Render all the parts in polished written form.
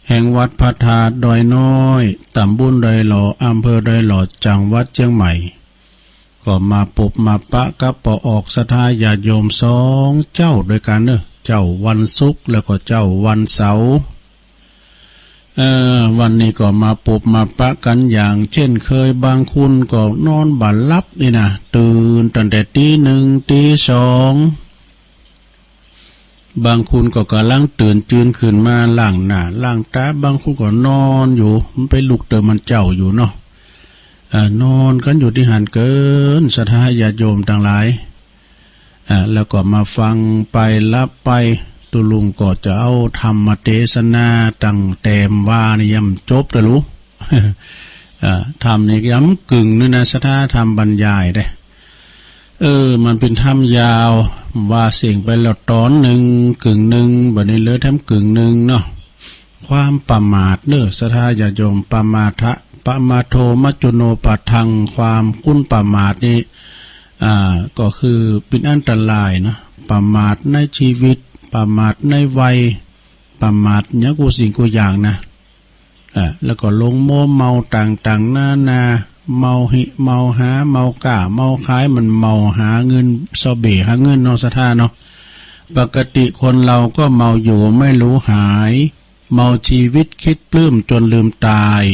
แห่งวัดพระธาตุดอยน้อยตำบลดอยหล่ออำเภอดอยหล่อจังหวัดเชียงใหม่ก็มาปบมาปะกับปอออกศรัทธาญาติโยมสองเจ้าด้วยกันเนอะเจ้าวันศุกร์แล้วก็เจ้าวันเสาร์วันนี้ก็มาปบมาปะกันอย่างเช่นเคยบางคุณก็นอนบัดลับนี่นะตื่นตั้งแต่ตีหนึ่งตีสองบางคุณก็กำลังตื่นจืนขึ้นมาล้างหน้าล้างตาบางคุณก็นอนอยู่มันไปลุกเติมมันเจ้าอยู่เนาะนอนกันอยู่ที่หันเกินศรัทธาญาติโยมต่างหลายแล้วก็มาฟังไปรับไปตุลุงก็จะเอาธรรมเทศนาตั้งแต้มว่านี่ยำจบแต่รู้ ธรรมนี่ย้ำกึ่งนี่นะศรัทธาธรรมบรรยายได้มันเป็นธรรมยาวว่าเสียงไปแล้วตอนหนึ่งกึ่งหนึ่งบัดนี้เหลือแถมกึ่งหนึ่งเนาะความประมาทเนอะศรัทธาญาติโยมประมาทะปะมาโทมัจจุโนปัทังความคุ้นประมาทนี่ก็คือเป็นอันตรายนะประมาทในชีวิตประมาทในวัยประมาทเนี่ยกูสิ่งกูอย่างนะแล้วก็ลงโมเมาต่างๆนาเมาหิเมาหาเมากะเมาขายมันเมาหาเงินซอเบหาเงินนอสถาเนาะปกติคนเราก็เมาอยู่ไม่รู้หายเมาชีวิตคิดปลื้มจนลืมตาย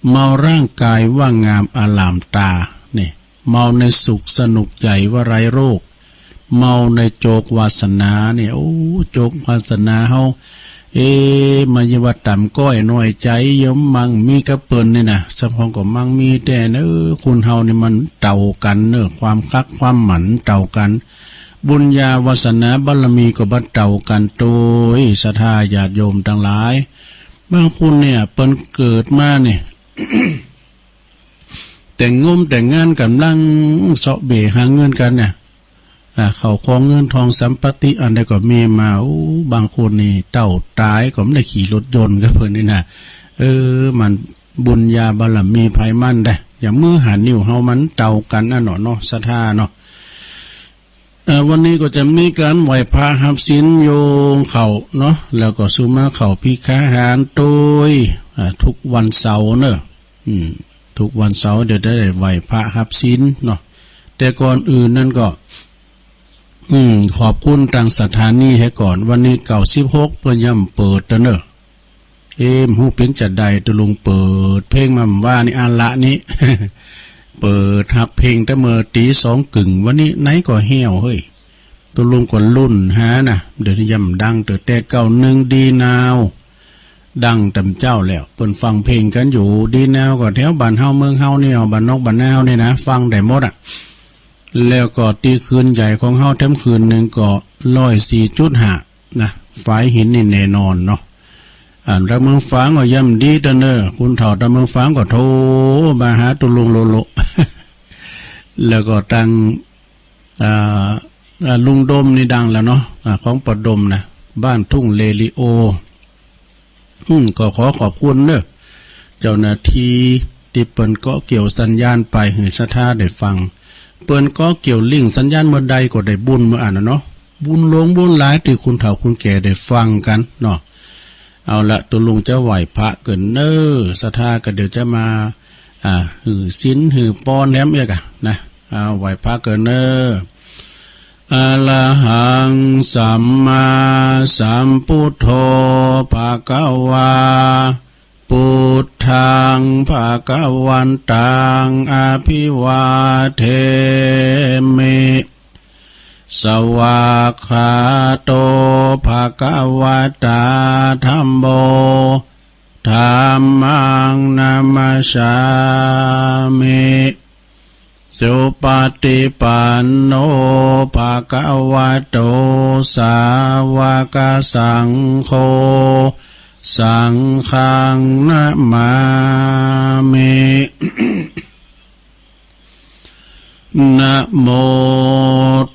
เมาร่างกายว่างามอลามตาเนี่ยเมาในสุขสนุกใหญ่ว่าไรโรคเมาในโจกวาสนาเนี่ยโอ้โจกวาสนาเฮามาเยวัดต่ำก้อยน้อยใจยมมังมีกระเปินนี่นะสะพองก็มังมีแต่คุณเฮานี่มันเต่ากันความคักความหมันเต่ากันบุญญาวาสนาบารมีก็บัดเต่ากันโดยศรัทธาญาติโยมทั้งหลายบางคนเนี่ยเปิ้นเกิดมาเนี่ย แต่งมแต่งงานกำลังเสาะเบหาเงินกันเนี่ยเขาของเงินทองสัมปติอันใดก็มีมาบางคนนี่เต่าตายก็ไม่ได้ขี่รถยนต์ก็เพิ่นนี่นะมันบุญญาบารมีภัยมั่นได้อย่างมือหานิ้วเฮามันเต่ากันน่ะเนาะศรัทธาเนาะวันนี้ก็จะมีการไหว้พระหับศีลโยงเขาเนาะแล้วก็สุมาเขาพิฆาหารโดยทุกวันเสาร์เนอะทุกวันเสาร์เดี๋ยวได้ไหว้พระหับศีลเนาะแต่ก่อนอื่นนั่นก็ขอบคุณทางสถานีให้ก่อนวันนี้96เพิ่นย่ำเปิดแล้วเนอะฮู้เป็นจัดใดตะลุงเปิดเพลงมาว่านี่อันละนี้ เปิดฮับเพลงแต่เมื่อตี2กึ่งวันนี้ไหนก็เหี่ยวเฮ้ยตะลุงก็รุ่นหานะเดี๋ยวย่ำดังแต่เก่าหนึ่งดีนาวดังตำเจ้าแล้วเพิ่นฟังเพลงกันอยู่ดีนาวก็แถวบ้านเฮาเมืองเฮานี่บ้านนอกบ้านนาเฮานี่นะฟังได้หมดแล้วก็ตีคืนใหญ่ของเฮาแถมคืนหนึ่งก็104.5นะฝายหินนี่แน่นอนเนาะระเมืองฟ้างก็ย่ำดีเด้อเนอคุณเฒ่าระเมืองฟ้างก็โทรมาหาตุลุงโลโล แล้วก็ตั้งลุงดมนี่ดังแล้วเนาะของปดมนะบ้านทุ่งเลลิโอก็ขอบคุณเนอะเจ้าหน้าที่ที่เปิ้นก็เกี่ยวสัญญาณไปให้ศรัทธาได้ฟังเปิ้นก็เกี่ยวลิงสัญญาณเมื่อใดก็ได้บุญเมื่อเนาะบุญลงบุญหลายที่คุณเฒ่าคุณแก่ได้ฟังกันเนาะเอาละตัวลุงจะไหวพระเกินศรัทธาก็เดี๋ยวจะมาหือศีลหือป้อนแหลมเอียกนะไหวพระเกินอะระหังสัมมาสัมพุทโธภะคะวาพุทธังภะคะวันตังอภิวาเทมิสวากขาโตภะคะวะตาธัมโมธัมมังนามัสสามิสุปฏิปันโนภะคะวะโตสาวกสังโฆสังฆังนะมามิ นะโม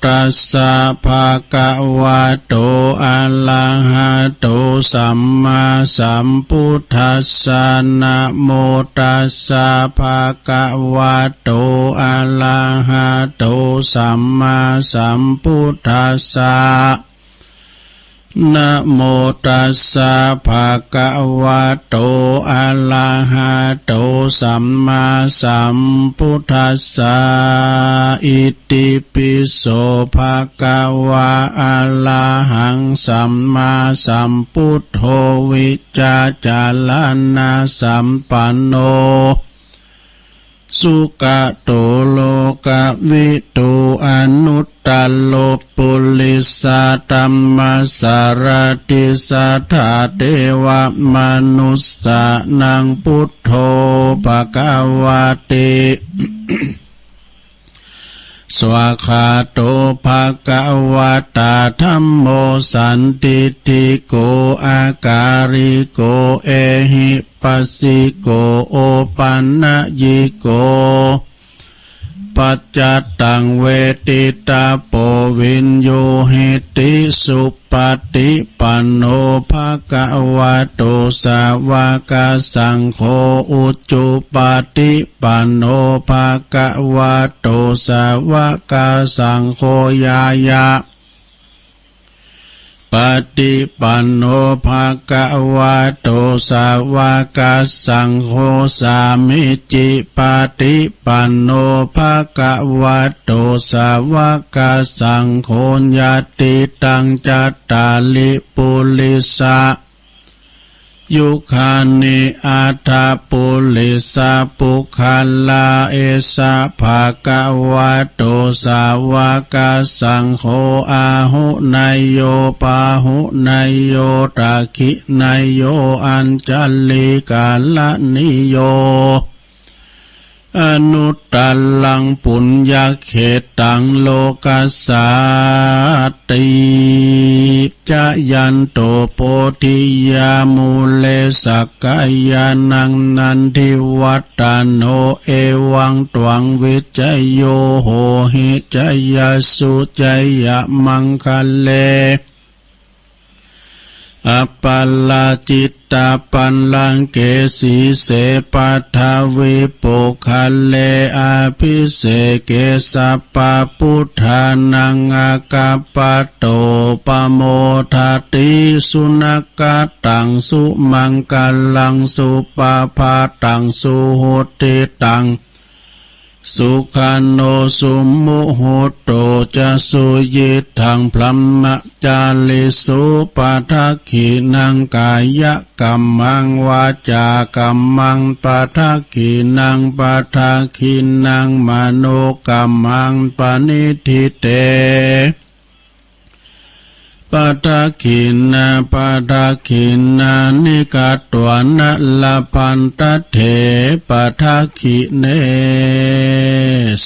ตัสสะภะคะวะโตอะระหะโตสัมมาสัมพุทธัสสะนะโมตัสสะภะคะวะโตอะระหะโตสัมมาสัมพุทธัสสะ นะโมตัสสะภะคะวะโตอะระหะโตสัมมาสัมพุทธัสสะอิติปิโสภะคะวะอะระหังสัมมาสัมพุทโธวิจจาจารณะสัมปันโนสุขโตโลกวิทูอนุตตโลปุริสตัมมัสสารติสัทธาเทวมนุสสานังพุทโธภควาติสวากขาโตภะคะวะตาธัมโมสันติติโกอาการิโกเอหิปัสสิโกโอปันนะยิโกปัจจัตตังเวทิตาโปวินโยหิติสุปฏิปันโนภะคะวะโตสาวกสังโฆอุจจุปฏิปันโนภะคะวะโตสาวกสังโฆยายะปฏิปันโนภะคะวะโตสาวกสังโฆสามิจิปฏิปันโนภะคะวะโตสาวกสังโฆญาติตังจัตตาลิปุริสะยุคานิอัตถปุริสะปุคัลลาเอสะภะคะวะโตสาวกสังโฆอาหุนายโยปาหุนายโยตาคินายโยอัญจัลลิกาลนิโยอนุตตลังปุญญาเขตังโลกัสสาติจะยันโตโพธิยามูเลสักกายานังนันทิวัตตโนเอวังตวังวิจัยโยโหหิจยสุจยมังคะเลอัปปาลาจิตตาปันลังเกสีเสปัทาวิปุคัลเลอาภิเสเกสัปปะพุทธานังอากาปะโตปโมทาติสุนักกตังสุมังกัลลังสุปาภาตังสุโหติตังสุขันโนสุมุโหโตจะสุยิทังพลัมมะจาลิสุปัทขีนังกายกัมมังวาจากัมมังปัทขีนังปัทขีนังมโนกัมมังปณิทิเตปัทขินาปัทขินานิกาตวนะละพันตเถปัทขิเน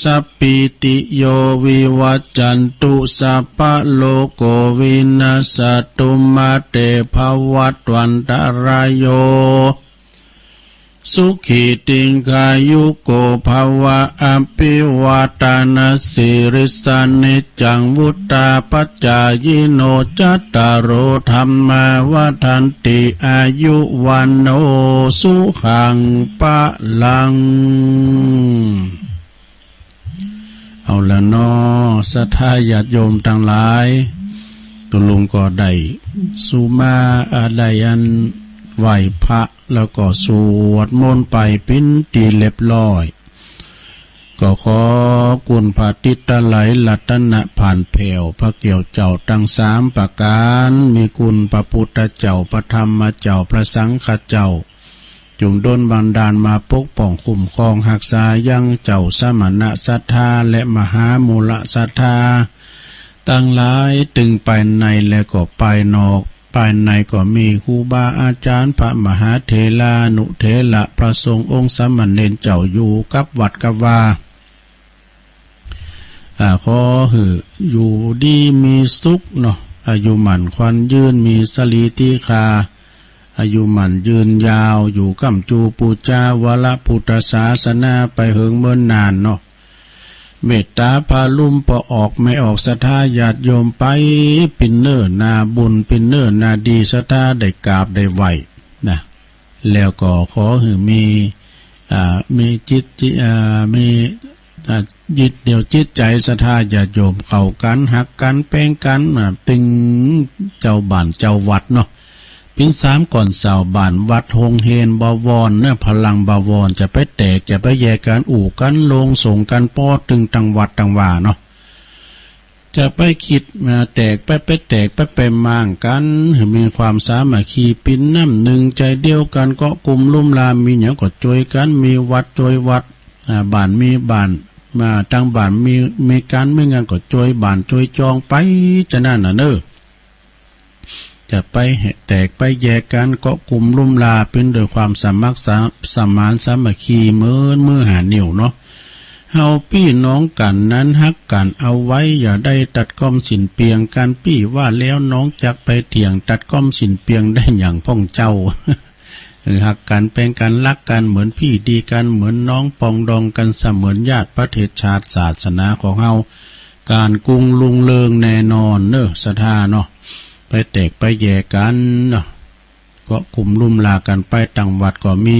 สัพพิติโยวิวัจจันตุสัพพะโลโกวินาศตุมาเตภวัตวันตรายโยสุขีติงกายุโกภวะอภิวาตานาสิริสานิจังวุตตาปัจจายโนจัตตารโอธัมมาวทันติอายุวันโนสุขังปะลังเอาละเนาะศรัทธาญาติโยมทั้งหลายตุลุงก็ได้สุมาได้อันไหวพระแล้วก็สวดมนต์ไปปิ้นตีเล็บร้อยก็ขอกุณพระติตไหลรัตนะผ่านแผ่วพระเกี่ยวเจ้าตั้ง3ประการมีคุณพระพุทธเจ้าพระธรรมเจ้าพระสังฆเจ้าจุงดลบันดาลมาปกป้องคุ้มครองรักษายังเจ้าสมณะศรัทธาและมหามูลศรัทธาตั้งหลายตึงไปในและก็ไปนอกภายในก็มีครูบาอาจารย์พระมหาเถรานุเถระพระสงฆ์องค์สมณเณรเจ้าอยู่กับวัดกับวาขอหืออยู่ดีมีสุขเนาะอายุหมันควันยืนมีสลีติคาอายุหมันยืนยาวอยู่กัมจูปูจาวรพุทธศาสนาไปเหิงเมื่อนานเนาะเมตตาพาลุ่มปอออกไม่ออกศรัทธาญาติโยมไปปินเนอร์นาบุญปินเนอร์นาดีศรัทธาได้กราบได้ไหวนะแล้วก็ขอให้มีจิตมี ยึดเดี่ยวจิตใจศรัทธาญาติโยมเข้ากันหักกันแป้งกันตึงเจ้าบ้านเจ้าวัดเนาะปิ้นสามก่อนเสาบ้านวัดหงเฮนบวรเนี่ยพลังบวรจะไปแตกจะไปแยกกันอู่กันลงส่งกันป้อตึงตังวัดตังว่าเนาะจะไปคิดมาแตกไปแตกไปมั่งกันมีความสามัคคีปิ้นน้ำหนึ่งใจเดียวกันก็กลุ่มลุ่มลามมีหยังก็ช่วยกันมีวัดช่วยวัดบ้านมีบ้านมาตั้งบ้านมีการไม่งานก็ช่วยบ้านช่วยจองไปจะนั่นน่ะเนอจะไปแตกไปแยกกันก็กลุ่มลุ่มลาเป็นโดยความสามัคสมานสามัคคีเมื่อหานิ่วเนาะเฮาพี่น้องกันนั้นฮักกันเอาไว้อย่าได้ตัดก้อมสินเปียงกันพี่ว่าแล้วน้องจักไปเถียงตัดก้อมสินเปียงได้อย่างพ่องเจ้า หักกันเป็นกันรักกันเหมือนพี่ดีกันเหมือนน้องปองดองกันเสมือนญาติประเทศชาติศาสนาของเฮาการกุงลุงเลิงแน่นอนเนอะศรัทธาเนาะไปแตกไปแยกกันเนาะก็กลุ่มลุ่มลากันไปต่างวัดก็มี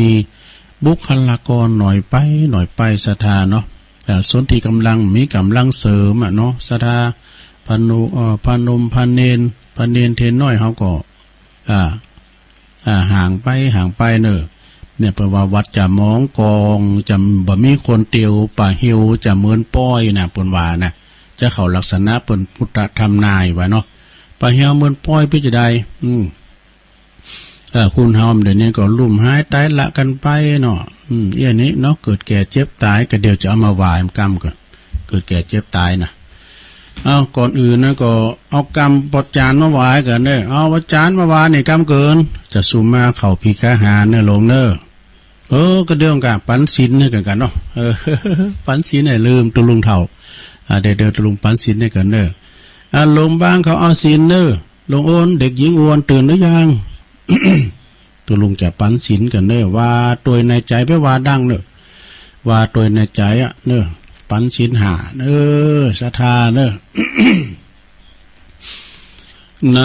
บุคลากรหน่อยไปศรัทธาเนาะแต่ส่วนที่กำลังมีกำลังเสริมเนาะศรัทธาพนมพเนนเทนน้อยเขาก็ห่างไปเนอะเนี่ยเพราะว่าวัดจะมองกองจะบ่มีคนเตียวป่าเหี่ยวจะเหมือนป้อยนะปนว่านะจะเข้าลักษณะเป็นพุทธธรรมนายว่าเนาะป่าเหี่ยวเหมือนป้อยพิจารณาคุณเฮาเดี๋ยวนี้ก็ลุ่มหายตายละกันไปเนาะเอี้ยนี้เนาะเกิดแก่เจ็บตายก็เดี๋ยวจะเอามาว่าให้กรรมก่อนเกิดแก่เจ็บตายนะก่อนอื่นนะก็เอากรรมปดจานมาวายกันเด้อเอาวัจานมาวายนี่กรรมเกินจะสุมาเข่าพีกาหาเนี่ยลงเนอก็เรื่องกันปันศีลเนี่ยกันเนาะปันศีลเนี่ยลืมตุลุงเท่าเดี๋ยวตุลุงปันศีลเนี่ยกันเนอลงบ้างเขาเอาศีลเนอลงโอนเด็กหญิงอ้วนตื่นหรือยัง ตุลุงจะปันศีลกันเนอว่าตัวในใจไปว่าดังเนอว่าตัวในใจเนอปันศีลหาศรัทธาน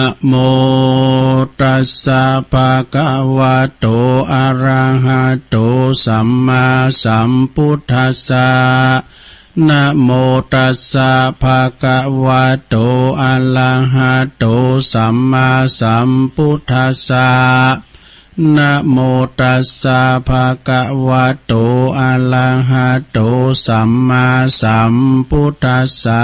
ะโมตัสสะภะคะวะโตอะระหะโตสัมมาสัมพุทธัสสะนะโมตัสสะภะคะวะโตอะระหะโตสัมมาสัมพุทธัสสะนะโมตัสสะภะคะวะโตอะระหะโตสัมมาสัมพุทธัสสะ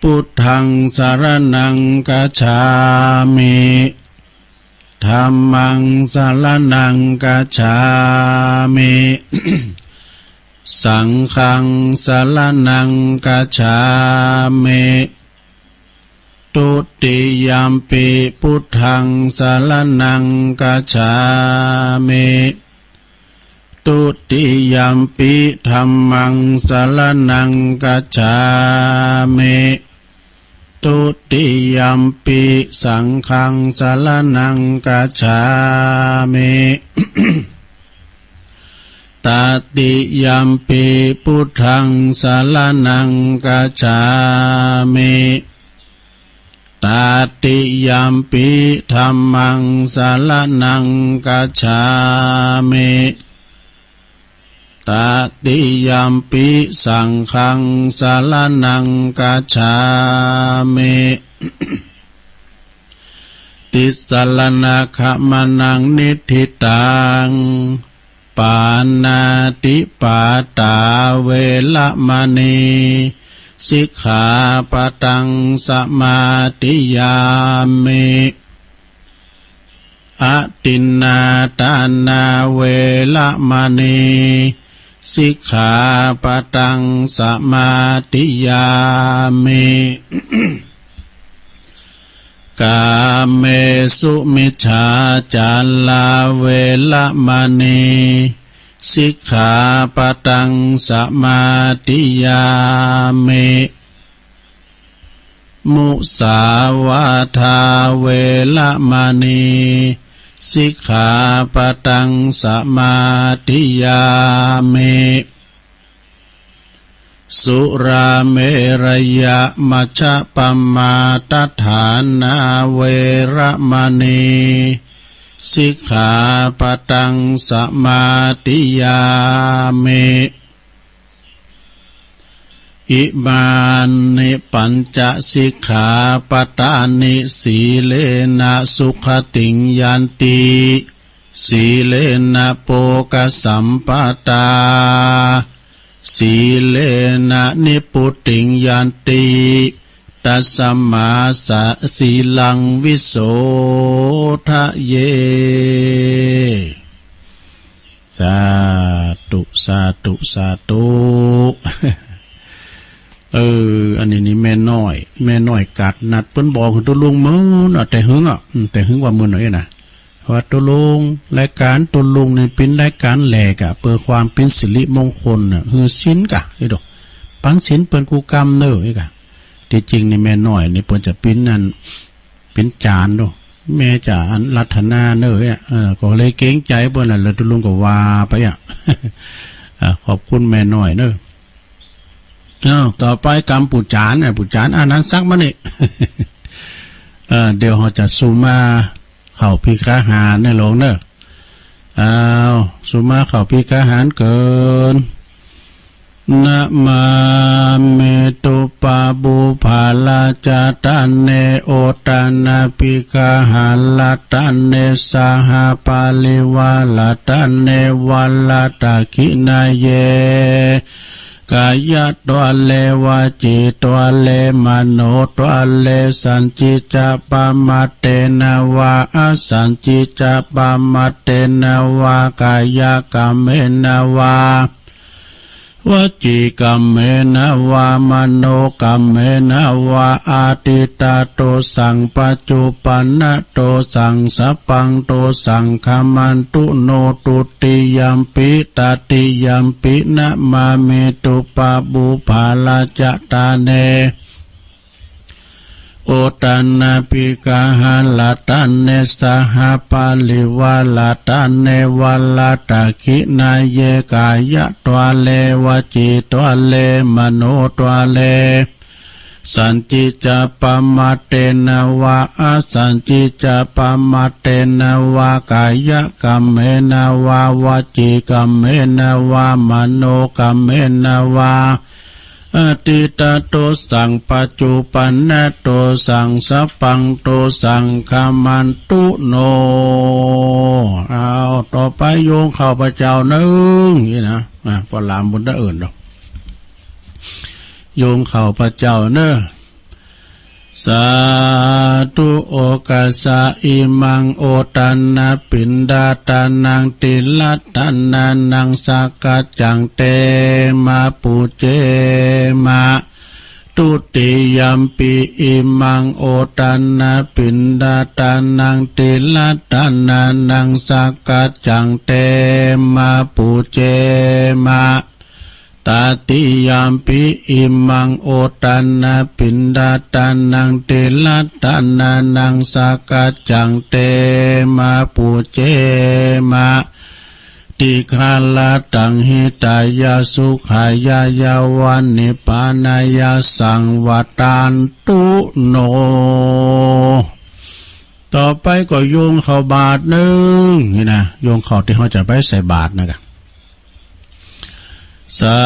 พุทธังสรณังคัจฉามิธัมมังสรณังคัจฉามิ สังฆังสรณังคัจฉามิตุติยัมปิพุทธังสรณังคัจฉามิตุติยัมปิธัมมังสรณังคัจฉามิตุติยัมปิสังฆังสรณังคัจฉามิ ตติยัมปิพุทธังสรณังคัจฉามิตติยัมปิธัมมังสรณังคัจฉามิตติยัมปิสังฆังสรณังคัจฉามิ ติสรณะขมนังนิธิตังปานาติปาตาเวละมณีสิกขาปะตังสมาธิยามิอะตินนาทานาเวละมณีสิกขาปะตังสมาธิยามิ กาเมสุมิจฉาจาราเวละมณีสิกขาปะตังสมาธิยามิมุสาวาทาเวละมณีสิกขาปะตังสมาธิยามิสุราเมรยะมัชฌปมาตฐานาเวระมณี สิกขาปะตังสมาธิยามิอิมานิปัญจสิกขาปทานิสีเลนะสุขติงยันติสีเลนะโภคสัมปตาสีเลนะนิพุติงยันติตัสสมาสะสีลังวิโสทะเยสาธุสาธุสาธุอันนี้แม่น้อยกัดนัดเปิ้นบอกตัวลุงมื้อแต่หึงแต่หึงว่ามื้อหน่อยนะว่าตัวลุงรายการตัวลุงนี่เป็นรายการแหลกเพื่อความเป็นสิริมงคลฮือศีลกะไอ้ดอกปังศีลเปิ้นกูกรรมเด้อไอ้กะที่จริงนี่แม่น้อยนี่เปิ้นจะเป็นนั่นเป็นจานดอกแม่จานรัตนาเด้อก็เลยเกรงใจเปิ้นน่ะแล้วตัวลุงก็ว่าไปขอบคุณแม่น้อยเด้อต่อไปกรรมปุจจานปุจจานอันนั้นซักมานี่ เดี๋ยวเราจะซูมาเข้าพิฆาหารในหลวงเนอะซูมาเข้าพิฆาหารเกินนะมาเมตุปาบุภาลาจาตันเนโอตานาพิฆาหาลาตันเนสหปาลิวาลาตันเนวัลลาตาคินาเยกายะตัวเลวาจิตัวเลมโนตัวเลสัญจิจะปามาเตนะวาอสัญจิจะปามาเตนะวากายะกรรมเมนะวาวจีกรรมเมนะวามโนกรรมเมนะวาอาติตาโตสังปัจจุปันนะโตสังสัพพังโตสังขมันตุโนตุติยัมปิตติยัมปินะมาเมตุปาบุภาลาจตาเนโอตันนาปิกาหาลาตันเนสหปาลิวาลาตันเนวัลลาตาคินาเยกายะตัวเลวจิตัวเลมโนตัวเลสัญจิจะปามาเตนะวะอสัญจิจะปามาเตนะวะกายะกรรมเมนะวะวจิกรรมเมนะวะมโนกรรมเมนะวะอติตาโตสังปัจจุปันนะโตสังสัพพังโตสังฆมันตุโนต่อไปโยงข้าพเจ้านึงนี่นะพอลามบุญได้อื่นดอกโยงข้าพเจ้าเนอะสาธุโอกาสาอิมังโอตันนาปินดาตานังติลัตตานานังสักกัจจังเตมาปุเจมาตุติยัมปิอิมังโอตันนาปินดาตานังติลัตตานานังสักกัจจังเตมาปุเจมาตาติยามปิอิมังโอตันนาปินดาตานังเตลัตตานานังสากัจจังเตมาปุเจมาติคาลาตังหิตายาสุขายายาวันนิปานายาสังวัตันตุโนต่อไปก็โยงเข้าบาทนึงนี่นะโยงเข้าที่เขาจะไปใส่บาทนะครับสา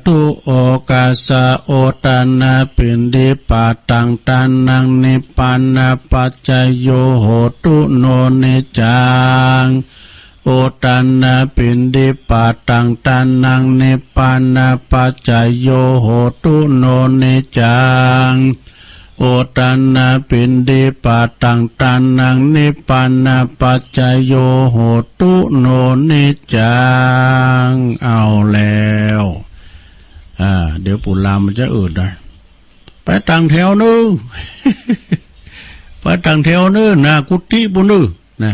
ธุโอกาสะโอตานาปินดิปาตังตานังนิปานาปัจจโยโหตุโนนิจังโอตานาปินดิปาตังตานังนิปานาปัจจโยโหตุโนนิจังโอตันนาปินดิปาตังตานังนิปานาปัจจโยโหตุโนนิจังเอาแล้วเดี๋ยวปุรามมันจะอืดได้ไปตั้งแถวนึง ไปตั้งแถวนึงนะกุฏิบุนึงนะ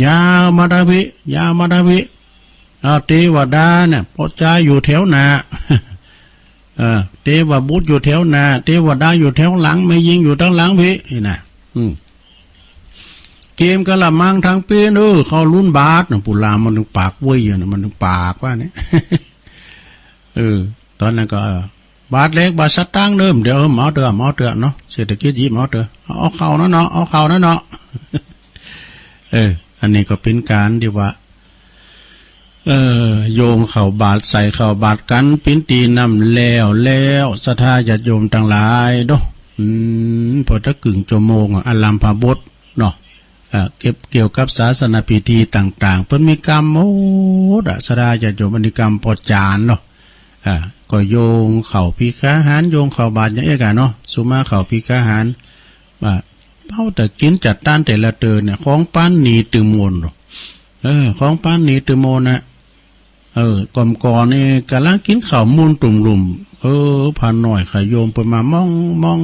ยาวมาดาวิยาวมาดาวิเอาเทวดาเนี่ยพอใจอยู่แถวหน้า เทวบุตรอยู่แถวหน้าเทวดาอยู่แถวหลังไม่ยิงอยู่ทั้งหลังพี่นี่นะเกมกะละมังทางปีนเขาลุ้นบาสปุรามมันถึงปากเว้ยนะมันถึงปากว่าเนี่ย ตอนนั้นก็บาทเล็กบาทสตางค์เดิมเดี๋ยวหมอเตือเนาะเศรษฐกิจยิ้มหมอเตือเอาเข่านะเนาะเอาเข่านะเนาะ อันนี้ก็เป็นการที่ว่าโยงเข่าบาทใส่เข่าบาทกันปิ้นตีนำแล้วศรัทธาญาติโยมต่างหลายเนาะพอถ้ากึ่งชั่วโมงอัลลัมพาบทเนาะเกี่ยวกับศาสนาพิธีต่างๆเพิ่นมีกรรมโอ้ศรัทธาญาติโยมอันนี้กรรมปอจานเนาะก็โยงเข่าพิฆาหารโยงเข่าบาทอย่างเอกเนาะสุมาเข่าพิฆาหารเฮาแต่กินจัดต้านแต่ละเตือนเนี่ยของป้านหนีตึงมนของป้านหนีตึงมนนะก่อนนี่กำลังกินข้าวมูลตุ่มหลุมผ่านหน่อยขโยมไปมามอง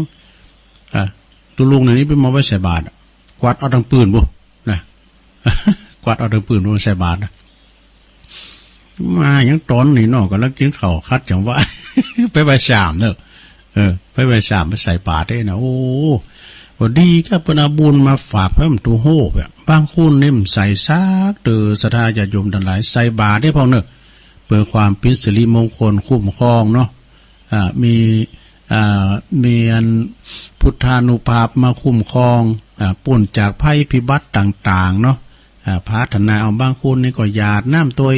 ตุลุงในนี้ไปมองไว้ใส่บาตรกวาดเอาดังปืนบุนะกวาดเอาดังปืนมาใส่บาตรมายังตอนนี่เนาะกำลังกินข้าวคัดจังว่า ไปใบสามเนอะไปใบสามไปใส่บาตรได้นะโอ้ก็ดีก็เป็นอาบุญมาฝากเพิ่มตัวโหแบบบางคนเนี่ยใส่ซากศรัทธาญาติโยมทั้งหลายใส่บาตรได้พอเนอะเพื่อความเป็นสิริมงคลคุ้มครองเนาะมีอันพุทธานุภาพมาคุ้มครองป่นจากภัยพิบัติต่างๆเนาะพัฒนาเอาบางคนนี่ก็หยาดน้ำตัว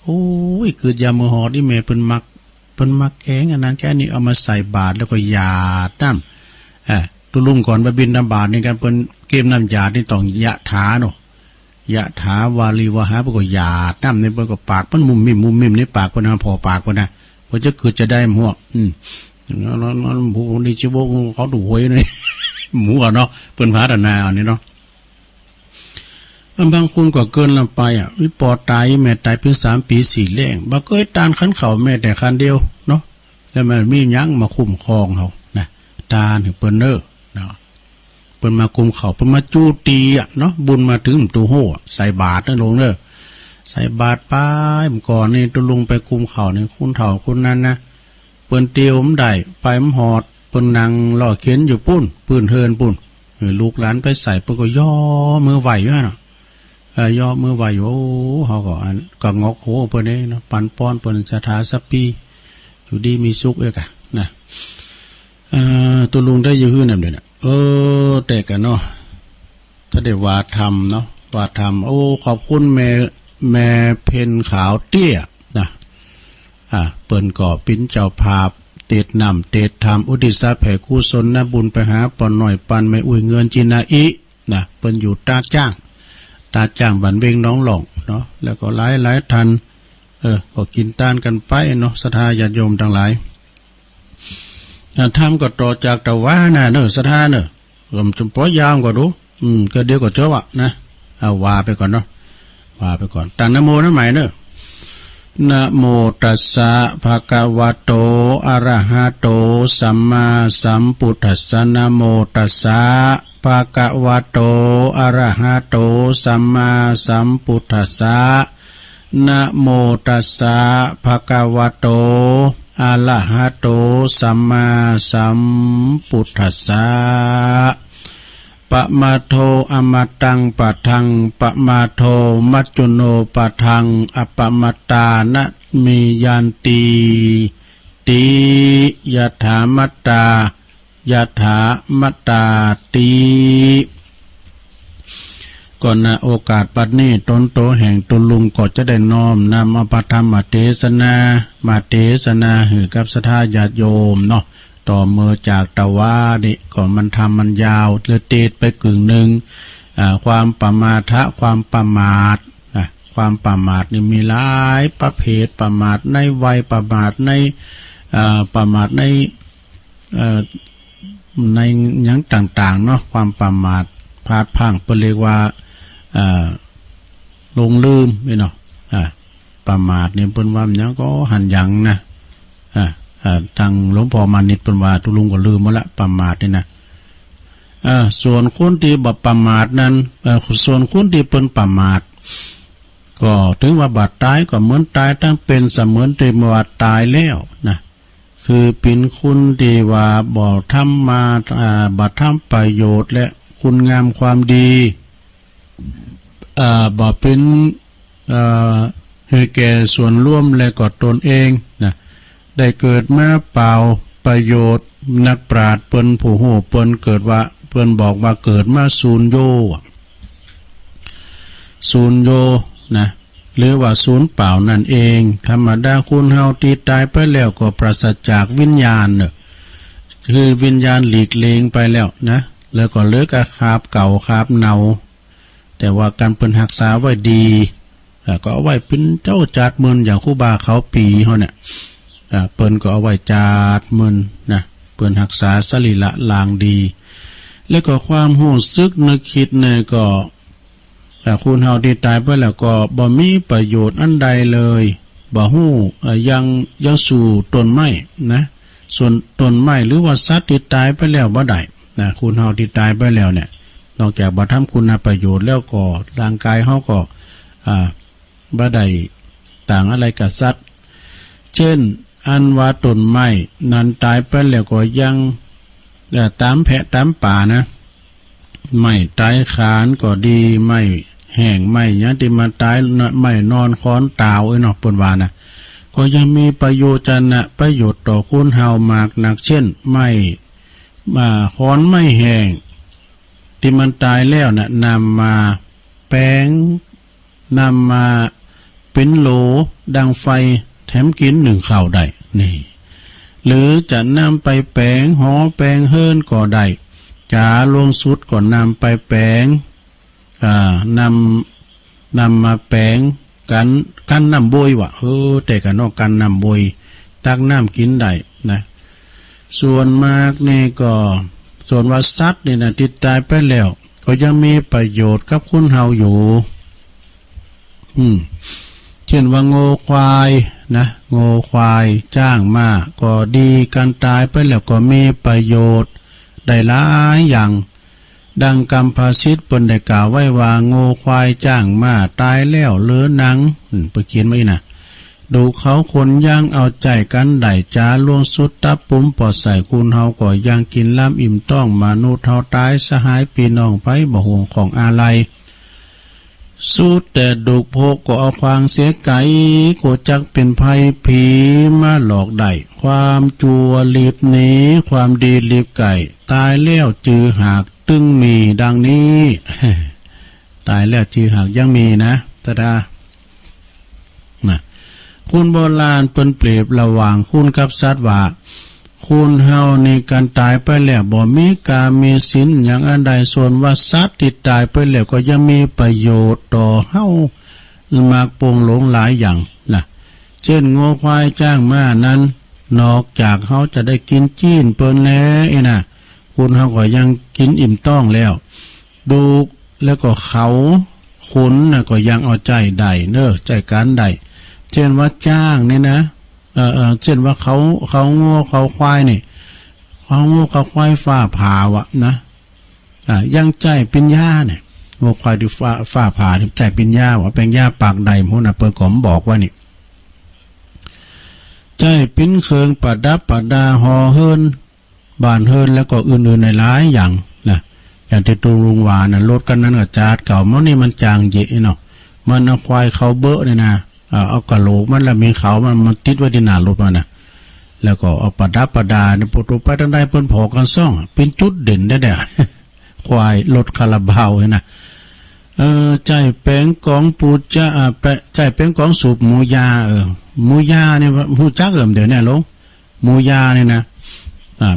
โอ้ยเกิดยามือหอที่แม่เพิ่นมักแกงอันนั้นแค่นี้เอามาใส่บาตรแล้วก็หยาดน้ำตุลุงก่อนไปบินน้ำบาตรในการเปิ้นเกมน้ำหยาดนี่ต้องยะถาเนาะยะถาวาลีวะหาเปิ้นก็หยาดน้ำในเปิ้นก็ปากเปิ้นมุมมิมในปากเปิ้นพอปากเปิ้นนะเพิ่นจะเกิดจะได้หมวกแล้วผู้นี่จิโบเขาดูหวยนี่หมูเนาะเปิ้นพัฒนาอันนี้เนาะบางคนก็เกินลำไปวิปอตายแม่ตายเป็น3 ปี4แรงบ่เคยตานขันเขาแม่แต่คันเดียวเนาะแล้วมันมียั้งมาคุ้มครองเฮานะตาถึงเปิ้นเนาะเปิ้นมากุมเขาเปิ้นมาจูตีเนาะบุญมาถึงตัวโหใส่บาตรนั่นลงเด้อใส่บาตรป้ายก่อนนี่ตัวลงไปกุมเขานี่คุณเฒ่าคุณนั้นนะเปิ้นเตียวได้ไปหอดเปิ้นนั่งล่อเข็นอยู่ปุ้นปืนเฮินปุ้นลูกหลานไปใส่เปิ้นก็ย่อมือไหวอยู่เนาะย่อมือไหวอยู่เฮาก็ก็งอกโหเปิ้นนี่เนาะปันป้อนเปิ้นสถาสปีอยู่ดีมีสุขเอกนะตัวลุงได้อยู่ฮื้อนำเด้น่ะแต่กันเนาะถ้าได้ว่าทำเนาะว่าทำขอบคุณแม่เพ็ญขาวเตี้ยนะเปิ้นก่อปิ้นเจ้าภาพเตดนำเตดธรรมอุทิศแผ่กุศลนะบุญไปหาปอนหน่อยปันไม่อุ้ยเงินจินาอินะเปิ้นอยู่ตาจ้างบันเวงน้องหล่องเนาะแล้วก็หลายทันก็กินต้านกันไปเนาะศรัทธาญาติโยมทั้งหลายทำก็ต่อจากตะว่านะเนอะศรัทธาเนอะลมจุ่มปอยาวก็ดูก็เดี๋ยวก็เจ้านะเอาว่าไปก่อนเนาะว่าไปก่อนตั้งนะโมนั่นหมายเนอะนะโมตัสสะภะคะวะโตอะระหะโตสัมมาสัมพุทธัสสะนะโมตัสสะภะคะวะโตอะระหะโตสัมมาสัมพุทธัสสะนะโมตัสสะภะคะวะโตอะระหะโตสัมมาสัมพุทธัสสะปะมาโทอมตังปะทังปะมาโทมัจจุโนปะทังอปมตานะมียันติยถามัตตายถามัตตาติก่อนโอกาสปัดนี้ตนโตแห่งตนลุงก็จะได้น้อมนำอภิธรรมเทศนาหือกับศรัทธาญาติโยมเนาะต่อเมื่อจากตะว่านี่ก่อนมันยาวเลยเตดไปกึ่งหนึ่งความประมาทะความประมาทความประมาทนี่มีหลายประเภทประมาทในวัยประมาทในประมาทในหยังต่างๆเนาะความประมาทพลาดพลั้งเปิ้นเรียกว่าลงลืมนี่เนาะประมาทนี่เปิ้นว่าหยังก็หันหยังนะทางหลวงพ่อมานิดเปิ้นว่าตุลุงก็ลืมหมดละประมาทนี่นะส่วนคนที่บ่ประมาทนั้นส่วนคนที่เปิ้นประมาทก็ถึงว่าบาดตายก็เหมือนตายทั้งเป็นเสมือนที่ว่าตายแล้วนะคือเป็นคุณที่ว่าบ่ทำมาบ่ทำประโยชน์และคุณงามความดีบ่เป็นให้แก่ส่วนร่วมและก็ตนเองนะได้เกิดมาเปล่าประโยชน์นักปราชญ์เปิ้นผู้โหเปิ้นเกิดว่าเปิ้นบอกว่าเกิดมาศูนย์โย ศูนย์โยนะหรือว่าศูนย์เปล่านั่นเองธรรมดาคุณเฮาตีตายไปแล้วก็ปราศจากวิญญาณเนอะคือวิญญาณหลีกเลงไปแล้วนะแล้วก็เลิกอาคาบเก่าคาบเนาแต่ว่าการเปิ้นรักษาไว้ดีก็เอาไว้เป็นเจ้าจัดเมินอย่างครูบาเขาปีเฮาเนี่ยเปิ้นก็เอาไว้จัดเมินนะเปิ้นรักษาสรีระลางดีแล้วก็ความรู้สึกนึกคิดเนี่ยก็คุณเฮาที่ตายไปแล้วก็บ่มีประโยชน์อันใดเลยบ่ฮู้ยังสู่ต้นไม้นะส่วนต้นไม้หรือว่าสัตว์ที่ตายไปแล้วบ่ได้นะคุณเฮาที่ตายไปแล้วเนี่ยนอกจากบ่ทำคุณประโยชน์แล้วก็ร่างกายเฮาก็บ่ได้ต่างอะไรกับสัตว์เช่นอันว่าต้นไม้นั้นตายไปแล้วก็ยังตามแพะตามป่านะไม่ตายขานก็ดีไม่แห้งไม่ยังที่มาตายไม่นอนค้อนตาวเนาะเปิ้นว่านะก็ยังมีประโยชน์ประโยชน์ต่อคุณเฮามากนักเช่นไม่ค้อนไม่แห้งที่มันตายแล้วนะนำมาแป้งนำมาเป็นโหลดังไฟแถมกินหนึ่งข้าวได้นี่หรือจะนำไปแปลงห่อแปลงเฮิรนก็ได้จ๋าลวงสุดก็นำไปแปลงนำมาแปลงกันน้ำบวยวะแต่กันนอกกันน้ำบวยตักน้ำกินได้นะส่วนมากนี่ก็ส่วนว่าสัตว์นี่นะติดตายไปแล้วก็ยังมีประโยชน์กับคุณเฮาอยู่เช่นว่าโง่ควายนะโง่ควายจ้างมาก็ดีการตายไปแล้วก็มีประโยชน์ได้หลายอย่างดังกรรมภาษิตเปิ้นได้กล่าวไว้ว่าโง่ควายจ้างมาตายแล้วเหลือหนังเปิ้นเขียนไว้นะดูเขาคนย่างเอาใจกันได้จ้าล่วงสุดตับปุ้มปอดใส่คุณเฮาก็ย่างกินล้ำอิ่มต้องมนุษย์เฮาตายสหายพี่น้องไปบ่ห่วงของอะไรสู้แต่ดุกโพกก็เอาควางเสียไก่ก็จักเป็นภัยผีมาหลอกได้ความจัวลีบหนีความดีลีบไก่ตายแล้วจือหากตึงมีดังนี้ ตายแล้วจือหากยังมีนะตาดานะคุณโบราณเปิ้นเปรียบระหว่างคุณกับสัตว์ว่าคุณเฮาในการตายไปแล้วบ่มีกามีศีลอย่างอันใดส่วนว่าสัตว์ที่ตายไปแล้วก็ยังมีประโยชน์ต่อเฮามากปวงหลงหลายอย่างนะเช่นงัวควายจ้างม้านั้นนอกจากเฮาจะได้กินจีนเปิ้นแล้วนะคุณเฮาก็ยังกินอิ่มต้องแล้วดูแล้วก็เขาขุนน่ะก็ยังเอาใจได้ใจกันได้เช่นว่าจ้างนี่นะเช่นว่าเขางัวเขาควายนี่เขางัวเขาควายฝ้าผ่าวะนะยังใจเป็นหญ้าเนี่ยงัวควายที่ฝ้าผ่าใจเป็นหญ้าวะเป็นหญ้าปากใดพวกน่ะเปิดกอมบอกว่านี่ใจปิ้นเคืองประดับประดาหอเฮิรนบานเฮิรนแล้วก็อื่นๆในหลายอย่างนะอย่างที่ตุลุงวานะรถกันนั้นกับจาดเก่ามันนี่มันจางเยะเนาะมันเอาควายเขาเบอะเนี่ยนะเอากระโหลกมันแล้วมีเขามันติดไว้ที่หน้ารถมันนะแล้วก็เอาประดับประดาเนี่ยปุถุไปทั้งได้เปิ้นผอกันซ่องเป็นจุดเด่นได้ ควายรถคาราบาวนะใจแป้งของปูจ้าใจแป้งของสูบหมูยาหมูยาเนี่ยหูจักเดี๋ยวเนี่ยลงหมูยาเนี่ยนะ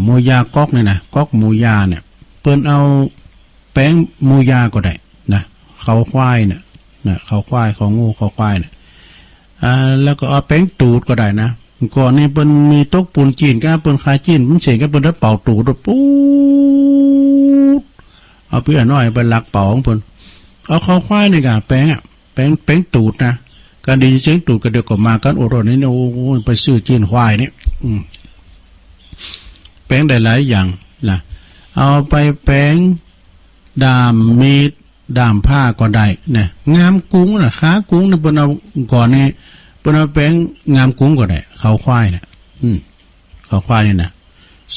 หมูยาก๊อกเนี่ยนะก๊อกหมูยาเนี่ยเปิ้นเอาแป้งหมูยาก็ได้นะเขาควายเนี่ยเขาควายของงูเขาควายเนี่ยแล้วก็เอาแป้งตูดก็ได้นะก่อนนี่เปิ้นมีตกปูนจีนก็เปิ้นขายจีนมันเสียก็เปิ้นได้เป่าตูดปูดเอาเพื่อน้อยไปลักเป่าของเปิ้นเอาเขาควายนี่กะแป้งตูดนะการดีเสียงตูดก็เดี๋ยวก็มากันโอรสนี่โอ้ไปซื้อจีนควายนี่แป้งได้หลายอย่างนะเอาไปแป้งดามมีดดามผ้าก็ได้นะงามกุ้งนะขากุ้งนะเปิ้นเอาก่อนนี่เปิ้นเอาแป้งงามกุ้งก็ได้เขาควายนะเขาควายนี่นะ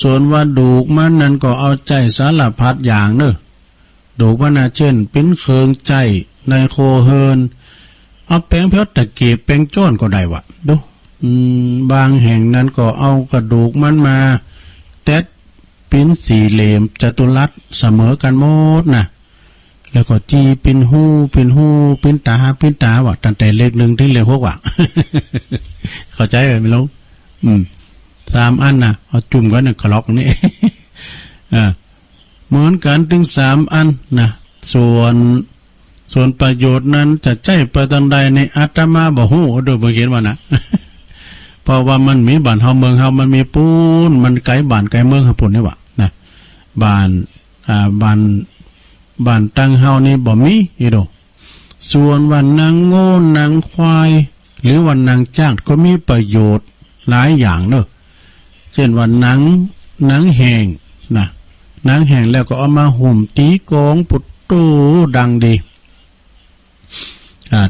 ส่วนว่าดูกมันนั้นก็เอาใจสารพัดอย่างเนอะดูกมันนะเช่นปิ้นเคืองใจในโคเฮินเอาแป้งเพชรตะเกียบแป้งจ้อนก็ได้วะดูบางแห่งนั้นก็เอากระดูกมันมาแตะปิ้นสี่เหลี่ยมจัตุรัสเสมอกันหมดนะ แล้วก็จีเป็นหูเป็นตาว่ะตั้งแต่เลขหนึ่งถึงเลขหกว่ะ เข้าใจไหมไม่รู้3 อันนะเอาจุ่มกันเนี่ยกล็อกนี่ เหมือนกันถึง3 อันนะส่วนประโยชน์นั้นจะใจไปทางใดในอาตมาบ่ฮู้โดยบ่เขียนว่านะ เพราะว่ามันมีบ้านเฮาเมืองเฮามันมีปูนมันไกลบ้านไกลเมืองเฮาพุ่นนี่ว่ะนะบ้านตั้งเฮานี่บ่มีอีโดส่วนวันนางโง่นางควายหรือวันนางจ้างก็มีประโยชน์หลายอย่างเนอะเช่นวันหนังแห้งนะหนังแห้งแล้วก็เอามาห่มตีกองปุตโตดังดี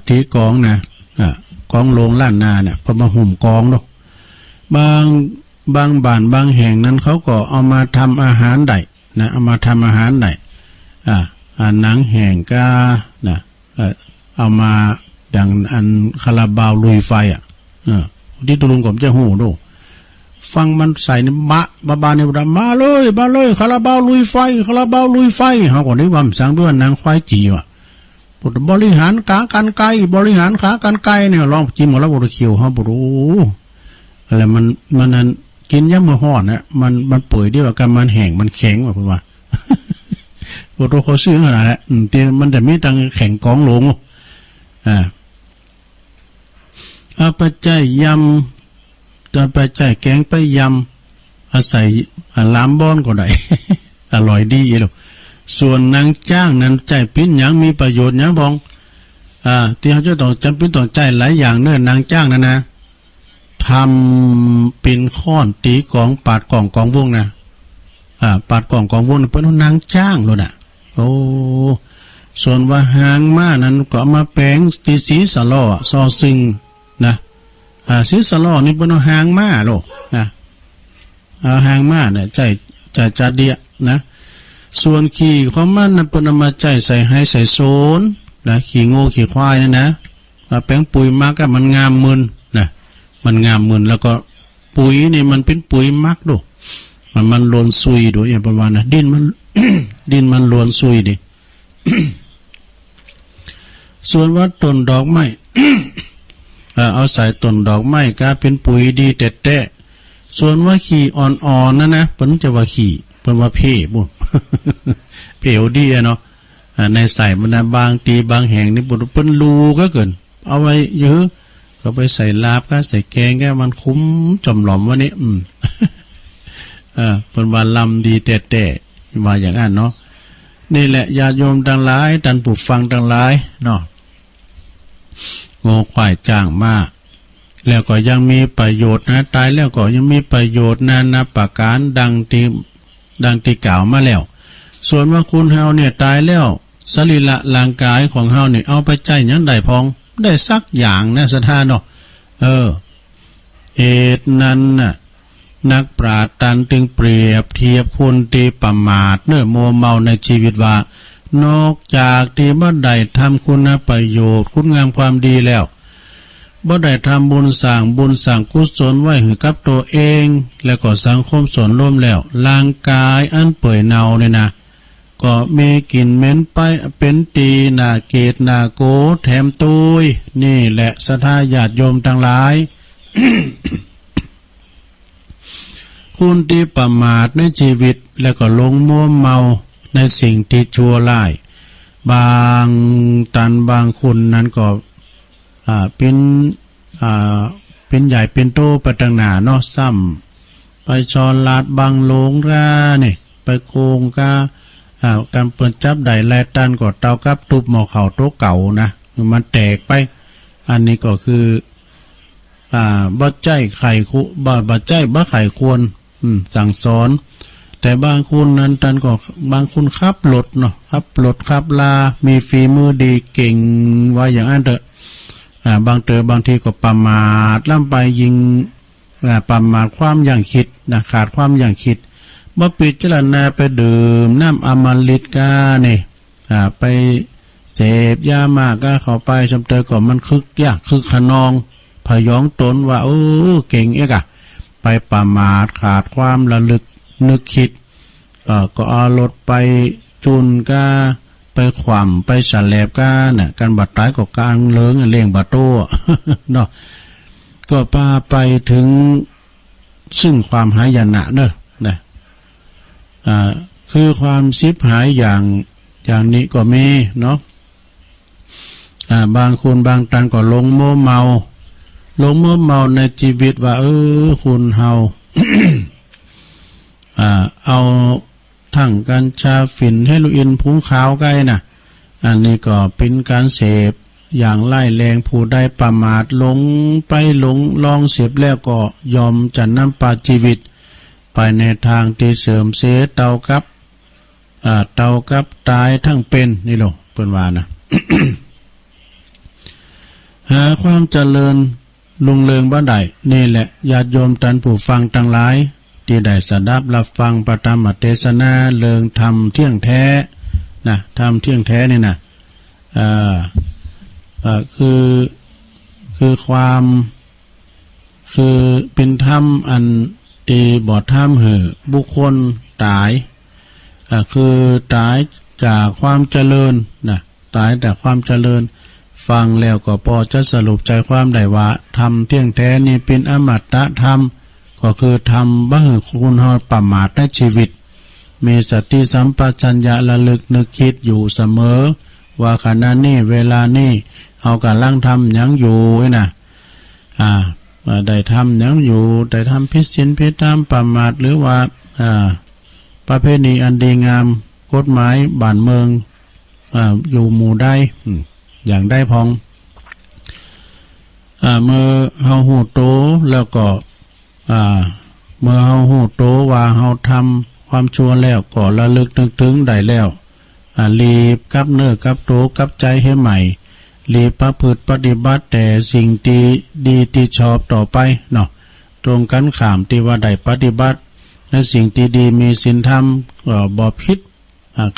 ตีกองนะกองโลงล้านนาเนี่ยพอมาห่มกองเนาะบางบ้านบางแห่งนั้นเขาก็เอามาทำอาหารได้นะเอามาทำอาหารได้หนังแห้งก็นะเอามาอย่างอันคาราบาวลุยไฟที่ตุลุงผมจะหูดูฟังมันใส่ในบาเนี่ยมาเลยคาราบาวลุยไฟเขาก็ได้ว่าสั่งด้วยนางควายจีว่ะปุตบริหารขากันไกเนี่ยลองจิ้มหมดแล้วบุตรเขียวเขาบุตรอะไรมันนั้นกินย่ำมือห่อนเนี่ยมันเปื่อยดีกว่ากันมันแห้งมันแข็งว่ะคุณว่าบุตรเขาซื้อขนาดนั้นแต่มันแต่ไม่ตังแข็งกองลงเอาไปใจยำจะไปใจแกงไปยำอาศัยล้ามบ้อนก็ได้ อร่อยดีเลยส่วนนางจ้างนั้นใจปิ้นยังมีประโยชน์ยังบองที่เขาจะต้องจำเป็นต้องใจหลายอย่างเนื่อนางจ้างนั่นนะทำเป็นค้อนตีกองปาดกองวงนะปาดกองวงเป็นนางจ้างเลยน่ะโอ้ส่วนว่าหางม้านั้นก็มาแปลงตีสีสะล้อซอซึงนะสีสะล้อนี่เป็นหางม้าโลนะหางม้าเนี่ยใจจะเดียนะส่วนขี่ของมันนั้นเป็นมาใจใส่ให้ใส่โซนนะขี่โง่ขี่ควายนะแป้งปุ๋ยมักมันงามมึนนะมันงามมึนแล้วก็ปุ๋ยนี่มันเป็นปุ๋ยมักดูมันโลนซุยดูอย่างประมาณนะดินมัน ดินมันโลนซุยดิ ส่วนว่าต้นดอกไม้ เอาใส่ต้นดอกไม้ก็เป็นปุ๋ยดีแท้ๆส่วนว่าขี่อ่อนๆนะเพิ่นจะว่าขี่เพิ่นว่าเพ่บุญ เพ่ดีเนาะในใส่มันบางตีบางแห่งนี่บุญเพิ่นรูก็เกินเอาไว้เยอะก็ไปใส่ลาบก็ใส่แกงก็มันคุ้มจอมหลอมวันนี้เพิ่นว่าลำดีแท้ๆว่าอย่างนั้นเนาะนี่แหละญาติโยมทั้งหลายท่านผู้ฟังทั้งหลายเนาะโง่ควายจ้างมาแล้วก็ยังมีประโยชน์นะตายแล้วก็ยังมีประโยชน์นานาประการดังที่กล่าวมาแล้วส่วนว่าคุณเฮาเนี่ยตายแล้วสรีระร่างกายของเฮาเนี่ยเอาไปใจยังได้พองได้สักอย่างนะสถานเนาะเหตุนั้นน่ะนักปราชญ์ตันจึงเปรียบเทียบคนที่ประมาทเนื้อโมเมาในชีวิตว่านอกจากที่บ่ได้ทำคุณประโยชน์คุณงามความดีแล้วบ่ได้ทำบุญสร้างกุศลไว้ให้กับตัวเองแล้วก็สังคมส่วนรวมแล้วร่างกายอันเปื่อยเน่าเนี่ยนะก็มีกลิ่นเหม็นไปเป็นตีหน้าเกตหน้าโกแถมตุยนี่แหละศรัทธาญาติโยมทั้งหลาย คุณที่ประมาทในชีวิตแล้วก็หลงมัวเมาในสิ่งที่ชั่วร้ายบางคนนั้นก็เป็นใหญ่เป็นโตไปต่างหน้าเนาะซ้ำไปชอนลาดบางโลงราเนี่ยไปโกงกาการเปิดจับได้แลตันก็เตากับตุบหมอเข่าโตเก่านะมันแตกไปอันนี้ก็คือบ่ใจไข่คุบ่ใจบ่ไข่ควรสั่งสอนแต่บางคนนั้นท่านก็บางคนขับรถเนาะขับรถขับลามีฝีมือดีเก่งว่าอย่างนั้นเถอะบางทีก็ประมาทล่ำไปยิงประมาทความอย่างคิดนะขาดความอย่างคิดบ่ปิดจรณาไปดื่มน้ำอมฤตกาเนี่ยไปเสพยามากก็เข้าไปจำเตอก็มันคึกยากคึกขนองพยองตนว่าเก่งเอกอะไปประมาทขาดความระลึกนึกคิดก็เอารถไปจุนกาไป ไปขวำไปฉลบกันน่ะการบัดตายก็การเลิงเลี้ยงบัดโต เนาะก็พาไปถึงซึ่งความหายนะเนอะนะคือความชิบหายอย่างนี้ก็มีเนาะบางคนบางตันก็ลงโมเมาในชีวิตว่าคุณเฮา เอาทั้งกัญชาฝิ่นเฮโรอีนผงขาวใกล้น่ะอันนี้ก็เป็นการเสพอย่างไล่แรงผู้ใดประมาทหลงลองเสพแล้วก็ยอมจะนำปาชีวิตไปในทางที่เสริมเสเตากับตายทั้งเป็นนี่โลเปิ้นว่านะ หาความเจริญลุงเรืองบ่ได้นี่แหละญาติโยมท่านผู้ฟังทั้งหลายที่ได้สดับรับฟังพระธรรมเทศนาเรื่องธรรมเที่ยงแท้นะธรรมเที่ยงแท้นี่นะคือความคือเป็นธรรมอันตีบอดธรรมเหอบุคคลตายคือตายจากความเจริญนะตายแต่ความเจริญฟังแล้วก็พอจะสรุปใจความได้ว่าธรรมเที่ยงแท้นี่เป็นอมตะธรรมก็คือธรรมบ่ให้คุณเฮาประมาทในชีวิตมีสติสัมปชัญญะระลึกนึกคิดอยู่เสมอว่าขณะนี้เวลานี้เฮากำลังทำหยังอยู่นะได้ทำหยังอยู่ได้ทำผิดศีลผิดธรรมประมาทหรือว่าประเพณีอันดีงามกฎหมายบ้านเมืองอยู่หมู่ได้อย่างได้พองเมื่อเฮาหูโตแล้วก็เมื่อเฮาหูโตว่าเฮาทำความชั่วแล้วก็ระลึกนึกถึงได้แล้วรีบกับเนื้อกับโตกับใจให้ใหม่รีบประพฤติปฏิบัติแต่สิ่งที่ดีที่ชอบต่อไปเนาะตรงกันข้ามที่ว่าได้ปฏิบัติในสิ่งที่ดีมีศีลธรรมบ่ผิด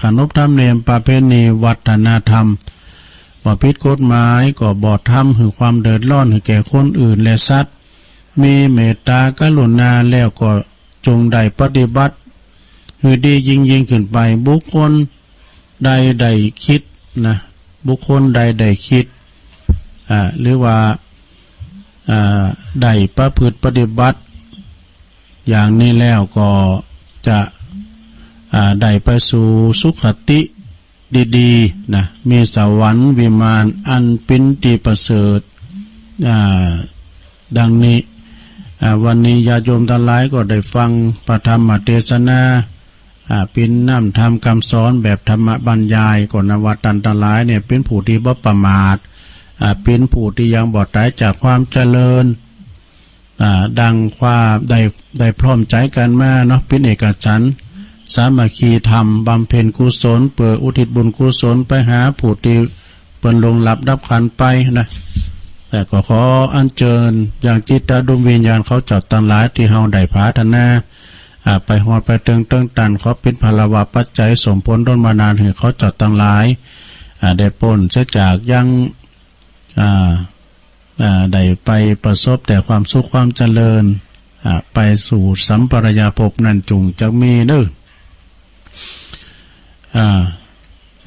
ขนบธรรมเนียมประเพณีวัฒนธรรมบ่ผิดกฎหมายก็บ่ทำให้ความเดือดร้อนให้แก่คนอื่นและสัตว์มีเมตตากรุณาแล้วก็จงได้ปฏิบัติให้ดียิ่งขึ้นไปบุคคลใดคิดนะบุคคลใดคิดหรือว่าได้ประพฤติปฏิบัติอย่างนี้แล้วก็จะได้ไปสู่สุขติดีๆนะมีสวรรค์วิมานอันเป็นที่ประเสริฐดังนี้วันนี้ญาติโยมทั้งหลายก็ได้ฟังพระธรรมเทศนาเป็นน้ำธรรมคำสอนแบบธรรมบรรยายก่อนวัดตันทั้งหลายเนี่ยเป็นผู้ที่บ่ประมาทเป็นผู้ที่ยังบ่ตายจากความเจริญดังความได้พร้อมใจกันมาเนาะเป็นเอกฉันท์สามัคคีธรรมบำเพ็ญกุศลเพื่ออุทิศบุญกุศลไปหาผู้ที่เปิ้นลงหลับดับขันไปนะแต่ก็ขออัญเชิญอย่างจิตดวงวิญญาณเขาจัดตั้งหลายที่เฮาได้พัฒนาไปฮอดไปเติงตันเขาเป็นพลวะปัจจัยสมผลดลมานานให้เขาจัดตั้งหลายได้พ้นเสียจากยังได้ไปประสบแต่ความสุขความเจริญไปสู่สัมปรายภพนั่นจุงจะมีเด้อ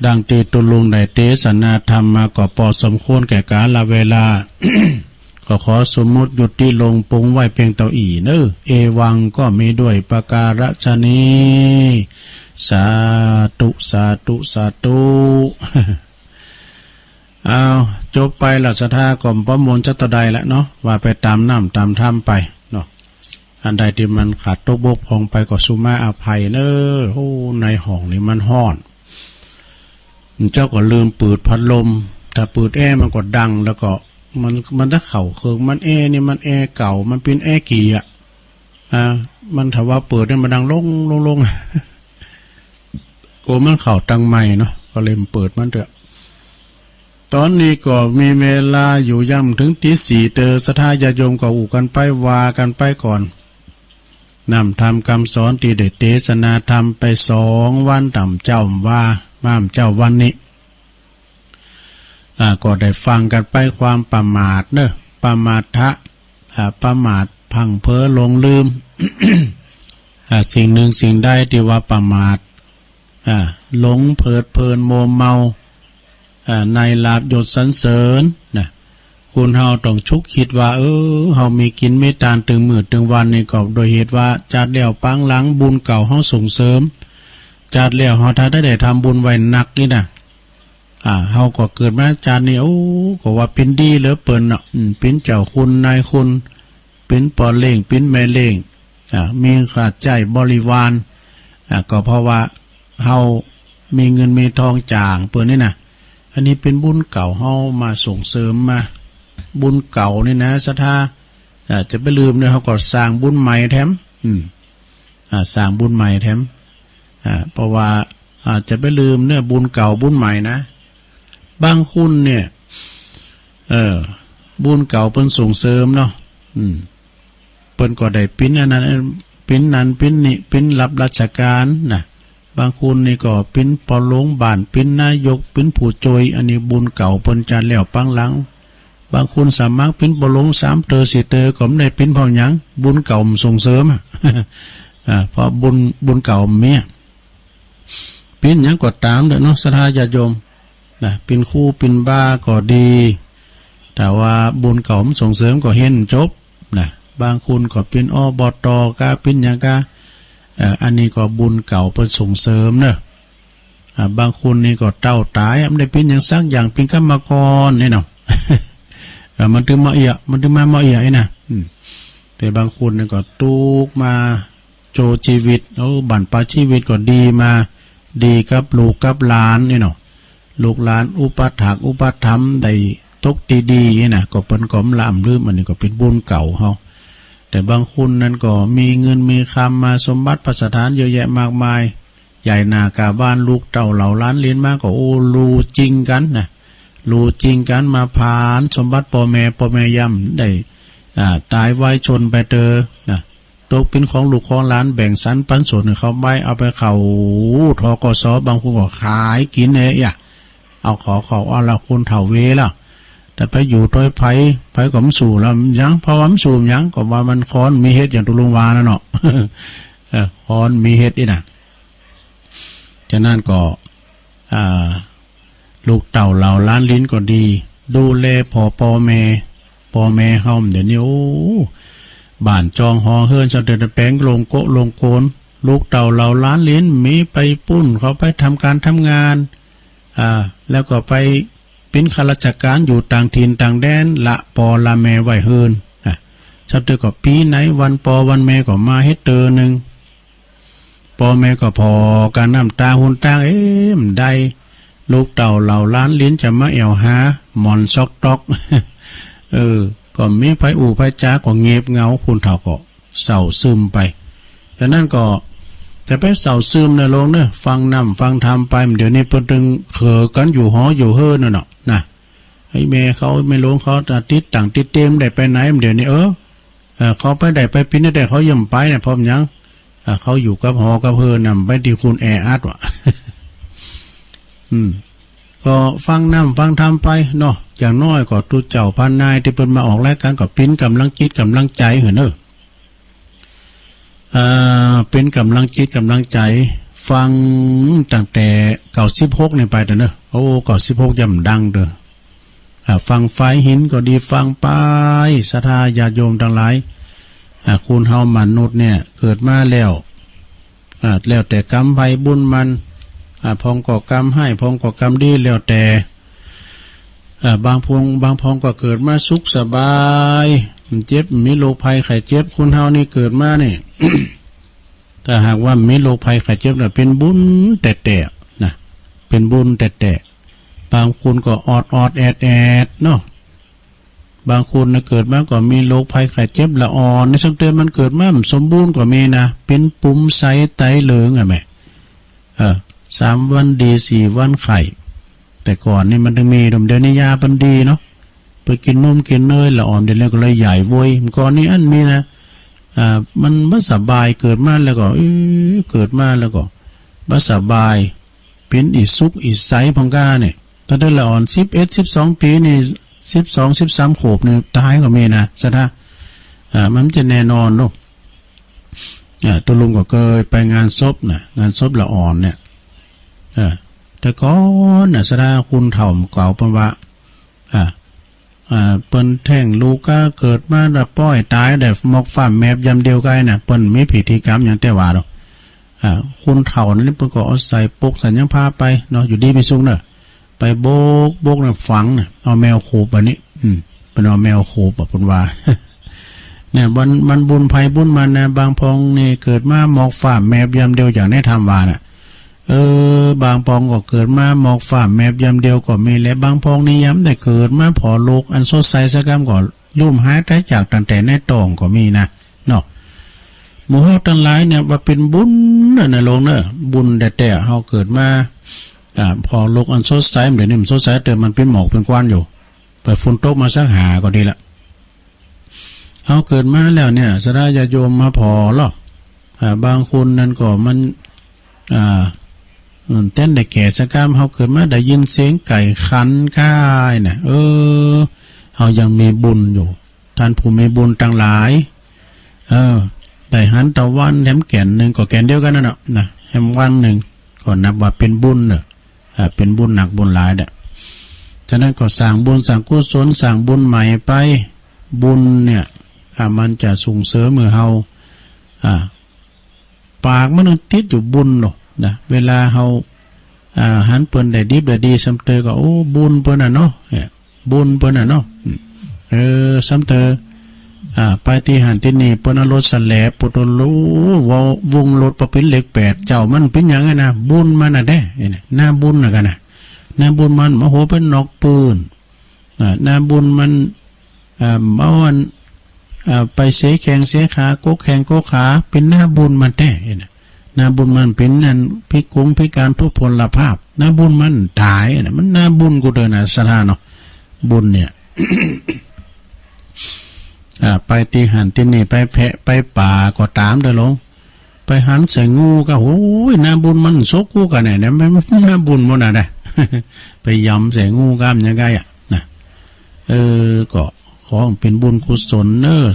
ดังตีตุลุงได้เทศนาธรรมมาก็พอสมควรแก่กาลเวลา ก็ขอสมมุติหยุดที่ลงปุงไว้เพียงเต่าอีเนอเอวังก็มีด้วยประการฉะนี้สาธุสาธุสาธุ เอาจบไปหลักศรัทธาก่อมประมวลจัตใดแล้วเนาะว่าไปตามน้ำตามถ้ำไปเนาะอันใดที่มันขาดตกบกพร่องไปก็สุมาอภัยเนอโอ้ในห้องนี่มันห้อนเจ้าก็ลืมเปิดพัดลมถ้าเปิดแอร์มันก็ดังแล้วก็มันถ้าเข่าเคืองมันแอร์นี่มันแอร์เก่ามันเป็นแอร์กี่มันถ้าว่าเปิดเนี่ยมันดังลง โอ้มันเข่าตังใหม่เนาะก็เลยเปิดมันเถอะตอนนี้ก็มีเวลาอยู่ย่ำถึงตี 4ศรัทธาญาติโยมก็อู่กันไปว่ากันไปก่อนนำทำคำสอนที่ได้เทศนาธรรมไป2 วันต่ำเจ้าว่าม่ามเจ้าวันนี้ก็ได้ฟังกันไปความประมาทเนอะประมาทะประมาทพังเพ้อหลงลืม สิ่งหนึ่งสิ่งใดที่ว่าประมาท หลงเพิดเพลินโมเมาในลาภยศสรรเสริญนะคุณเฮาต้องชุกคิดว่าเฮามีกินไม่ตานถึงมื้อถึงวันนี่ก็โดยเหตุว่าจัดแล้วปังหลังบุญเก่าเฮาส่งเสริมจัดแล้วเฮาถ้าได้ทำบุญไว้หนักนี่นะเฮาก็เกิดมาจานนี้ก็ว่าเป็นดีเหลือเปิ้นเนาะเป็นเจ้าคุณนายคุณเป็นปอเล่งเป็นแม่เล่งมีขาดใจบริวารก็เพราะว่าเฮามีเงินมีทองจ่างเปิ้นนี่นะอันนี้เป็นบุญเก่าเฮามาส่งเสริมมาบุญเก่านี่นะศรัทธาจะไปลืมเนี่ยเฮาก็สร้างบุญใหม่แถมสร้างบุญใหม่แถมเพราะว่าจะไปลืมเนี่ยบุญเก่าบุญใหม่นะบางคุณเนี่ยบุญเก่าเปิ้นส่งเสริมเนาะเปิ้นก็ได้ปิ้นอันนั้นปิ้นนั้นปิ้นนี่ปิ้นรับราชการนะบางคนนี่ก็ปิ้นปอลงบ้านปิ้นนายกปิ้นผู้โจยอันนี้บุญเก่าเปิ้นจัดแล้วปังหลังบางคนสามารถปิ้นปอลง3 เตอ4 เตอก็ไม่ได้ปิ้นเพราะหยังบุญเก่าส่งเสริมเพราะบุญเก่าเมียปิ้นหยังก็ตามเด้อเนาะศรัทธาญาติโยมเป็นคู่เป็นบ้าก็ดีแต่ว่าบุญเก่าส่งเสริมก็เห็นจบนะบางคนก็เป็นอบตก็เป็นอย่างก็อันนี้ก็บุญเก่าเพิ่นส่งเสริมเนอะบางคนนี่ก็เต้าตายมันได้เป็นอย่างสักอย่างเป็นกรรมกรนี่เนาะ มันถึงมาเอียมันถึงมาเอียไอ้นะแต่บางคนนี่ก็ตุกมาโจชีวิตบั่นปลาชีวิตก็ดีมาดีกับลูกกับหลานนี่เนาะลูกหลานอุปถัมภ์อุปถัมภ์ได้ตกดีๆนะก็เป็นกอมล่ำลืมอันนี้ก็เป็นบุญเก่าเฮาแต่บางคนนั้นก็มีเงินมีคำมาสมบัติพัสถานเยอะแยะมากมายใหญ่นากาบ้านลูกเต่าเหล่าล้านเลี้ยนมากก็รู้จริงกันนะรู้จริงกันมาผ่านสมบัติพ่อแม่ย่ำได้ตายไว้ชนไปเตอนะตกเป็นของลูกของหลานแบ่งสรรปันส่วนเขาใบเอาไปเขาทกสบางคนก็ขายกินเนี่ยเอาขอเอาละคุณเถ่าเวแล้วแต่ไปอยู่ต้อยไผ่ก็มสู่แล้วยังเพราะว่ามันสู่ยังก็ว่ามันค้อนมีเฮ็ดอย่างตุลุงวานะเนาะ ค้อนมีเฮ็ดนี่นะฉะนั้นก็ลูกเต่าเหล่าล้านลิ้นก็ดีดูแลพ่อแม่เฮาเดี๋ยวนี้บ้านจองหอเฮือนสะเด็ดแปลงลงโกลงโกนลูกเต่าเหล่าล้านลิ้นมีไปปุ้นเขาไปทำการทำงานแล้วก็ไปเป็นข้าราชการอยู่ต่างถิ่นต่างแดนละปอละแม่ไหวเฮินชัดเจนก็ปีไหนวันปอวันแม่ก็มาเฮ็ดเตอหนึ่งปอแม่ก็พอการน้ำตาหุ่นตางมันได้ลูกเต่าเหล่าล้านลิ้นจะมาหาหมอนซอกตอกก็มีไผอู่ไผจ้าก็เงียบเงาคุณเฒ่าก็เศร้าซึมไปดังนั้นก็แต่ไปเศร้าซึมนะลงเนี่ยฟังนำฟังธรรมไปเดี๋ยวนี้เพิ่นตึงเขอกันอยู่หออยู่เฮินน่ะนะไอ้แม่เขาไม่ลงเขาติดต่างติดเต็มได้ไปไหนเดี๋ยวนี้เขาไปได้ไปปิ้นได้เขาย่ำไปเนี่ยพร้อมยังเขาอยู่กับหอกับเฮินน่ะไม่ที่คุณแออัดว่ะ ก็ฟังนำฟังธรรมไปเนาะอย่างน้อยก็ตุเจ้าพันนายที่เพิ่นมาออกรายการก็ปิ้นกำลังจิตกำลังใจเด้อเป็นกำลังจิตกำลังใจฟังตั้งแต่96นี่ไปเด้อ96ย่ำดังเด้อฟังไฟหินก็ดีฟังไปศรัทธาญาติโยมทั้งหลายคุณเฮามนุษย์เนี่ยเกิดมาแล้วแต่กรรมไผบุญมันพองก่อกรรมให้พองก่อกรรมดีแล้วแต่บางพองก็เกิดมาสุขสบายเจ็บมีโรคภัยไข้เจ็บคุณเฮานี่เกิดมานี่ ถ้าหากว่ามีโรคภัยไข้เจ็บน่ะเป็นบุญแต่นะเป็นบุญแต่บางคนก็อดแอดเนาะบางคนนะเกิดมาก็มีโรคภัยไข้เจ็บละอ่อนในสังเตมันเกิดมาสมบูรณ์กว่ามีนะเป็นปุ่มใสไตเหลืองอ่ะแม่3 วันดี4 วันไข่แต่ก่อนนี่มันต้องมีเดี๋ยวนี้ยาปันดีเนาะไปกินนมกินเนยละอ่อนเดี๋ยวนี้ก็เลยใหญ่โวยก่อนนี้อันมีนะมันบ่สบายเกิดมาแล้วก็เกิดมาแล้วก็บ่สบายเป็นอีสุกอีใสพองกาเนี่ยตอนนั้นละอ่อน11 12 ปีนี่12 13 ขวบนี่ตายก็มีนะซะนะมันจะแน่นอนลูกตัวลุงก็เคยไปงานศพนะงานศพละอ่อนเนี่ย แต่ก่อนน่ะสดาคุณเฒ่าเก่าเพิ่นว่าเปิ้นแท่งลูกก็เกิดมาแล้วป้อยตายได้หมอกฟ้าแมบยำเดียวกันน่ะเปิ้นมีพิธีกรรมหยังแต่ว่าดอกคุณเฒ่านั้นเพิ่นก็เอาใส่ปกใส่ยังพาไปเนาะอยู่ดีมีสุขเนาะไปโบกน่ะฝังน่ะเอาแมวโคบอันนี้เป็นเอาแมวโคบเพิ่นว่า เนี่ยมันบุญภัยบุญมันนะบางพองนี่เกิดมาหมอกฟ้าแมบยำเดียวอย่างได้ทำว่าน่ะบางพองก็เกิดมาหมอกฟ้าแมบยำเดียวก็มีและบางพองนี่ย้ำได้เกิดมาพอโลกอันสดใสสักกำก็ลุ่มหายได้จากตั้งแต่ในตองก็มีนะเนาะหมู่เฮาทั้งหลายเนี่ยว่าเป็นบุญนะลงเนอะบุญแต่เฮาเกิดมาพอโลกอันสดใสเดี๋ยวนี้มันสดใสแต่มันเป็นหมอกเป็นควันอยู่ไปฝนตกมาสักหาก็ดีละเฮาเกิดมาแล้วเนี่ยสดาญาโยมมาพอหรอกบางคนนั่นก็มันเต้นได้แก่สักกำเฮาเกิดมาได้ยินเสียงไก่ขันค่ายน่ะเฮายังมีบุญอยู่ท่านผู้มีบุญทั้งหลายแต่หันตะวันแหมแก่นหนึ่งก็แก่นเดียวกันนั่นนะแหมวันหนึ่งก็นับว่าเป็นบุญเนอะเป็นบุญหนักบุญหลายเด้อฉะนั้นก็สร้างบุญสร้างกุศลสร้างบุญใหม่ไปบุญเนี่ยมันจะส่งเสริมมือเฮาปากมันติดอยู่บุญเนาะนะเวลาเฮาหันเปิ้นได้ดิบได้ดีสำเตอก็โอ้บุญเปิ้นน่ะเนาะบุญเปิ้นน่ะเนาะสำเตอไปที่หันที่นี่เปิ้นเอารถสแลบปุตรู้วงรถประเป็นเหล็ก8เจ้ามันเป็นหยังไงนะบุญมันน่ะเด้หน้าบุญน่ะกันน่ะหน้าบุญมันโอ้โหเป็นนอกปืนหน้าบุญมันเอาอันไปเสียแข้งเสียขาโกแข้งโกขาเป็นหน้าบุญมันแท้หน้าบุญมันเป็นนั่นพิกงพิการทุพพลภาพหน้าบุญมันตายนะมันหน้าบุญกูเดินสถานเนาะบุญเนี่ย ไปตีหันที่นี่ไปแพะไปป่าก็ตามเด้อลงไปหันใส่งูก็โอ้ยหน้าบุญมันซกกูกันเนี่ยมันหน้าบุญมันอะไร ไปยำใส่งูกล้ามยังไงนะก็ขอเป็นบุญกุศล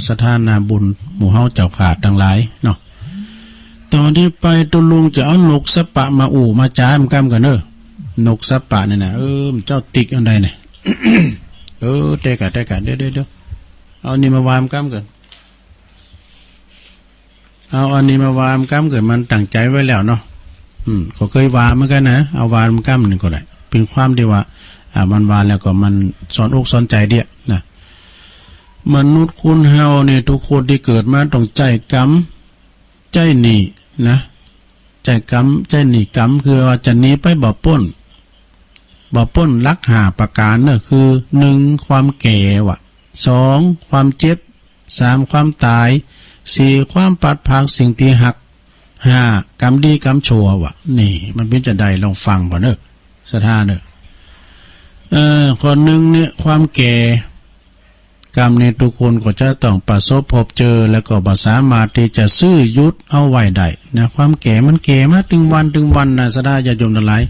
สถานาบุญหมู่เฮาเจ้าขาดทั้งหลายเนาะตอนที่ไปตุลุงจะเอานกสปะมามาจ้ามกำกันนกสปะเนี่ยนะเจ้าติกอันใดเนี่ย เตะกะเดี๋ยวเอานี่มาวามกำกันเอาอันนี้มาวามกำเกิดมันตั้งใจไว้แล้วเนาะก็เคยวามเหมือนกันนะเอาวามกำหนึ่งก็ได้เป็นความที่ว่ามันวานแล้วก็มันสอนอกสอนใจเดียนะมนุษย์คุณเฮาเนี่ยทุกคนที่เกิดมาต้องใจกรรมใจหนีนะใจกรรมใจหนีกรรมคือว่าจะหนีไปบ่ป้นลักหาประการเนอะคือ1ความแก่ว่ะ2ความเจ็บ3ความตาย4ความปัดพากสิ่งที่หัก5กรรมดีกรรมชั่วว่ะนี่มันเป็นจะได้ลองฟังบ่เนอะสถานเนอะข้อ1เนี่ยความแก่กรรมในทุกคนก็จะต้องประสบพบเจอแล้วก็บ่สามารถที่จะซื้อยุดเอาไว้ได้นะความแก่มันแก่มาถึงวันนะสดาญาโยมทั้งหลาย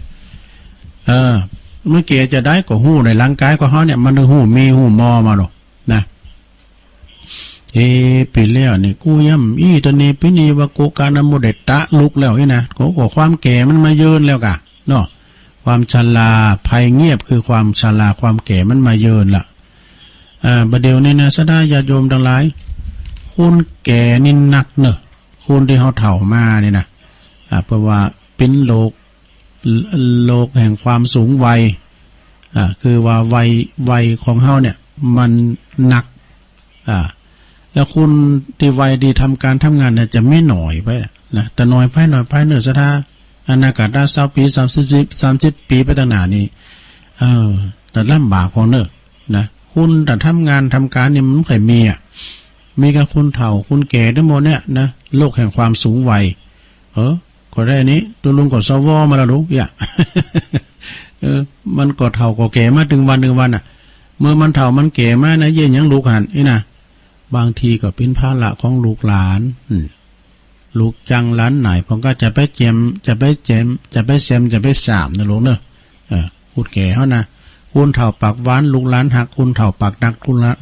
เมื่อแก่จะได้ก็หู้ในร่างกายก็เฮาเนี่ยมันหู้มีหู้มอมาหรอกนะปีแล้วนี่กูย่ำอีตอนนี้ปีนี้ว่ากูการนโมเดตะลุกแล้วนี่นะก็ความแก่มันมาเยินแล้วกะเนาะความชราภัยเงียบคือความชราความแก่มันมาเยินล่ะประเดี๋ยวนี้นะสดาญาโยมทั้งหลายคุณแก่นี่หนักเนอะคุณที่เขาเฒ่ามานี่นะเพราะว่าเป็นโลกแห่งความสูงวัยคือว่าวัยของเฮาเนี่ยมันหนักแล้วคุณที่วัยดีทำการทำงานเนี่ยจะไม่หน่อยไปนะแต่หน่อยไปเนื้อสถาอนาคตได้20 ปี30 ปีไปต่างหน้านี้แต่ลำบากของเนอะนะคุณแต่ทำงานทำการนี่มันไม่เคยมีกับคุณเฒ่าคุณแก่ทั้งหมดเนี่ยนะโลกแห่งความสูงวัยก็ได้นี้ตัวลุงก็สวมาแล้วรู้มันก็เฒ่าก็แก่มาถึงวันเมื่อมันเฒ่ามันแก่มานะเย็นยังลูกหันนะบางทีก็เป็นภาระของลูกหลานลูกจังหลานไหนผมก็จะไปเจมจะไปแซมจะไปสามนะลุงเนอะพูดแก่เขานะคุณเฒ่าปากหวานลูกหลานหักคุณเฒ่าปากนัก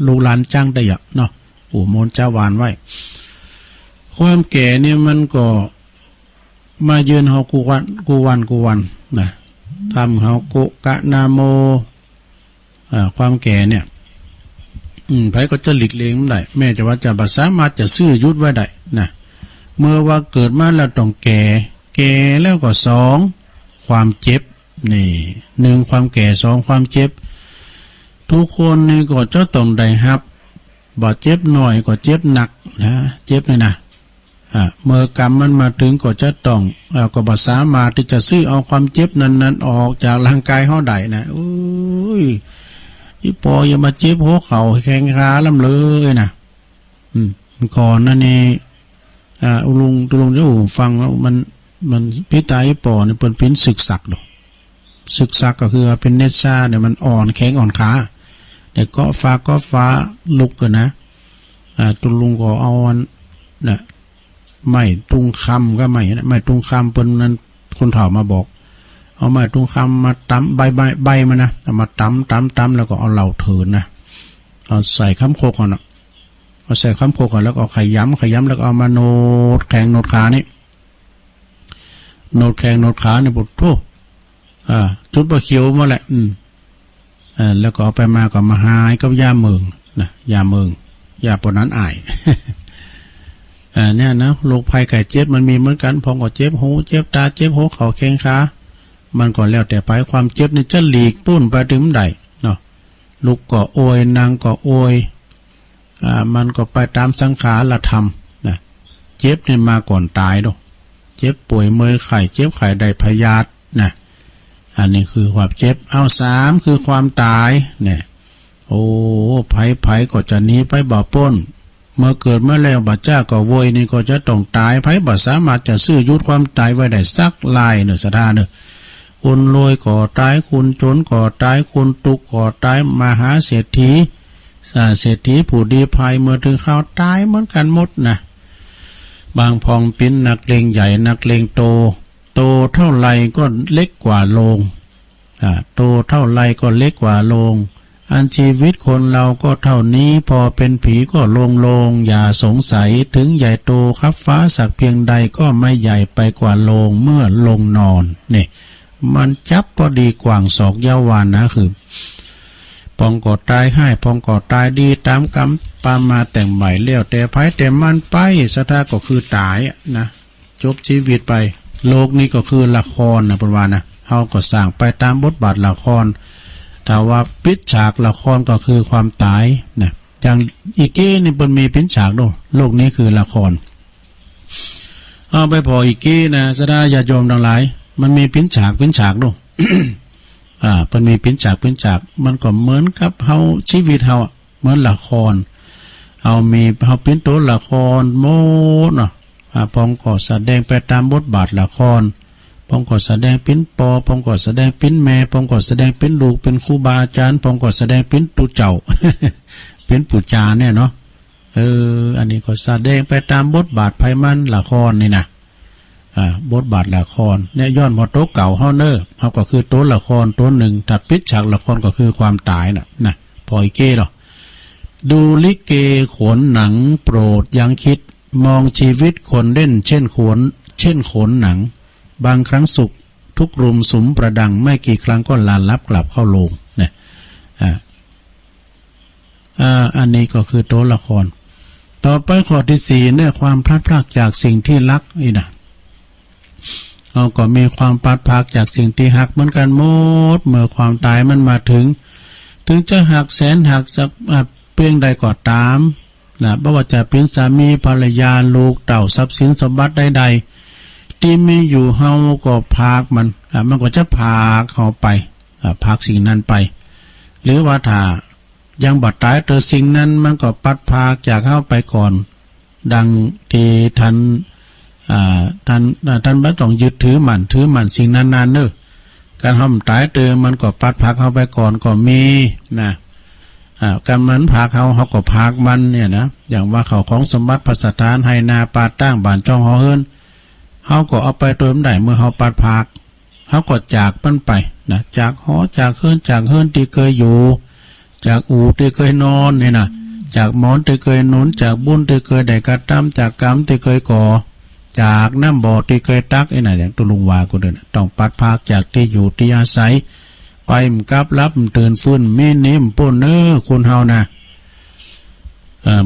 ลูกหลานจ้างได้เนาะโมนเจ้าหวานไว้ความแก่เนี่ยมันก็มายืนเฮากูวัน นะทำเขาโกกะนาโมความแก่เนี่ยไผก็จะหลีกเลี่ยงไม่ได้แม้จะว่าจะบ่สามารถจะซื้อยุดไว้ได้นะเมื่อว่าเกิดมาแล้วต้องแก่แล้วก็สองความเจ็บนี่หนึ่งความแก่สองความเจ็บทุกคนนี่ก็จะต้องได้รับบ่เจ็บหน่อยก็เจ็บหนักนะเจ็บเลยนะเมื่อกรรมมันมาถึงก็จะต้องก็บ่สามารถที่จะซื้อเอาความเจ็บนั้นออกจากร่างกายเฮาได้นะโอ้ยอีปออย่ามาเจ็บหัวเข่าแข้งขาลำเลยนะก่อนนั่นนี่ลุงเจ้าฟังแล้วมันพี่ตาอีปอเนี่ยเป็นศึกศักดิ์ดอกศึกศักดิ์ก็คือเป็นเนซ่าเนี่ยมันอ่อนแข็งอ่อนขาแต่ก็ฟ้าลุกกันนะตุลุงก็เอาอันน่ะไม่ตุงคำก็ไม่ตุงคำเป็นนั้นคนเฒ่ามาบอกเอาไม้ตุงคำมาตำใบมันนะเอามาตำแล้วก็เอาเหล่าเถินนะเอาใส่ค้ำโคกก่อนเอาใส่ค้ำโคกก่อนแล้วก็ขย้ำแล้วก็เอามาโนดแข้งโนดขานี่โนดแข้งโนดขาเนี่ยปุ๊บโธ่จุดประเขียวมาแหละแล้วก็เอาไปมาก็มาหายกับยาเมืองนะยาเมืองยาปนนั้นอาย เนี่ยนะโรคภัยไข้เจ็บมันมีเหมือนกันพองก็เจ็บหูเจ็บตาเจ็บหัวเข่าแข้งขามันก็แล้วแต่ไปความเจ็บนี่จะหลีกปุ้นไปถึงใดเนาะลุกก็โอยนางก็โอยมันก็ไปตามสังขารธรรมนะเจ็บนี่มาก่อนตายด้วยเจ็บป่วยเมื่อยไข้เจ็บไข้ได้พยาธินะอันนี้คือความเจ็บเอาสามคือความตายเนี่ยโอ้ไผก็จะหนีไปบ่พ้นเมื่อเกิดมาแล้วบัดจ้าก็โวยนี่ก็จะต้องตายไผบ่สามารถจะซื้อยุดความตายไว้ได้สักลายเนอะสถานเนอะคนรวยก็ตายคนจนก็ตายคนตุกก็ตายมหาเศรษฐีผู้ดีภัยเมื่อถึงข้าวตายเหมือนกันหมดนะบางพองปิ้นนักเลงใหญ่นักเลงโตเท่าไรก็เล็กกว่าโลงโตเท่าไรก็เล็กกว่าโลงอันชีวิตคนเราก็เท่านี้พอเป็นผีก็โลงอย่าสงสัยถึงใหญ่โตครับฟ้าสักเพียงใดก็ไม่ใหญ่ไปกว่าโลงเมื่อลงนอนนี่มันจับพอดีกว่างศอกยาวานนะคือปองก่อตายให้ปองก่อตายดีตามกรรมปามาแต่งใหม่เลี้ยวแต่ไผแต่มันไปสถาก็คือตายนะจบชีวิตไปโลกนี้ก็คือละครนะประมาณนะเฮาก็สร้างไปตามบทบาทละครแต่ว่าปิดฉากละครก็คือความตายนะอย่างอีกกี้นี่มันมีปิดฉากด้วยโลกนี้คือละครเอาไปพออีกกี้นะสดาญาโยมทั้งหลายมันมีปิดฉากด้วย มันมีปิดฉากมันก็เหมือนกับเฮาชีวิตเฮาเหมือนละครเฮาเป็นตัวละครโมดเนาะพองก็แสดงไปตามบทบาทละครพองก็แสดงเป็นปอพองก็แสดงเป็นแม่พองก็แสดงเป็นลูกเป็นครูบาอาจารย์พองก็แสดงเป็นตุเจ้า เป็นปู่จาเนี่ยเนาะอันนี้ก็แสดงไปตามบทบาทไพมันละครนี่นะบทบาทละครเนี่ยย้อนพอโต๊ะเก่าเฮาเนอร์เฮาก็คือโต๊ะละครโต๊ะหนึ่งถ้าปิดฉากละครก็คือความตายนะพออีเก้หรอดูลิเกโขนหนังโปรดยังคิดมองชีวิตคนเล่นเช่นโขนหนังบางครั้งสุขทุกรุมสุมประดังไม่กี่ครั้งก็ลานลับกลับเข้าโรงเนี่ยอันนี้ก็คือโต๊ะละครต่อไปข้อที่สี่เนี่ยความพลัดพรากจากสิ่งที่รักนี่นะเราก็มีความพลัดพรากจากสิ่งที่หักเหมือนกันหมดเมื่อความตายมันมาถึงจะหักแสนหักสักเพียงใดก็ตามนะไม่ว่าจะเป็นสามีภรรยาลูกเต่าทรัพย์สินสมบัติใดๆที่มีอยู่เฮาก็พากมันก็จะพากเขาไปพากสิ่งนั้นไปหรือว่าถ้ายังบัดตายสิ่งนั้นมันก็ปัดพากจากเข้าไปก่อนดังที่ท่านไม่ต้องยึดถือมันสิ่งนั้นๆเนอะการห้ามตายมันก็ปัดพากเข้าไปก่อนก็มีนะการมันพากเขาก็พากมันเนี่ยนะอย่างว่าเขาของสมบัติพัสถานให้นาปาตั้งบ้านจ้องหอเฮิรนเขาก็เอาไปตัวมันได้เมื่อเขาปัดพากเขาก็จากมันไปนะจากหอจากเฮิรนที่เคยอยู่จากอู่ที่เคยนอนเนี่ยนะจากหมอนที่เคยนุนจากบุญที่เคยได้กระทำจากกรรมที่เคยก่อ จากน้ำบ่อที่เคยตักไอ้น่ะอย่างตุลุงวากูเดินต้องปัดภาคจากที่อยู่ที่อาศัยไปมกับรับตื่นฟื้นมีนิ่มป่นคุณเฮานะ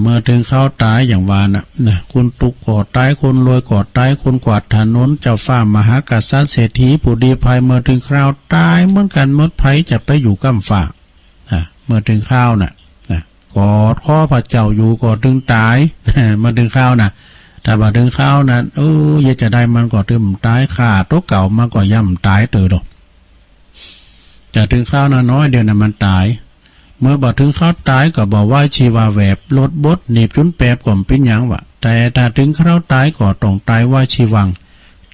เมื่อถึงเขาตายอย่างวานะคุณตุกก่อตายคนรวยก่อตายคนกวาดถนนเจ้าฟ้ามหากษัตริย์เศรษฐีผู้ดีภัยเมื่อถึงคราวตายเหมือนกันหมดภัยจะไปอยู่กำฝากเมื่อถึงข้าวน่ะกอดข้อพระเจ้าอยู่กอดถึงตายมาถึงข้าวน่ะถ้ามาถึงข้าวน่ะอย่าจะได้มันก็ถึงตายขาดตัวเก่ามาก็ย่ำตายเตือดอกจะถึงข้าวน่ะน้อยเดียวน่ะมันตายเมื่อบ่ถึงข้าวตายก็บอกว่าชีวาแวบลดบดหนีบจุนแปบก่อมเป็นหยังวะแต่ถ้าถึงข้าวตายก็ต้องตายว่าชีวัง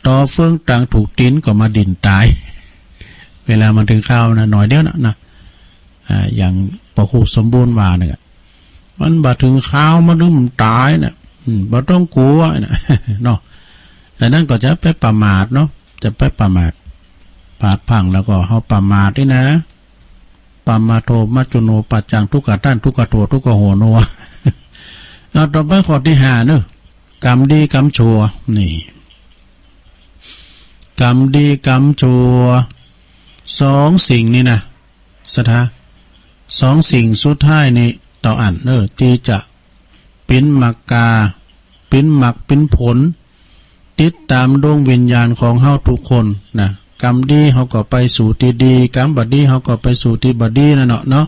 ต่อเฟื่องต่างถูกติ้นก็มาดินตายเวลามันถึงข้าวน่ะน้อยเดียวนะอย่างปกครองสมบูรณ์ว่าเนี่ยมันบ่ถึงข้าวมันถึงมันตายเนี่ยบ่ต้องกลัวนะเนาะแต่นั้นก็จะไปประมาทเนาะจะไปประมาทปาดพังแล้วก็เฮาประมาทด้วยนะปามาโทมัจจุโนปัจจังทุกขท่านทุกขโททุกขโหโนเราต่อไปข้อที่5เนอะกรรมดีกรรมชั่วนี่กรรมดีกรรมชั่ว2สิ่งนี่นะสถา2สิ่งสุดท้ายนี่ต่ออันที่จะเป็นมรรคาเป็นมรรคเป็นผลติดตามดวงวิญญาณของเฮาทุกคนนะกรรมดีเฮาก็ไปสู่ที่ดีกรรมบดีเฮาก็ไปสู่ที่บดีนั่นเนาะ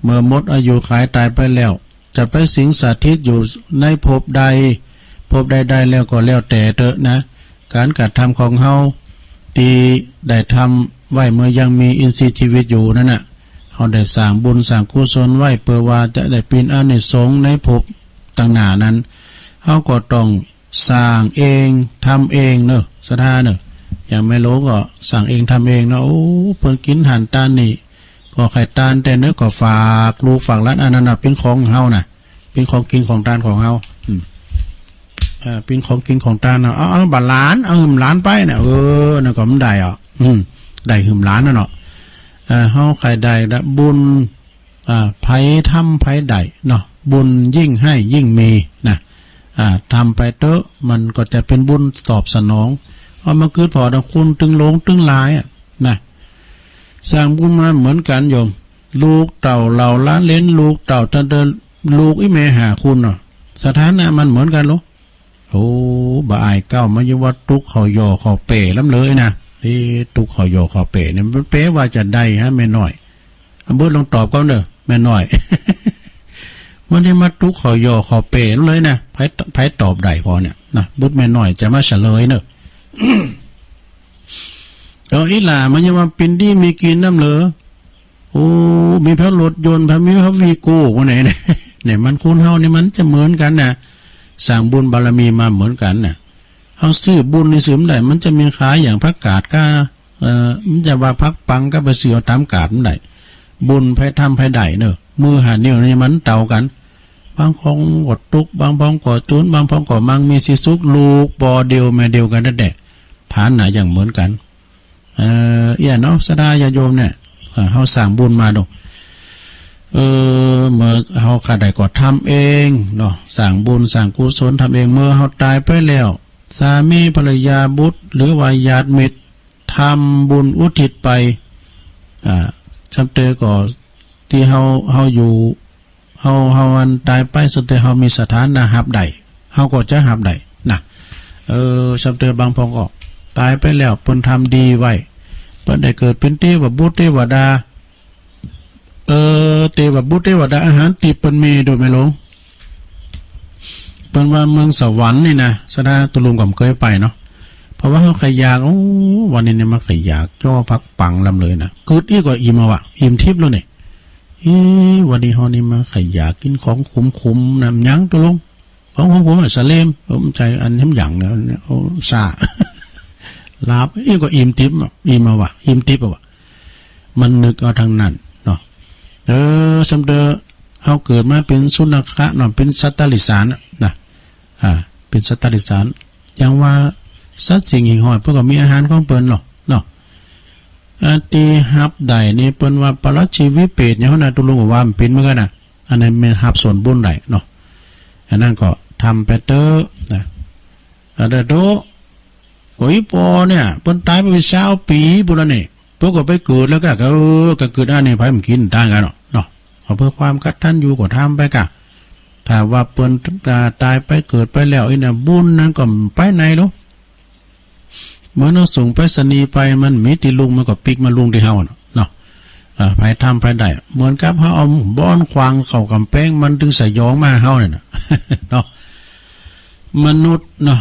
เมื่อหมดอายุขัยตายไปแล้วจะไปสิงสถิตอยู่ในภพใดแล้วก็แล้วแต่เถอะนะการกระทำของเฮาที่ได้ทำไว้เมื่อยังมีอินทรีย์ชีวิตอยู่นั่นน่ะเฮาได้สร้างบุญสร้างกุศลไว้เพื่อว่าจะได้เป็นอานิสงส์ในภพต่างหน้านั้นเฮาก็ต้องสร้างเองทำเองเนอะสถาเนอะอย่างไม่รู้ก็สั่งเองทำเองเนาะเพิ่นกินหันตานนี่ก็ไข่ตานแต่เนื้อก็ฝากลูกฝากร้านอันนั้นเป็นของเฮาน่ะเป็นของกินของตานของเฮาเป็นของกินของตานเอาบัตรล้านเอาหึมล้านไปเนี่ยน่ะก็มันได้ได้หึมล้านน่ะเนาะเฮาใครได้ละบุญไผทำไผได้เนาะบุญยิ่งให้ยิ่งมีนะทำไปเถอะมันก็จะเป็นบุญตอบสนองเอามาคือพอดังคุณตึงลงตึงลายนะสร้างบุญมาเหมือนกันโยมลูกเต่าเหล่าล้านเล้นลูกเต่าจะเดินลูกแม่หาคุณเนาะสถานะมันเหมือนกันหรอบ่ายเก้ามาอยู่ว่าตุกเขาย่อเขาเป๋ล้ำเลยนะที่ตุกเขาย่อเขาเป๋เนี่ยมันเป๋ว่าจะได้ฮะแม่น้อยเบิร์ดลองตอบก็เนอะแม่น้อยวันนี้มาตุกเขาย่อเขาเป๋เลยนะไพ่ตอบได้พอเนี่ยนะเบิร์ดแม่น้อยจะมาเฉลยเนอะอีหล่ามันยังว่าปินดีมีกินน้ำเหลือมีพระรถยนต์พระมีพระวีโก้คนไหนเนี่ยมันคุณเฮาเนี่ยมันจะเหมือนกันนะสั่งบุญบารมีมาเหมือนกันนะเฮาซื้อบุญในซื้อได้มันจะมีขายอย่างพักกาดก็มันจะว่าพักปังก็ไปเสือตามกาดมันได้บุญไผทำไผได้เนอะมือหานิ้วนี่มันเต่ากันบางพองกดตุกบางพองกดจุนบางพองกดมังมีสิสุกลูกบอเดียวแม่เดียวกันนั่นแหละผ่านหนาอย่างเหมือนกันเนาะสดาญาโยมเนี่ยเฮาสั่งบุญมาดูเมื่อเฮาขาดได้ก็ทำเองเนาะสั่งบุญสั่งกุศลทำเองเมื่อเฮาตายไปแล้วสามีภรรยาบุตรหรือว่าญาติมิตรทำบุญอุทิศไปจำเตก็ที่เฮาอยู่เฮาวันตายไปสุดท้ายเฮามีสถานะหับได้เฮาก็จะหับได้นะจำเตบางพองก็ตายไปแล้วเพิ่นทำดีไว้เพิ่นได้เกิดเป็นเทวบุตรเทวดาเทวบุตรเทวดาอาหารติเพิ่นมีโดยไม่หลงเพิ่นว่าเมืองสวรรค์นี่นะสดาตุลุงก็เคยไปเนาะเพราะว่าเขาขยากวันนี้เนี่ยมาขยากจ่อพักปังลำเลยนะกึดอีกว่าอิ่มว่ะอิ่มทิพย์แล้วเนี่ยวันนี้เฮานี่มาขยากกินของขุมๆน้ำยั้งตุลุงของผมสะเลมผมใจอันทั้งอย่างเนี่ยซาลาบก็อิ่มทิพย์อิ่มว่ะอิ่มทิพย์ว่ะมันนึกเอาทางนั้นเนาะสำเดอเฮาเกิดมาเป็นสุนัขะเนาะเป็นสัตตลิสานนะเป็นสัตตลิสานอย่างว่าสัตว์สิ่งหิ่งห้อยเพิ่นก็มีอาหารของเพิ่นเนาะตีฮับใดนี่เปิ้นว่าปรัชชีวิเปรตอย่างนั้นตุลุงว่ามันเป็นเหมือนกันน่ะอันนั้นเป็นฮับส่วนบุญได้เนาะอันนั้นก็ทำไปเตอนะ เดโดโอ้ยปอเนี่ยเปิ้นตายไป20 ปีพุ่นละนี่เพิ่นก็ไปเกิดแล้วก็เกิดอันนี้ไผมันกินต่างกันเนาะเอาเพื่อความกตัญญูก็ทำไปกะถ้าว่าเปิ้นตายไปเกิดไปแล้วไอ้น่ะบุญนั้นก็ไปไหนลูกเหมือนเราส่งไปรษณีย์ไปมันมีติลุงมันก็ปิกมาลุงที่เฮาเนาะไผทำไผได้เหมือนกับเฮาเอาบ้อนควางเข้ากำแพงมันถึงสยองมาเฮาเนี่ยเนาะมนุษย์เนาะ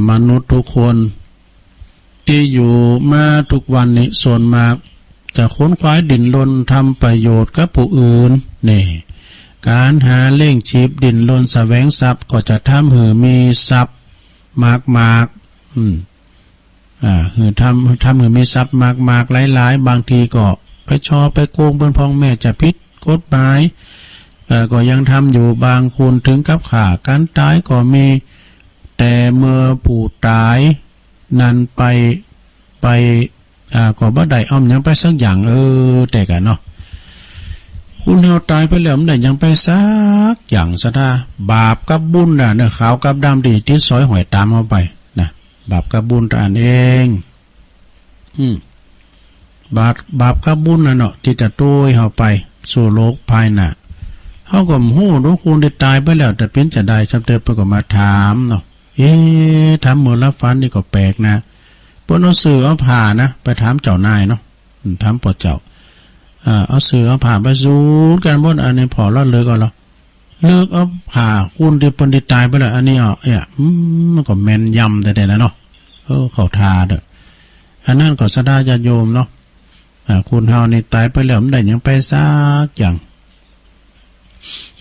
มนุษย์ทุกคนที่อยู่มาทุกวันนี้ส่วนมากจะค้นคว้าดิ้นรนทำประโยชน์กับผู้อื่นนี่การหาเลี้ยงชีพดิ้นรนแสวงทรัพย์ก็จะทำให้มีทรัพย์มากคือทำให้มีทรัพย์มากหลายบางทีก็ไปไปโกงเบิ้นพ่อแม่จะผิดกฎหมายก็ยังทำอยู่บางคนถึงกับฆ่ากันตายก็มีแต่เมื่อผู้ตายนั้นไปก็บ่ได้อ้อมยังไปสักอย่างแต่กันเนาะคุณเฮาตายไปแล้วมันได้ยังไปสักอย่างซะท่าบาปกับบุญน่ะเนื้อขาวกับดำดีที่ซอยหอยตามเฮาไปนะบาปกับบุญตัวอันเองบาปกับบุญน่ะเนาะที่จะตุ้ยเฮาไปสู่โลกภายหน้าเฮาก็ฮู้ทุกคนได้ตายไปแล้วแต่เป็นจะได้จำเติบเพิ่นก็มาถามเนาะทำมื้อละฟันนี่ก็แปลกนะเปิ้นเอาสื่อเอาผ่านะไปถามเจ้านายเนาะถามพ่อเจ้าเอาสื่อเอาผ่าไปสูดกันหมดอันนี้พอแล้วเลิกเอาแล้วเลิกเอาผ่าคุณที่เปิ้นที่ตายไปแล้วอันนี้มันก็แม่นยำแต่ๆนะเนาะเข้าทาเด้ออันนั้นก็สดาญาติโยมเนาะคุณเฮานี่ตายไปแล้วมันได้หยังไปซักอย่าง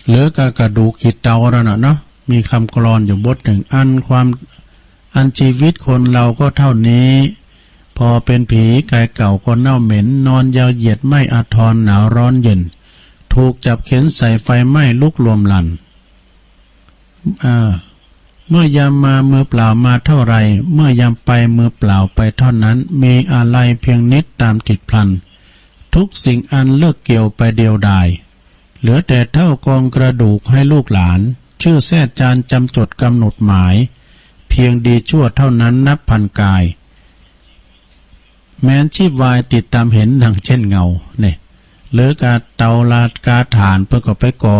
เหลือกระดูกขีดเตาแล้วเนาะมีคำกลอนอยู่บทหนึ่งอันชีวิตคนเราก็เท่านี้พอเป็นผีกายเก่าก็เน่าเหม็นนอนยาวเหยียดไม่อาทรหนาวร้อนเย็นถูกจับเข็นใส่ไฟไหม้ลุกรวมลันเมื่อยามมามือเปล่ามาเท่าไรเมื่อยามไปมือเปล่าไปเท่านั้นมีอะไรเพียงนิดตามติดพลันทุกสิ่งอันเลิกเกี่ยวไปเดียวดายเหลือแต่เท่ากองกระดูกให้ลูกหลานชื่อแท้จานจำจดกำหนดหมายเพียงดีชั่วเท่านั้นนับพันกายแม้นชีพวายติดตามเห็นดังเช่นเงาเนี่ยเหลือกาเตาลาดกาฐานเพื่อก็ไปก่อ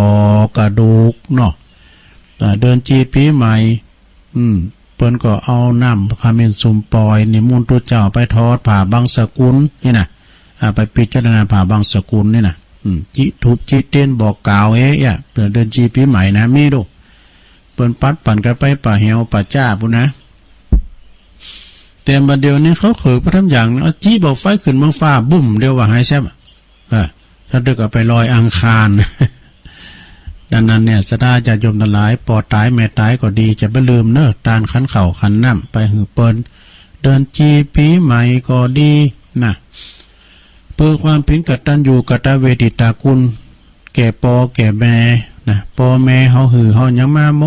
กระดูกเนาะเดินจีปีใหม่เปิ้นก็เอาน้ำคาเมนซุมปอยนิมนต์ตัวเจ้าไปทอดผ่าบางสกุลนี่นะไปพิจารณาผ่าบางสกุลนี่นะจิทุบจิเต้นบอกกล่าวเดินจีปีใหม่นะมีดูเปิ้นปัดปั่นกันไปป่าเหวป่าจ้าพุ่นนะแต่บัดเดี๋ยวนี้เขาเขิบไปทำอย่างเอาจี้บอกไฟขึ้นเมืองฟ้าบุ้มเดียวว่าหายแซ่บถ้าดึกเอาไปลอยอังคารดังนั้นเนี่ยสดาจะยมทั้งหลายปอตายแม่ตายก็ดีจะบ่ลืมเน้อตานขันเข่าขันน้ำไปหือเปิ้นเดินจีปีใหม่ก็ดีนะเพื่อความเพียรกตัญญูกตเวทิตาคุณแก่ปอแก่แม่นะปอแม่เฮาหือเฮายังมาหม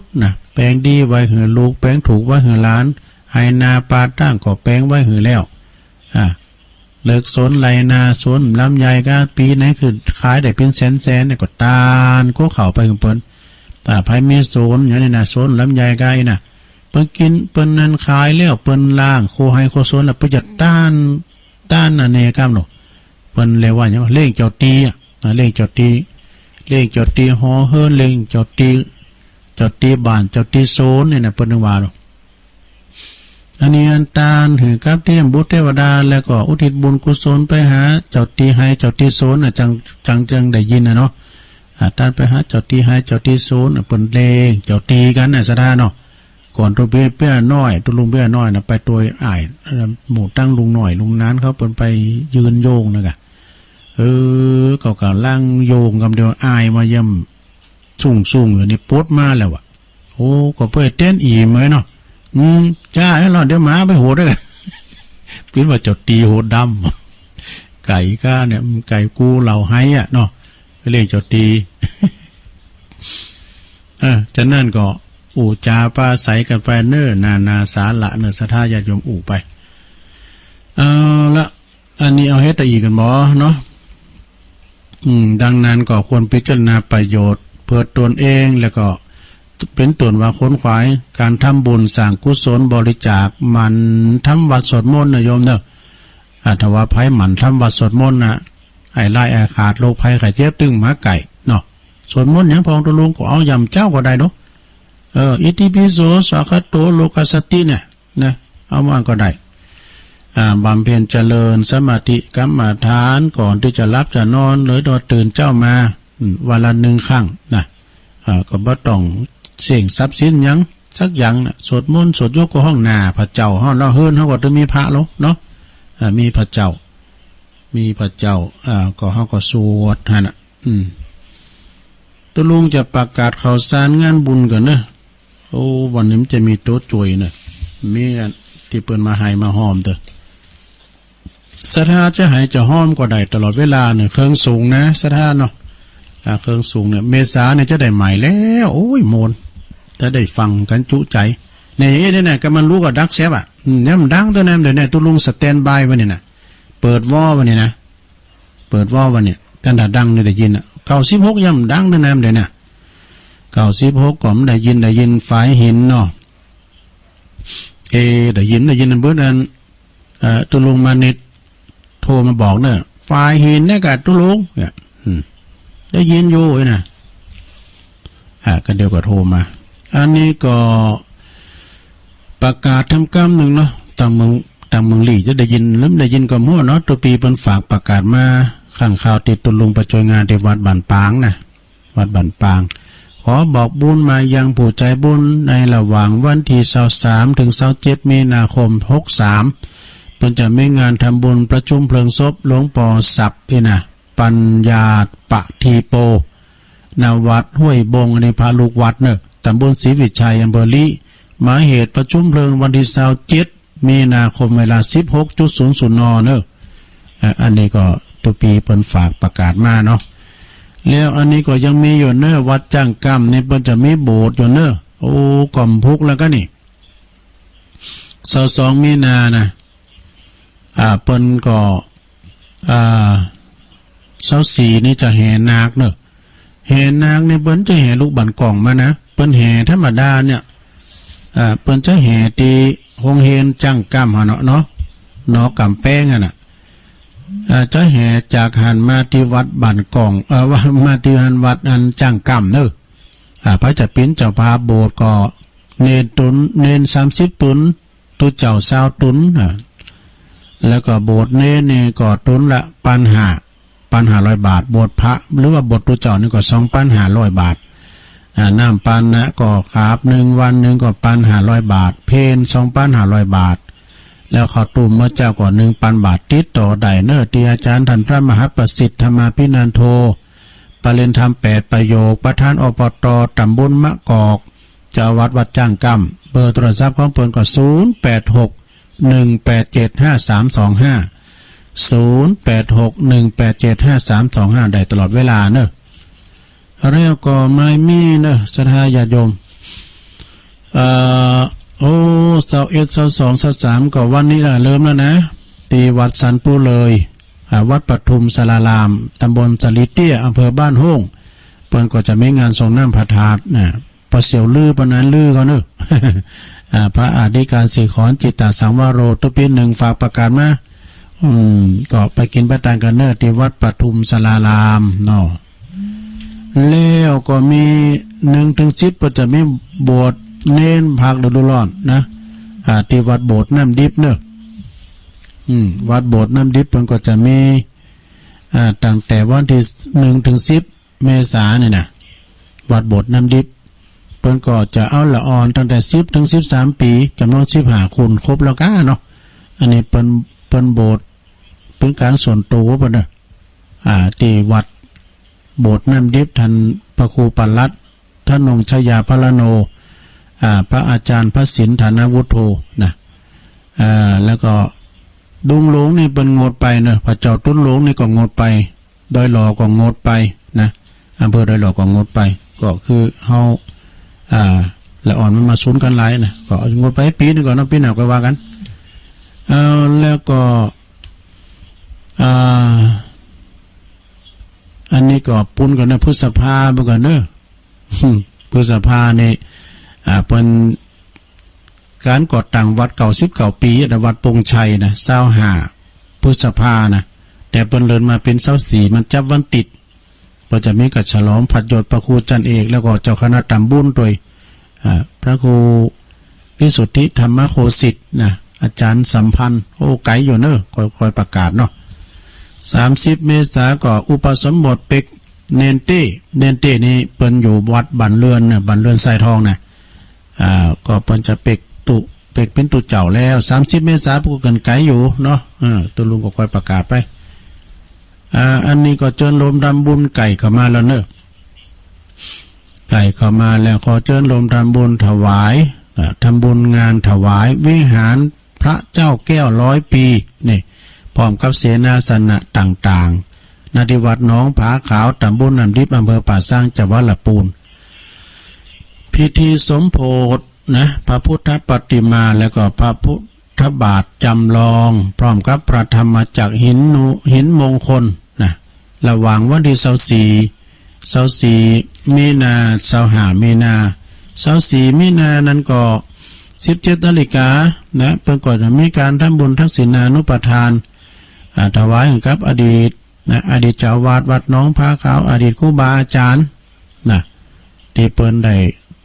ดนะแปลงดีไว้หือลูกแปลงถูกไว้หือหลานไฮนาปาตั้งก็แปลงไว้หือแล้วเลิกสนไรนาสนลำไยก็ปีไหนคือขายได้เป็นแสนเนี่ยก็ตานก็เข้าไปเพิ่นแต่ไผมีสนอย่างนี้นะสนลำไยก็น่ะเพิ่นกินเพิ่นนั้นขายแล้วเพิ่นล้างโคให้โคสนแล้วเพิ่นจะต้านอันนี้กรรมเนาะเพิ่นเรียกว่าหยังเล่งเจ้าตีเล่งเจ้าตีฮอเฮิรนเล่งเจ้าตีบ้านเจ้าตีโซนนี่น่ะเพิ่นว่าเนาะอันนี้อันตานหือกับเทียมบุตรเทวดาแล้วก็อุทิศบุญกุศลไปหาเจ้าตีให้เจ้าตีโซนจังได้ยินนะเนาะตานไปหาเจ้าตีให้เจ้าตีโซนเปิ้นเลงเจ้าตีกันน่ะซะดาเนาะก่อนตัวเปี้ยน้อยตัวลุงเปี้ยน้อยน่ะไปตัวอ้ายหมู่ตั้งลุงน้อยลุงนั้นเขาเปิ้นไปยืนโยงนะกะก็ล่างโยงกำเดียวอ้ายมาย่ำสูงอยู่นี่ปดมาแล้วอ่ะโอ้ก็เปิ้นเต้นอีเหมยเนาะจ้าไอ้หลอดเดี๋ยวหมาไปโหดเลยพิ้นว่าเจ้าตีโหดดำไก่ก้าเนี่ยไก่กูเหล่าไห้เนาะไปเรียกเจ้าตีจะนั่นก็อู่จาปาใสกันไปเน้อนาสาละเน้อสะท่าญาติโยมอู่ไปละอันนี้เอาเฮ็ดอีกกันบ่เนาะดังนั้นก็ควรพิจารณาประโยชน์เพื่อตนเองแล้วก็ เป็นตนว่าค้นขวายการทำบุญสร้างกุศลบริจาคมันทำวัดสวดมนต์นะโยมเด้อถ้าว่าไผหมันทำวัดสวดมนต์นะไอ้ไล่ไอ้ขาดโรคภัยไข้เจ็บตึงหมาไก่เนาะสวดมนต์หยังพองตะลุงก็เอายำเจ้าก็ได้เนาะอิติปิโสสาคัตโตโลกัสสติเนี่ยนะเอามาก็ได้บำเพ็ญเจริญสมาธิกรรมฐานก่อนที่จะรับจะนอนหรือตอนตื่นเจ้ามาวันละ1 ครั้งนะก็บ่ต้องเสี่ยงทรัพย์สินหยังสักอย่างนะสวดมนต์สวดยกก็ห้องหน้าพระเจ้าห้องเราเฮิรนเขาก็ต้องมีพระแล้วเนาะมีพระเจ้าก็เขาก็สวดฮะนะตัวลุงจะประกาศข่าวสารงานบุญกันเนอะโอ้วันนี้มันจะมีโต๊ะจุยเนอะมีที่เปิ้นมาให้มาหอมเด้อสถาจะหายจะห้อมก็ได้ตลอดเวลาเนี่ยเครื่องสูงนะสถาเนาะเครื่องสูงเนี่ยเมษาเนี่ยจะได้ใหม่แล้วโอ้ยโมนจะได้ฟังกันจุใจเนี่ยก็มันรู้กับดักเซฟเนี่ยมันดังตัวนั้นเดี๋ยวเนี่ยตัวลุงสแตนบายวันนี้นะเปิดวอวันนี้นะเปิดวอวันนี้ท่านดังเนี่ยได้ยิน96ย่ำดังตัวนั้นเดี๋ยวเนี่ย96ก็มันได้ยินฝ่ายหินเนาะได้ยินนั่นเบิดนั้นตัวลุงมานิดโทรมาบอกเนี่ยฝ่ายหินเนี่ยกับตัวลุงเนี่ยได้ยินอยู่นะกันเดียวก็โทรมาอันนี้ก็ประกาศทำกรรมหนึ่งเนาะต่างเมืองหลี่จะได้ยินลืมได้ยินก็มั่วเนาะตัวปีเป็นฝากประกาศมาข้างข่าวติดตุลุงประจอยงานที่วัดบันปางนะวัดบันปางขอบอกบุญมายังผู้ใจบุญในระหว่างวันที่23ถึง27มีนาคม63เป็นจะมีงานทำบุญประชุมเพลิงศพหลวงปู่ศักดิ์นี่นะปัญญาปะทีโปนาวัดห้วยบงในพาลูกวัดเนอะตำบลศรีวิชัยอำเภอลีหมายเหตุประชุมเพลิงวันที่27มีนาคมเวลา 16.00 นเนอะอันนี้ก็ตัวปีเปิ้นฝากประกาศมาเนาะแล้วอันนี้ก็ยังมีอยู่เนอะวัดจ้างกรรมนี่เปิ้นจะมีโบสถ์อยู่เนอะโอ้ก่อมพุกแล้วก็นี่22มีนานะเปิ้นก็24นี่จะแห่นาคเนอะแห่นาคนี่เปิ้นจะแห่ลูกบั่นกล่องมานะเปิ้นแห่ธรรมดาเนี่ยเปิ้นจะแห่ตีโรงเรียนจ้างกรรมเนาะกำแป้งน่ะจะแห่จากหันมาที่วัดบั่นกล่องว่ามาที่วัดอันจ้างกรรมเนอะพระจะปิ้นเจ้าพาโบสถ์ก็เนน30 ตุนตุเจ้า20 ตุนแล้วก็โบสถ์นี่ก็ตุนละ1,500 บาทโบสถ์พระหรือว่าโบสถ์ตุเจ้านี่ก็ 2,500 บาทน้ำปันนะก็ขาบ1วันนึงก็1,500 บาทเพน 2,500 บาทแล้วข้าวตุ่มเมื่อเจ้าก็ 1,000 บาทติดต่อได้เนอที่อาจารย์ท่านพระมหาประสิทธิ์ธรรมาภินันโทปริญธรรม8ประโยคประธานอบต.ตำบลมะกอกเจ้าวัดจ้างกรรมเบอร์โทรศัพท์ของเพิ่นก็086-187-5325 086-187-5325ได้ตลอดเวลาเนอะแล้วก็ไม่มีเนอะศรัทธาญาติโยม21 22 23ก็วันนี้เริ่มแล้วนะตีวัดสันปูเลยวัดปทุมสารารามตำบลสลิเตี้ยอำเภอบ้านโฮ่งเปิ้นก็จะมีงานส่งน้ำพระธาตุนะพอเสียวลือปนนั้นลือเขาเนอะ พระอธิการศิขรจิตตสังวโรตุปี1ฝากประกาศมาก็ไปกินประทานกันเนอะที่วัดปทุมสารารามเนาะแล้วก็มี1-10ก็จะมีโบสถ์เน้นภาคฤดูร้อนนะที่วัดโบสถ์น้ำดิบเนอะวัดโบสถ์น้ำดิบมันก็จะมีตั้งแต่วันที่1-10 เมษายนเนี่ยนะวัดโบสถ์น้ำดิบเพิ่นก็จะเอาละอ่อนตั้งแต่10 ถึง 13 ปีจำนวน15คนครบแล้วก้าเนาะอันนี้เปิ้นโบสถ์เป็นการส่วนตัวเพิ่นเนอะที่วัดโบสถ์น้ำดิบท่านพระครูปัลลัดท่านนงชยาพลโนพระอาจารย์พระศิลป์ฐานวุฒโธนะแล้วก็ดุงหลวงนี่เป็นงดไปเนอะพระเจ้าตุ้นหลวงนี่ก็งดไปดอยหล่อก็งดไปนะอำเภอดอยหล่อก็งดไปก็คือเฮาละอ่อนมันมาศูนย์กันหลายนะก็งดไปปีนึงก่อนเนาะปีหน้าก็ว่ากันแล้วก็อันนี้ก็ปุ้นกันนะพฤษภาเมื่อก่อนเนอะ พฤษภาเนี่ยเป็นการก่อตั้งวัดเก่า19 ปีวัดปงชัยนะ25พฤษภานะแต่เปิ้นเลินมาเป็น24มันจับวันติดก็จะมีกับฉลองผัดยศพระครูจันเอกแล้วก็เจ้าคณะตำบุญโดยพระครูพิสุทธิธรรมโคสิทธิ์นะอาจารย์สัมพันธ์โอ้ไกลอยู่เนอะคอยประกาศเนาะ30 เมษายนก็อุปสมบทเป็กเนนเต้นี่เปิ้นอยู่วัดบันเรือนเนี่ยบันเรือนทรายทองนะก็เปิ้นจะเป็กเป็นตุเจ้าแล้ว30 เมษายนผู้กันไกลอยู่เนาะตัวลุงก็คอยประกาศไปอันนี้ก็เชิญลมดำบุญไก่เข้ามาแล้วเนอะไก่เข้ามาแล้วขอเชิญลมดำบุญถวายทำบุญงานถวายวิหารพระเจ้าแก้ว100 ปีนี่พร้อมกับเสนาสนะต่างๆณที่วัดหนองผาขาวตำบลน้ำดิบอำเภอป่าสร้างจังหวัดลำพูนพิธีสมโภชนะพระพุทธปฏิมาแล้วก็พระพุทธบาทจำลองพร้อมกับพระธรรมจักรหินมงคลนะระหว่างวันที่24 มีนา25 มีนา24 มีนานั้นก็17 นาฬิกานะเพิ่นก็จะมีการทำบุญทักษิณานุปทานถวายให้กับอดีตเจ้าวาดวัดหนองผาขาวอดีตครูบาอาจารย์นะที่เปิ้นได้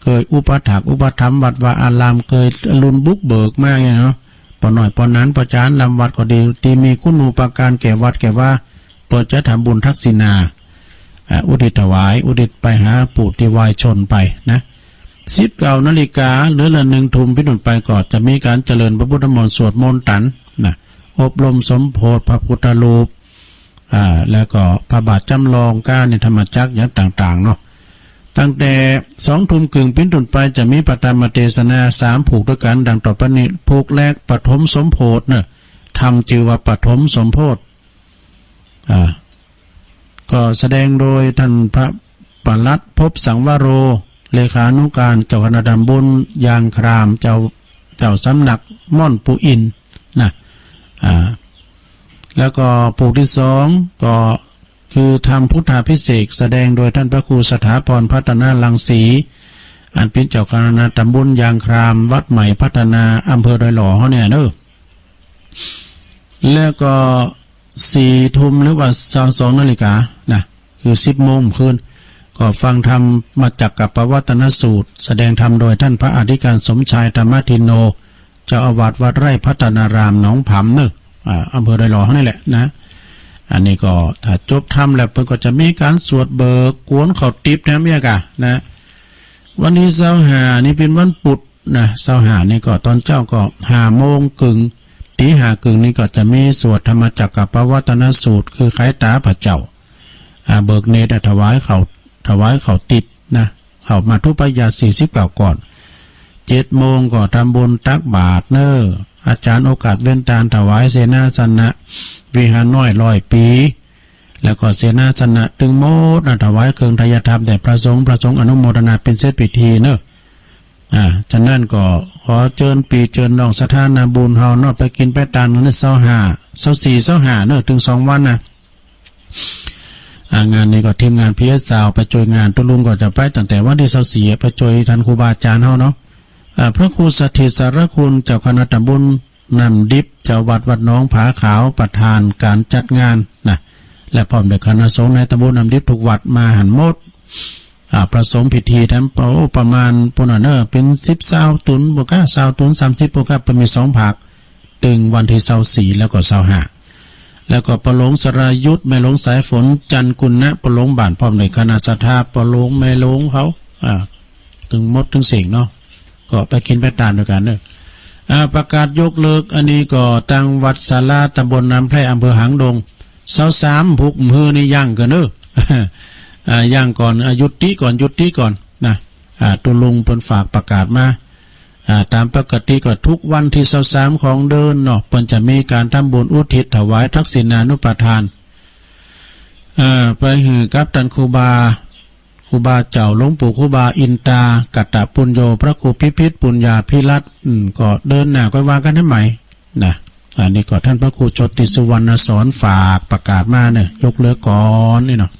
เคยอุปถัมภ์วัดวาอารามเคยลุนบุกเบิกมากเนาะปอหน่อยปอนั้นประจานลำวัดก็ดีที่มีคุณูปการแก่วัดแก่ว่าเปิดจะทำบุญทักษิณาอุทิศถวายอุทิศไปหาปู่ที่วายชนไปนะ19 นาฬิกาหรือละ1 ทุ่มพิจุนไปก่อนจะมีการเจริญพระพุทธมนต์สวดมนต์ตันนะอบรมสมโภชพระพุทธรูปแล้วก็พระบาทจำลองก้าในธรรมจักรอย่างต่างๆเนาะตั้งแต่2 ทุ่มครึ่งพิจุนไปจะมีปฐมเทศนา3 ผูกด้วยกันดังต่อไปนี้ผูกแรกปฐมสมโภชเนี่ยทำชื่อว่าปฐมสมโภชก็แสดงโดยท่านพระปลัดภพสังวโรเลขานุการเจ้าคณะตำบลยางครามเจ้าสำนักม่อนปูอินนะแล้วก็ผูกที่2ก็คือทำพุทธาภิเษกแสดงโดยท่านพระครูสถาพรพัฒนาลังสีอันเป็นเจ้าคณะตำบลยางครามวัดใหม่พัฒนาอำเภอดอยหล่อเขาเนี่ยเนอะแล้วก็4 ทุ่มหรือว่า22 นาฬิกานะคือ10 โมงคืนก็ฟังธรรมมาจากกับปวัตนสูตรแสดงธรรมโดยท่านพระอธิการสมชายธรรมทินโนเจ้าอาวาสวัดไร่พัฒนารามหนองผำเนอะอำเภอดอยหล่อนี่แหละนะอันนี้ก็ถ้าจบธรรมแล้วเพิ่นก็จะมีการสวดเบิกกวนเขาติบนะเมียกะนะวันนี้25นี่เป็นวันปุดนะ25นี่ก็ตอนเจ้าก็5 โมงครึ่งตี 5 ครึ่งนี่ก็จะมีสวดธรรมจักกับปวัตนสูตรคือไขตาพระเจ้าเบิกเนตรถวายเขาติดนะเขามาทุปยา49 ก่อน7 โมงก็ทำบุญตักบาตรเนออาจารย์โอกาสเว้นตาลถวายเสนาสนะวิหารน้อย100 ปีแล้วก็เสนาสนะตึงโมดถวายเครื่องทายธรรมแด่พระสงฆ์อนุโมทนาเป็นเซตพิธีเนอะฉะนั้นก็ขอเชิญปีเชิญน้องสถานาบุญเฮาเนาะไปกินไปตานนั้น24 เนอะถึง2 วันนะงานนี้ก็ทีมงานพีเอสซาวไปช่วยงานตุลุงก็จะไปตั้งแต่วันที่24ไปช่วยท่านครูบาอาจารย์เฮาเนาะพระครูสถิตสารคุณเจ้าคณะตำบลน้ำดิบเจ้าวัดหนองผาขาวประธานการจัดงานนะและพร้อมด้วยคณะสงฆ์ในตำบลน้ำดิบทุกวัดมาหันหมดประสมพิธีทั้งประมาณปุ่นเนอเป็น10 ตุนบุก้า20 ตุน30บุก้าเป็นมี2 ภาคตึงวันที่24แล้วก็25แล้วก็ประหลงสรายุทธแม่หลงสายฝนจันกุลนะประหลงบ้านพร้อมด้วยคณะศรัทธาประหลงแม่หลงเขาถึงมดถึงเสียงเนาะก็ไปกินไปตานด้วยกันเนอะประกาศยกเลิกอันนี้ก็ตั้งวัดศาลาตำบลน้ำแพร่อำเภอหางดง23 ผูกมือนี่ย่างกันเนอะย่างก่อนยุติก่อนนะตุลุงเพิ่นฝากประกาศมาตามปกติก็ทุกวันที่23ของเดือนเนาะเพิ่นจะมีการทำบุญอุทิศถวายทักษิณานุปทานไปหือกับท่านครูบาเจ้าหลวงปู่ครูบาอินตากัตตปุญโญพระครูพิพิธปุญญาภิรัตน์ก็เดินหน้าก็ว่ากันให้ใหม่นะอันนี้ก็ท่านพระครูโชติสุวรรณสอนฝากประกาศมาเนี่ยยกเลิกก่อนนี่เนาะ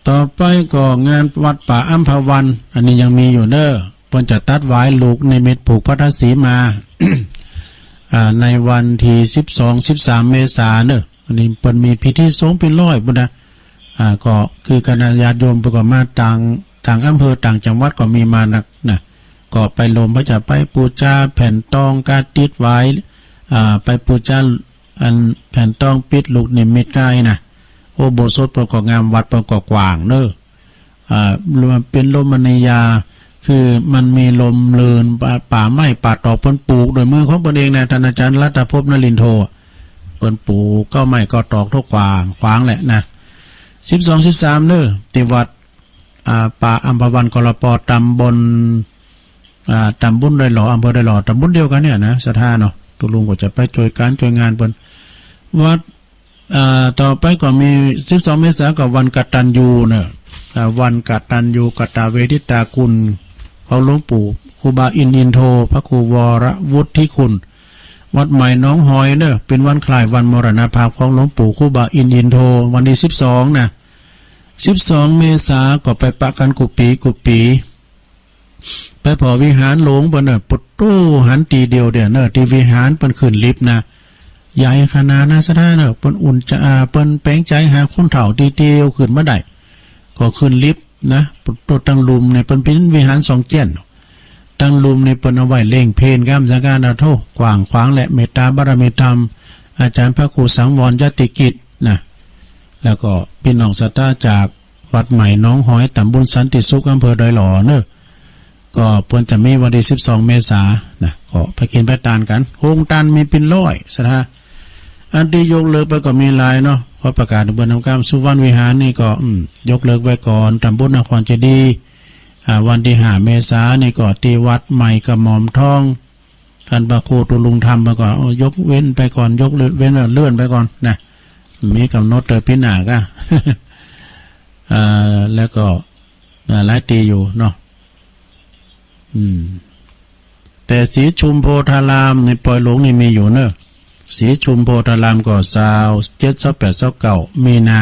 ต่อไปก็งานวัดป่าอัมพวันอันนี้ยังมีอยู่เด้อเพิ่นจะตัดไว้ลูกในเม็ดผูกพระธสีมา ในวันที่12-13 เมษายนเด้ออันนี้เพิ่นมีพิธีสงฆ์เป็นร้อยพุ่นนะก็คือคณะญาติโยมประกอบมาต่างอำเภอต่างจังหวัดก็มีมานักนะก็ไปลมพระจะไปปูชาแผ่นตองการติดไว้ไปปูชาอันแผ่นตองปิดลูกนิมิตไกลนะโอโบสถประกอบงามวัดประกอบกว้างเด้อเป็นลมมณียาคือมันมีลมเลือนป่าไม้ป่าตอกเปิ้นปลูกโดยมือของตนเองนะท่านอาจารย์รัตภพนลินโทเปิ้นปลูกก็ไม้ก็ตอกทุกกว้างขวางแหละนะ12-13เด้อที่วัดป่าอัมพวันกรปตำบลได้หล่ออำเภอได้หล่อตำบลเดียวกันเนี่ยนะสถานเนาะตุลุงก็จะไปช่วยงานเปิ้นวัดต่อไปก็มี12 เมษายนกับวันกตัญญูเนี่ยวันกตัญญูกตเวทิตาคุณของหลวงปู่ครูบาอินโทพระครูวรวุฒิคุณวัดใหม่น้องหอยเนี่ยเป็นวันคล้ายวันมรณภาพของหลวงปู่ครูบาอินโทวันที่12นะ12 เมษายนก็ไปปะกันกุปีไปพอวิหารหลวงเปิ้นน่ะปุตตู้หันตีเดียวเด้อเนอะที่วิหารเปิ้นขึ้นลิฟต์นะใหญ่ขนาดนะซะได้เนอะเปิ้นอุ่นจะเปิ้นแปลงใจหาคนเฒ่าตีเดียวขึ้นมาได้ก็ขึ้นลิฟต์นะปุตตู้ตั้งลุมในเปิ้นเป็นวิหาร2เจี้ยนตั้งลุมในเปิ้นเอาไว้เล่งเพลงกามสังการโทกว้างขวางและเมตตาบารมีธรรมอาจารย์พระครูสังวรยติกิจนะแล้วก็พี่น้องศรัทธาจากวัดใหม่น้องหอยตำบลสันติสุขอำเภอดอยหล่อเนอะก็เพิ่นจะมีวันที่12 เมษายนนะก็ไปกินไปทานกันโฮงตันมีเป็นร้อยซะนะอันที่ยกเลิกไปก็มีหลายเนาะขอประกาศเบิ่นนำการสุวรรณวิหารนี่ก็ยกเลิกไว้ก่อนตำบลนครเจดีย์วันที่5 เมษายนนี่ก็ที่วัดใหม่กระหม่อมทองท่านพระครูตุลุงธรรมไปก่อนยกเว้นไปก่อนยกเว้นเลื่อนไปก่อนนะมีกำหนดเตอพินาก็ แล้วก็หลายตีอยู่เนาะแต่สีชุมโพธารามในปอยหลวงนี่มีอยู่เนอะสีชุมโพธารามก็27-28-29 มีนา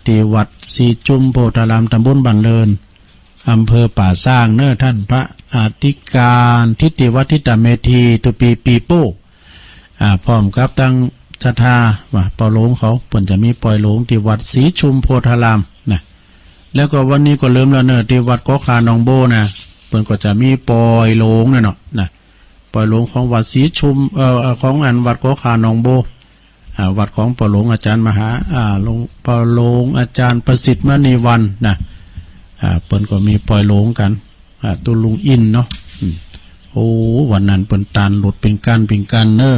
ที่วัดสีชุมโพธารามตำบลบันเลินอำเภอป่าสร้างเนอะท่านพระอธิการทิติวัฒิตเมธีตุปีโป้พร้อมกับตั้งศรัทธาว่าปอยหลวงเขาเพิ่นจะมีปอยหลวงที่วัดสีชุมโพธารามนะแล้วก็วันนี้ก็เริ่มแล้วเนอะที่วัดกอคาหนองโบนะเพิ่นก็จะมีปอยโลงเนาะนะปอยโลงของวัดศรีชุมของอันวัดโกขาหนองโบวัดของปอยโลงอาจารย์มหาหลวงปอยโลงอาจารย์ประสิทธิ์มณีวันนะเพิ่นก็มีปอยโลงกันตุลุงอินเนาะโอ้วันนั้นเพิ่นตันรถเป็นกันเนอะ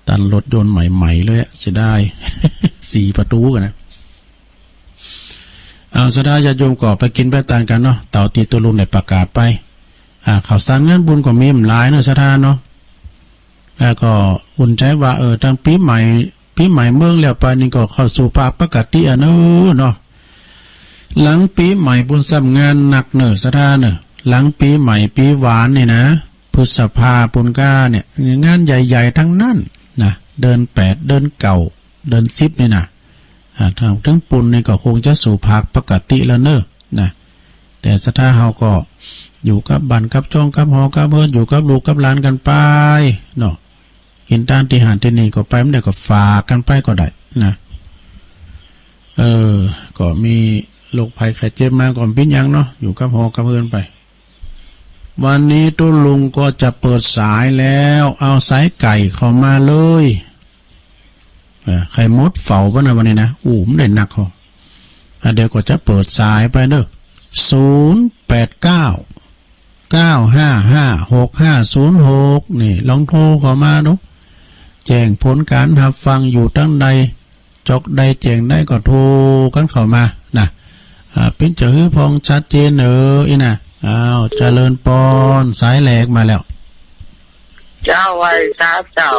ตันรถยนต์ใหม่ๆเลยเสียดาย 4 ประตูกันนะสดาญาโยมก็ไปกินไปทานกันเนาะเต่าตีตัวลุงได้ประกาศไปข่าวสารงานบุญก็มีหลายเนาะสถานเนาะแล้วก็อุ่นใจว่าตั้งปีใหม่เมืองแล้วไปนี่ก็เข้าสู่ภาคปกติเนาะหลังปีใหม่บุญซ้ำงานหนักเนอะสถานเนอะหลังปีใหม่ปีหวานนี่นะพฤษภาปุณกาเนี่ยงานใหญ่ๆทั้งนั้นนะเดิน8เดินเก่าเดิน10นี่นะทางทั้งปุ่นนี่ก็คงจะสู่ภาคปกติแล้วเนอะนะแต่สถาเฮาก็อยู่กับบ้านกับจ้องกับหอกับเฮือนอยู่กับลูกกับหลานกันไปเนาะกินตานที่หานที่นี่ก็ไปไม่ได้ก็ฝากกันไปก็ได้นะก็มีโรคภัยไข้เจ็บมาก่อนปิ้นยังเนาะอยู่กับหอกับเฮือนไปวันนี้ตุ้ลุงก็จะเปิดสายแล้วเอาสายไก่เข้ามาเลยไข่มดเฝ้าป่ะนะวันนี้นะมันได้หนักเขาเดี๋ยวก็จะเปิดสายไปเด้อ089-955-6506นี่ลองโทรเข้ามาดูแจ้งผลการรับฟังอยู่ตั้งใดจอกใดแจ้งได้ก็โทรกันเข้ามานะเป็นจะฮื้อพองชัดเจนอีนะเจริญปอนสายแหลกมาแล้วเจ้าไว้เจ้า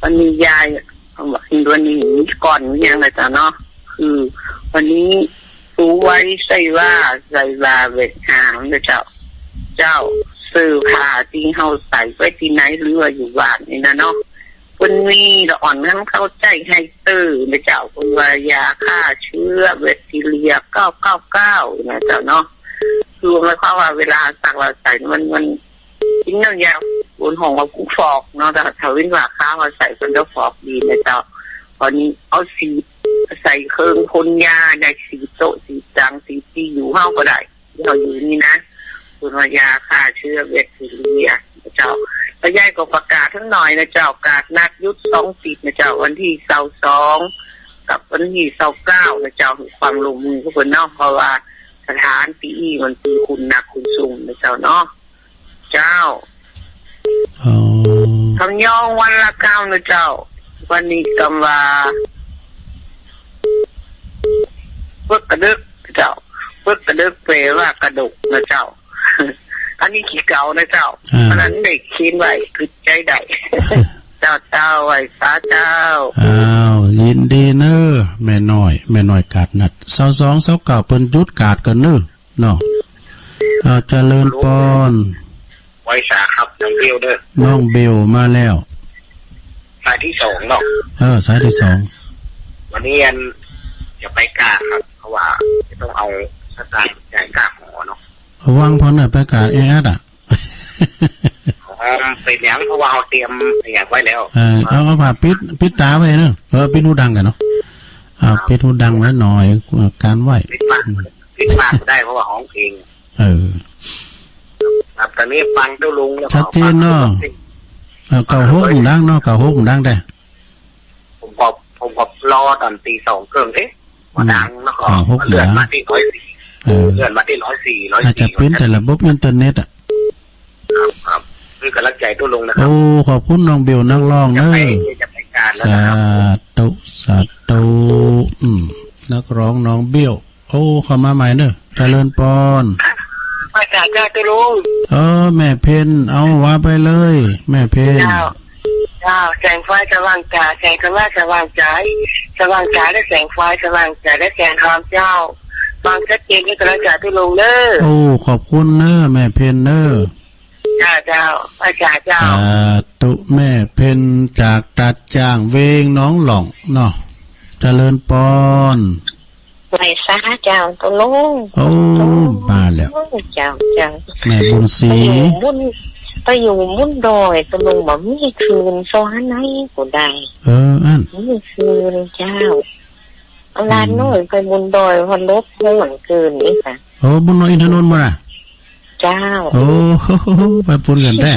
วันนี้ยายวันนี้ก่อนยังไงจ้ะเนาะคือวันนี้รู้ไว้ใส่ว่าเวทหางนะเจ้าซื้อผ้าที่เฮาใส่ไว้ที่ไหนหรือว่าอยู่บ้านนี่นะเนาะ คนมีละอ่อนทั้งเข้าใจให้ตื่นนะเจ้าคนว่ายาฆ่าเชื้อแบคทีเรีย999นะเจ้าเนาะคือหมายความว่าเวลาสักเราใส่มันทิ้งน้ำยาบนห้องเรากู้ฟอกเนาะแต่ถ้าวินว่าข้าวเราใส่มันจะฟอกดีนะเจ้าตอนนี้เอาสีใส่เครื่องพ่นยาได้สีโต๊ะสีจังสีตีอยู่ห้องก็ได้เราอยู่นี่นะคุณว่ายาฆ่าเชื้อแบคทีเรียนะเจ้าแล้วยายก็ประกาศทั้งหน่อยนะเจ้าประกาศนัดยุทธ20นะเจ้าวันที่22กับวันที่29นะเจ้าความลงมือทุกคนเนาะเพราะว่าสถานปีมันปีคุณนักคุณสูงนะเจ้าเนาะเจ้าทำย่องวันละ9นะเจ้าวันนี้กำว่าเพิกกระดึกเจ้าเพิกกระดึกแปลว่ากระดูกนะเจ้าอันนี้ขี้เก่านะเจ้าเพราะนั้นเด็กคิดไว้คือใจใดเจ้าไว้สาเจ้ายินดีเนอแม่น้อยกาดนัด22 29เปิ้นหยุดกาดกันเนอเนาะเจริญปอนไว้สาครับน้องเบลเด้อน้องเบลมาแล้วสายที่2เนาะสายที่2วันนี้จะไปกาครับเพราะว่าจะต้องเอาสไตล์ใหญ่กาหมอเนาะวางพอน่ะไปกาเอสอ่ะเป็นอย่างเพราะว่าเราเตรียมอย่างไว้แล้วเอาผ่าปิดตาไว้เนอะปิดหูดังกันเนาะปิดหูดังไว้หน่อยการไหวปิดมากได้เพราะว่าห้องเพลงครับตอนนี้ฟังเจ้าลุงแล้วชัดเจนเนาะเก่าหกดังเนาะเก่าหกดังได้ผมก็รอตอนตี 2เกินว่าดังแล้วก็เลื่อนมาที่104เลื่อนมาที่104อาจจะเป็นแต่ระบบอินเทอร์เน็ตอ่ะครับคือกำลังใจตัวลงนะครับโอ้ขอบคุณน้องเบลนักร้องเนอะสาธุนักร้องน้องเบลโอ้เข้ามาใหม่เนอะเจริญปอนอาจารย์ตัวลุงแม่เพนเอาว่าไปเลยแม่เพนแสงไฟสว่างจ่าแสงธรรมะสว่างใจสว่างจ่าและแสงไฟสว่างจ่าและแสงธรรมเจ้าฟังชัดเจนที่กำลังจ่าตัวลุงเนอะโอ้ขอบคุณเนอะแม่เพนเนอะเจ้าอาจารย์เจ้าตุแม่เพนจากตัดจ้างเวงน้องหล่องเนาะเจริญปอนไหลซาเจ้าตัวลุงโอ้มาแล้วเจ้าแม่บุญศรีไปอยู่มุ่นดอยตัวลุงบอกมีคืนซ้อนไหนก็ได้อันมีคืนเจ้าลานน้อยไปบุญดอยพอลบห่วงเกินนี่ค่ะบุญน้อยอินทนนท์มาเจ้าไปปุ่นกันได้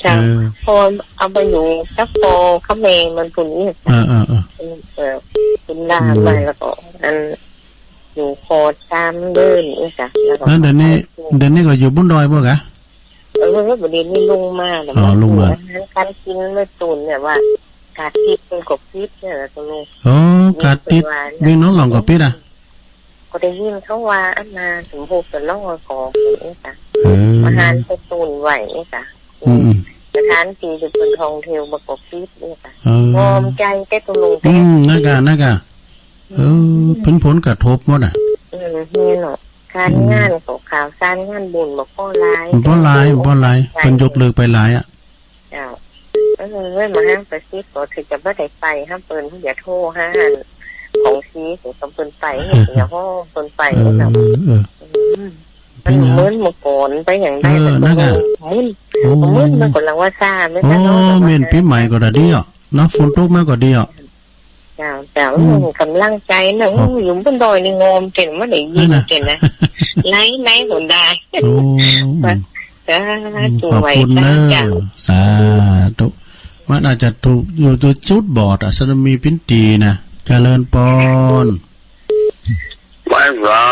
เจ้าพอเอาไปอยู่กับโปข้าเมงมันปุ่นนี่ปุ่นดามาแล้วก็อยู่โคตามเดินนี่จ้ะแล้วเดี๋ยวนี้ก็อยู่บนดอยป่ะกะประเด็นนี้ลงมาแต่ลงมาการกินไม่ตุนเนี่ยว่ากาดติดเป็นกบติดเนี่ยตัวลุงกาดติดวิ่งน้องหลงกบติดอ่ะก็ได้ยินเขาว่ามาถึงพวกเป็นล่องคอนี่จ้ะมาหารไปตุนไหวนี่จ้ะสถานที่จะเป็นทองเทวมากบติดนี่จ้ะงอมใจแต่ตัวลุงน่ากะเป็นผลกระทบหมดอ่ะนี่เนาะการงานของข่าวสารงานบุญบอกพ่อลายเป็นยกเลิกไปหลายอ่ะเจ้าเว้ยมาห้างไปซีก็ถือจะไม่ได้ไปห้ามเปินอย่าโทษห้างของซีถึงต้องเปินไปอย่าห้องเปินไปนะครับมันมึนมาก่อนไปอย่างไรมันมึนมันก่อนเราว่าซาไม่ใช่เนาะเมนปีใหม่ก็ได้ดีอ่ะเนาะฝนตกมากก็ดีอ่ะเจ้ากำลังใจนะอยู่บนดอยนี่งอมเก่งไม่ได้ยินเก่งนะไล่คนได้ขอบคุณเนอะสาธุมันอาจจะถูกอยู่ตัวจุดบอดอ่ะสนมีพินตีนะเจริญปอนไม่หรอ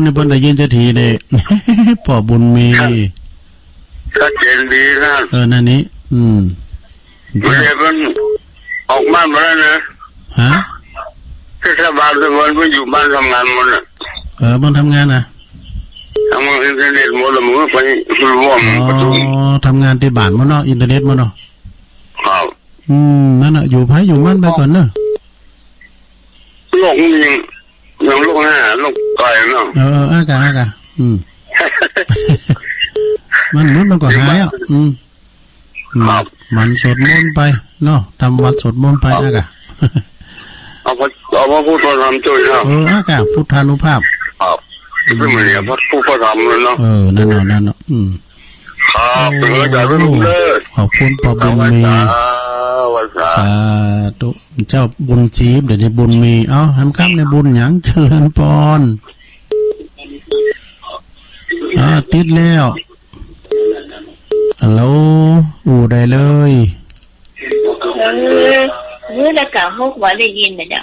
นี่เพิ่นได้ยินจะทีเด็กพ่อบุญมีชัดเจนดีนะนั่นนี้ไม่ได้เป็นออกบ้านมาแล้วนะเทศบาลตำบลก็อยู่บ้านทำงานหมดอ่ะบ้านทำงานนะทำงานอินเทอร์เน็ตหมดแล้วมึงก็ไปร่วมประชุมทำงานที่บ้านมั้งเนาะอินเทอร์เน็ตมั้งเนาะครับนั่นน่ะอยู่ไผอยู่มันไปก่อนเนอะโลกยังโลกหน้าโลกไกลเนาะอากามันก็หายอ่ะครับ มันสวดมนต์ไปเนาะทำวัดสวดมนต์ไปอากะ เอามาพูดทำจุ้ยครับอากะพุทธานุภาพครับไม่เหมือนกับผู้ทำเลยเนาะนั่นเนาะครับเป็นอาจารย์รุ่นเลิศขอบคุณปอบุญมีสาธุเจ้าบุญจีบเดี๋ยวในบุญมีทำข้ามในบุญหยังเชิญปอนติดแล้วฮัลโหลได้เลยแล้วเก่าฮกว่าได้ยินนะจ๊ะ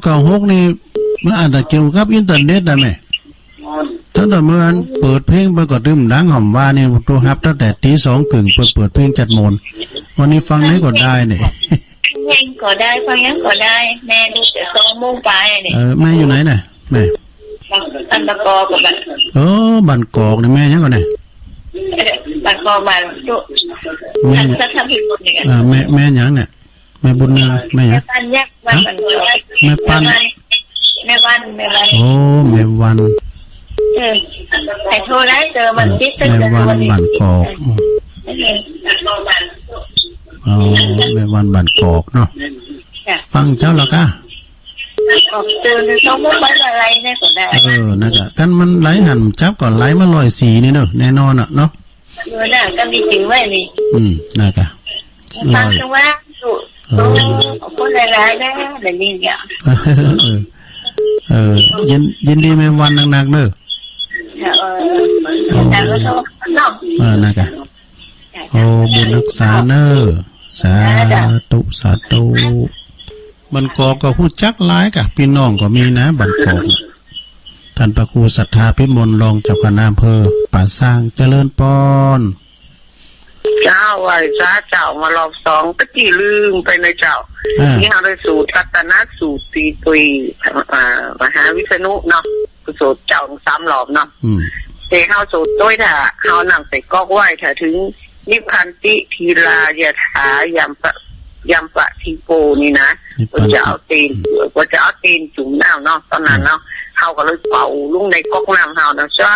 เก่าฮกนี่มันอาจจะเกี่ยวกับอินเทอร์เน็ตนะแม่ตั้งแต่เมื่อเปิดเพลงไปก็ดื่มดังหอมว่านี่ตัวฮับตั้งแต่ตี 2 กึ่งเปิดเพลงจัดมนวันนี้ฟังได้ก็ได้เนี่ยเพลงก็ได้ฟังยังก็ได้แม่ดูแต่2 โมงไปเนี่ยแม่อยู่ไหนน่ะแม่บันตะกอกับบันบันกอกนี่แม่ยังก่อนเนี่ยบันกอบันจุแม่จะทำผิดกฎเนี่ยแม่ยังเนี่ยแม่บุญนาแม่ยังแม่ปันแม่วันแม่วันให้โทรได้เจอมันติดแม่วันบันกอกแม่วันบันกอกเนาะฟังเจ้าแล้วก็เจอใน2 โมงไปอะไรเนี่ยก็ได้นั่นก็กันมันไหลหันจับก่อนไหลมา104นี่เนอะแน่นอนอ่ะเนาะน่ะก็มีจริงไว้นี่นั่นก็ฟังจังว่าคนหลายๆได้แบบนี้เนี่ยยินดีแม่วันหนักๆเด้อแต่ก็ชอบเนาะนั่นก็บุญรักษาเนอสาธุบันกอกก็ฮู้จักหลายกะพี่น้องก็มีนะบันกอกท่านพระครูศรัทธาพิมลรองเจ้าคณะอำเภอป่าสร้างเจริญปอนเจ้าไหว้เจ้ามารอบ2ก็ที่ลืมไปในเจ้าที่เราได้สูตรรัตนสูตรตีตุยมหาวิษณุเนาะสูตรเจ้า3 รอบเนาะแต่เฮาสูตรด้วยถ้าเฮานำใส่ก๊อกไว้ถ้าถึงนิพพันติทีลายถายามปะทีโปนี่นะก็จะเอาตีนจุ่มน้ำเนาะตอนนั้นเนาะเฮาก็เลยเป่าลุงในก๊อกน้ำเฮานะจ้า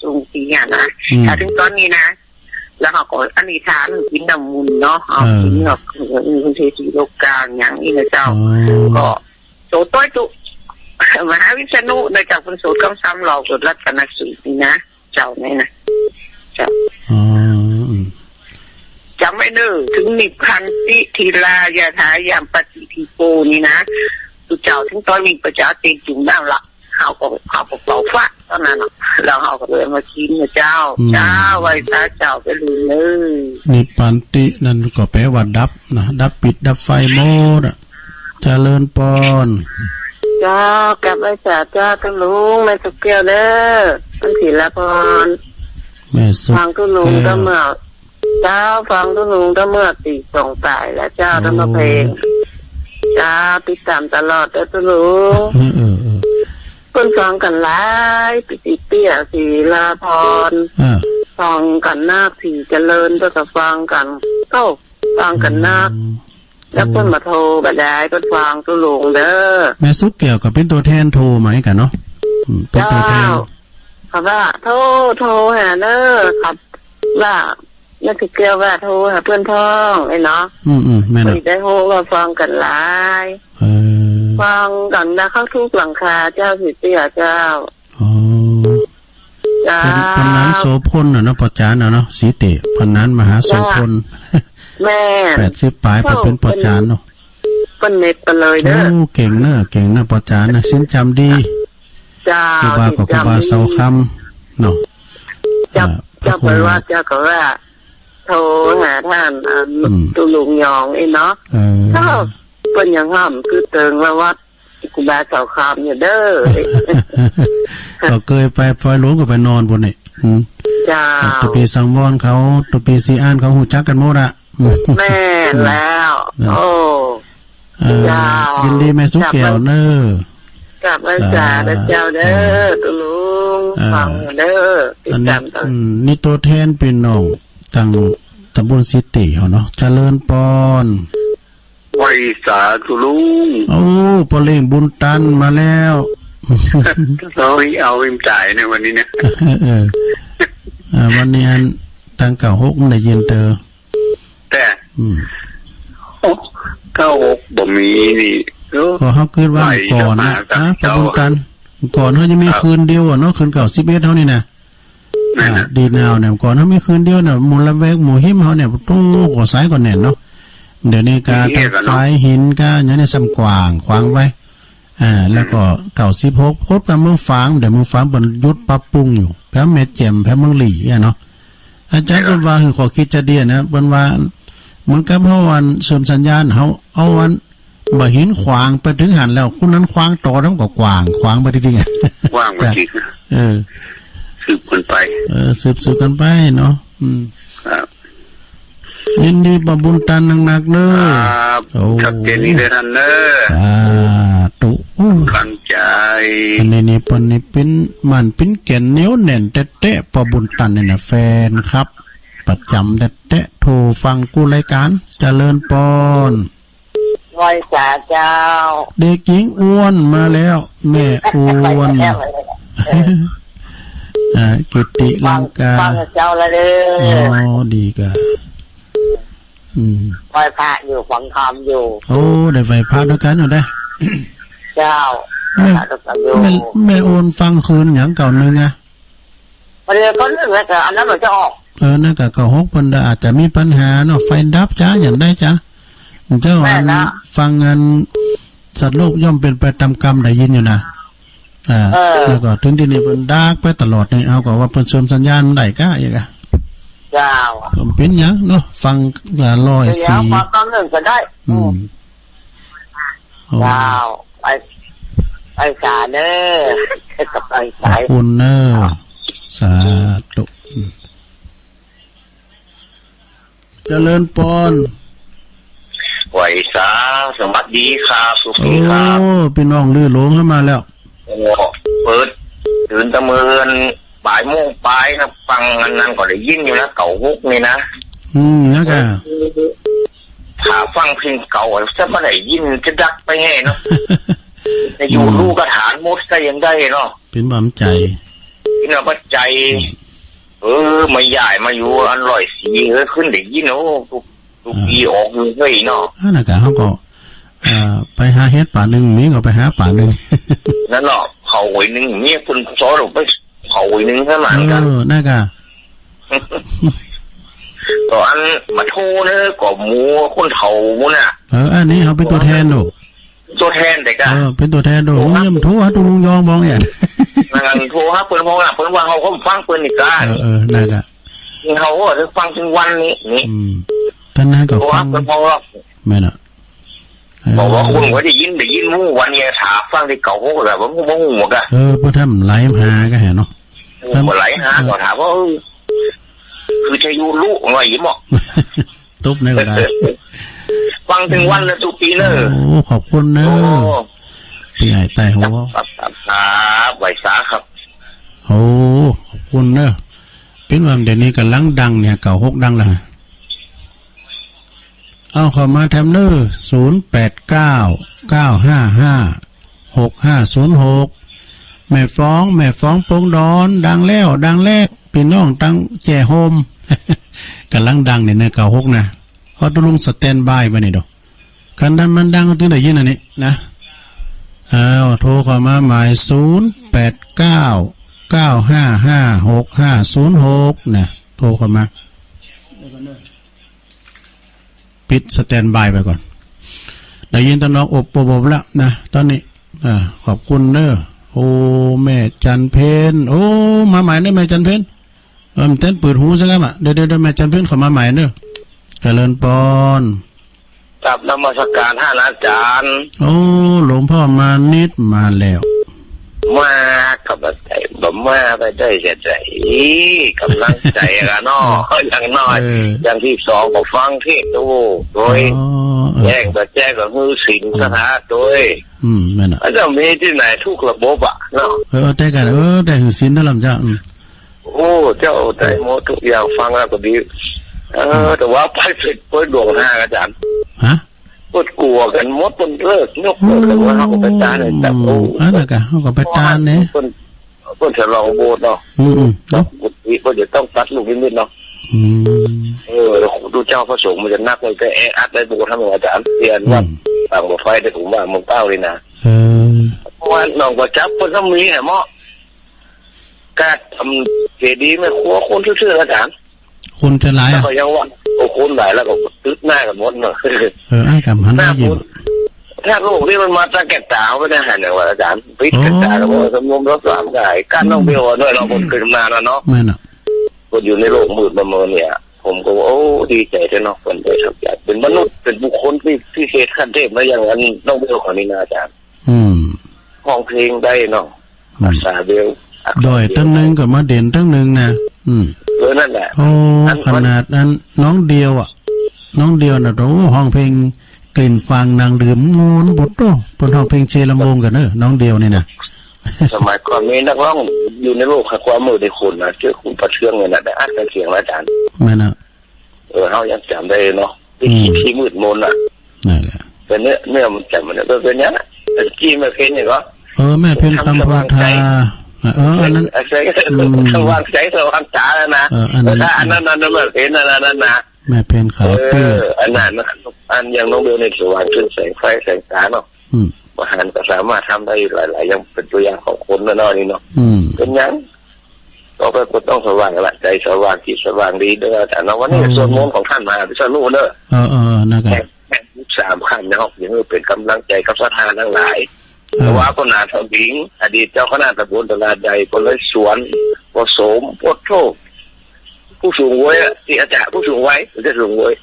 จุ่มตีอ่ะนะถ้าถึงตอนนี้นะแล้วเขาก็อธิษฐานกินน้ำมูลเนาะเอากินแบบคุณเทศีโลกาอย่างนี้นะเจ้าก็โสดต้อยตุมหาวิษณุในจากคนโสดก็ซ้ำหลอกโสดรัตนสูตรนี่นะเจ้าเนี่ยนะเจ้าจำไม่เด้อถึงนิพพันติทีลายถายามปฏิทิโปนี่นะตุเจ้าถึงตอนนี้ประจาเต็มจุ่มน้ำละเขาก็เป่าฟ้าตอนนั้นแล้วเขาก็เลยมากินนะเจ้าไว้ซาเจ้าไปเลยนิพพันตินั่นก็แปลว่าดับนะดับปิดดับไฟหมดเจริญปอนเจ้ากลับไว้ซาเจ้าทั้งลุงแม่สุกแก้วเด้อทั้งศิลปรแม่สุกฟังทุลุงก็เมื่อเจ้าฟังทุลุงก็เมื่อตี2 ตายแล้วเจ้าทำมาเพลงเจ้าติดตามตลอดเด้อทุลุงคนฟังกันหลายปิเปี้ยศิลาพรฟังกันนาคสีเจริญก็ฟังกันฟังกันนาคแล้วเพิ่นมาโทรก็ได้เพิ่นฟังตุลุงเด้อแม่สุกแก้วก็เป็นตัวแทนโทรไหมกันเนาะเป็นตัวแทนครับว่าโทรหาเด้อครับว่านั่นคือแก้วว่าโทรหาเพื่อนพ้องไอ้เนาะแม่เนาะได้โทรก็ฟังกันหลายฟังกันนะเข้าทุกหลังคาเจ้าสิเตี้ยเจ้าพันนั้นโสพลเนาะปอจานเนาะสีเตะพันนั้นมหาโสพลแม่80 ปลายไปเป็นปอจานเนาะเป็นเน็ตไปเลยเด้อเก่งเนอะปอจานนะสิ้นจำดีครูบากับครูบาเสาคำเนาะเจ้าไปว่าเจ้าก็ว่าโทรหาท่านตุลุงยองไอ้เนาะถ้าเป็นอย่างห้ามคือเติงว่าวัดกูบาเสาคำอยู่เด้อก็เคยไปไฟหลวงก็ไปนอนบนนี่จ้าตัวปีสังวรเขาตัวปีซีอ่านเขาหูจักกันหมดอะแม่แล้วโอ้ยินดีแม่สุกแก้วเนอกลับมาจ่าเจ้าเด้อตุลุงฟังเด้อติดตามนี่ตัวแทนเป็นน้องทางตำบลสิติเนาะเจริญปอนไว้สาธุลุงปอเล่งบุญตันมาแล้วเอาอิ่มจ่ายในวันนี้เนี่ยวันนี้อันทางเก่า6ได้ยินเตอ 96บ่มีนี่ก็เขาคิดว่าก่อนนะประบุญกันก่อนเขาจะมีคืนเดียวเนาะคืนเก่า11เท่านี้นะดีนาวเนี่ยก่อนเขามีคืนเดียวเนี่ยมูลละเวกหมู่หิมเขาเนี่ยตู้ก่อสายก่อนแน่นเนาะเดี๋ยวนี้กาไฟหินกาอย่างนี้ซ้ำกว้างขวางไว้แล้วก็เก่า16โคตรกับเมืองฟางเดี๋ยวเมืองฟางบนยุดปรับปรุงอยู่แพ้เม็ดแจ่มแพ้เมืองหลี่เนาะอาจารย์เป็นว่าคือขอคิดจะเดียนะเป็นว่าเหมือนกับเพราะวันเสริมสัญญาณเขาเอาวันบ่หินขวางไปถึงหันแล้วคุณนั้นขวางต่อแล้วก็กว้างขวางไปทีๆกว้างไปทีสืบกันไปสืบกันไปเนาะครับยินดีประบุญตันหนักๆเด้อชัดเจนนี่เด้อท่านเด้อสาธุตั้งใจอันนี้เปิ้นนี่เป็นมันเป็นแก่นเหนียวแน่นแตะๆประบุญตันนี่น่ะแฟนครับประจำแตะโทรฟังกูรายการเจริญปอนไหว้สาเจ้าเด็กหญิงอ้วนมาแล้วแม่อ้วนกิติลังกาฟังเจ้าละเด้อดีกะไหว้พระอยู่ฟังธรรมอยู่ได้ไหว้พระด้วยกันอยู่ได้เจ้าแม่โอนฟังคืนอย่างเก่านึงไงประเดี๋ยวก็นึกว่าอันนั้นมันจะออกนั่นก็เก่า6เพิ่นอาจจะมีปัญหาเนาะไฟดับจ้าอย่างได้จ้าเจ้าฟังงานสัตว์โลกย่อมเป็นไปตามกรรมได้ยินอยู่นะแล้วก็ถึงที่นี่เพิ่นดากไปตลอดนี่เอาก็ว่าเพิ่นเสริมสัญญาณได้ก้าอีกเจ้าเป็นหยังเนาะฟังละ104ฟังตอนนึงก็ได้เจ้าไปสาเด้อกับไปสายคุณเด้อสาธุเจริญปอนไหวสาสวัสดีครับสุขีครับพี่น้องลื่นหลงเข้ามาแล้วเปิดตื่นตะเมินบ่ายโมงปลายนะฟังอันนั้นก็ได้ยินอยู่นะเก่าฮุกนี่นะนะแกถ้าฟังเพลงเก่าจะไม่ได้ยินจะดักไปแห่เนาะจะอยู่ลูกกระฐานมดก็ยังได้เนาะเป็นบ่มใจพี่น้องใจมาใหญ่มาอยู่อันร่อยสีขึ้นได้ยินโอ้ทุกปีออกเฮ้ยเนาะนั่นแกเขาก็ไปหาเฮ็ดป่าหนึ่งมีก็ไปหาป่าหนึ่งนั่นเนาะเขาหวยหนึ่งมีคนซ้อหรือไปเขาหวยหนึ่งเท่านั้นกันน่ากันก็อันมาโทษเนอะก็หมูคนเฒ่ามูน่ะอันนี้เขาเป็นตัวแทนดูตัวแทนแต่กันเป็นตัวแทนดูยังโทรหาตุลุงยองมองอย่างนั่นโทรหาเปิ้นมองอ่ะเปิ้นว่าเขาก็ฟังเปิ้นอีกกันน่ากันเขาก็ฟังถึงวันนี้นี่ท่านนั้นก็ฟังแม่น่ะบอกว่าคุณก็ได้ยินมู่วันนี้ถามฟังที่เก่าเขาก็แบบว่ามู่หมดอ่ะพอทำไหลหาก็เห็นเนาะไหลหาก็ถามว่าคือจะอยู่ลูกหน่อยยิ้มอ่ะตุ๊บนี่ก็ได้ฟังถึงวันละทุกปีเนอะขอบคุณเนอะพี่ใหญ่ใต้หัวครับไหวสาครับขอบคุณเนอะเป็นวันเดี๋ยวนี้กำลังดังเนี่ยเก่า6ดังแล้วเอาเข้ามาแทมเนอร์0899556506แม่ฟ้องโป่งดอนดังแล้วดังแรกพี่น้องตั้งแจโฮมกำลังดังเนี่ยเก่า6นะพอตุลุงสแตนบายไว้นี่ดอกคันนั้นมันดังถึงได้ยินอันนี้นะโทรเข้ามาหมาย0899556506นะโทรเข้ามาปิดสแตนบายไปก่อนได้ยินตอนน้องอบบบแล้วนะตอนนี้ขอบคุณเด้อแม่จันเพนมาใหม่ได้แม่จันเพนเต้นเปิดหูซะครับเดี๋ยวแม่จันเพนเข้ามาใหม่เด้อเจริญปอนกับนมัสการท่านอาจารย์หลวงพ่อมานิดมาแล้วมากับใจบ่มาไปได้ใจกำลังใจกันเนาะอย่างน้อยอย่างที่สองก็ฟังเทศน์โดยแจ้งกับมือสินสถาโดยแม่น่ะจะมีที่ไหนทุกระบบอ่ะเนาะแต่กันแต่หือสินนั่นลำจ้าเจ้าแต่หมดทุกอย่างฟังแล้วก็ดีแต่ว่าไปผิดไปดวงห้าอาจารย์ปวดกลัวกันมดปนเลิกยกเลิกว่าเขาก็ไปตาเนี่ยแต่อะไรกันเขาก็ไปตาเนี่ยปนฉลองโบสถ์เนาะต้องบุตรีก็จะต้องตัดลูกนิดเนาะ แล้วดูเจ้าพระสงฆ์มันจะนักเลยก็แออัดได้บุกทำอาจารย์เรียนว่าต่างกับไฟได้ผมว่ามึงเป้าเลยนะเพราะว่าน้องก็จับคนก็มีแหมเมาะการทำเจดีย์ไม่ครัวคนชื่ออาจารย์คนจะร้ายอ่ะก็ยังว่าโอ้คนหลายแล้วก็ตึ๊ดหน้ากันหมดเนาะอ้ายกับหันหน้ายิ้มถ้าโลกนี้มันมาตั้งแก่ตาไม่ได้หันอย่างว่าอาจารย์ปิดแก่ตาแล้วก็สมมติรถสามกายการน้องเบลด้วยเราคนเกิดมาแล้วเนาะไม่น่ะคนอยู่ในโลกมืดมาเมื่อเนี่ยผมก็โอ้ดีใจที่น้องคนได้ทำใจเป็นมนุษย์เป็นบุคคลที่เศษขั้นเทพมาอย่างนั้นน้องเบลของนี่นะอาจารย์ห้องเพลงได้เนาะภาษาเบลดอยตั้งนึงกับมาเด่นตั้งนึงนะนั่นแหละโอ้ขนาดนั้นน้องเดียวอ่ะน้องเดียวน่ะโอ้ห้องเพลงกลิ่นฟางนางลืมงูนบดโตบนห้องเพลงเชลำวงกันเนอะน้องเดียวนี่นะสมัยก่อนมีนักร้องอยู่ในโลกความมือในคนนะเชื่อคุณประเทืองเลยนะได้อัดเสียงอาจารย์ไม่นะเขายังจำได้เนาะที่มืดมนอ่ะนั่นแหละแต่เนื้อมันจำมันเป็นเนี้ยจี้มาเพลงเนี่ยก็แม่เพลงคำพูดทาอันนั้นสว่างใจสว่างตาแล้วนะอันนั้นมันเป็นนั่นนะแม่เพลงขาวเตื้ออันนั้นอันยังน้องเบลในสว่างขึ้นแสงไฟแสงตาเนาะมหันก็สามารถทำได้หลายๆยังเป็นตัวอย่างของคนน้อยนี่เนาะเป็นยังต่อไปก็ต้องสว่างละใจสว่างจิตสว่างดีเด้อแต่วันนี้ส่วนมนต์ของท่านมาพิจารณาเด้อนะครับ3 ขั้นนะครับยังเป็นกำลังใจกับศรัทธาทั้งหลายแต่ว่าคนนาทบิงอดีตเจ้าคณะตำบลตลาดใหญ่คนเลยสวนผสมพดโชคผู้สูงวัยที่อาจารย์ผู้สูงวัยจะสูงวัย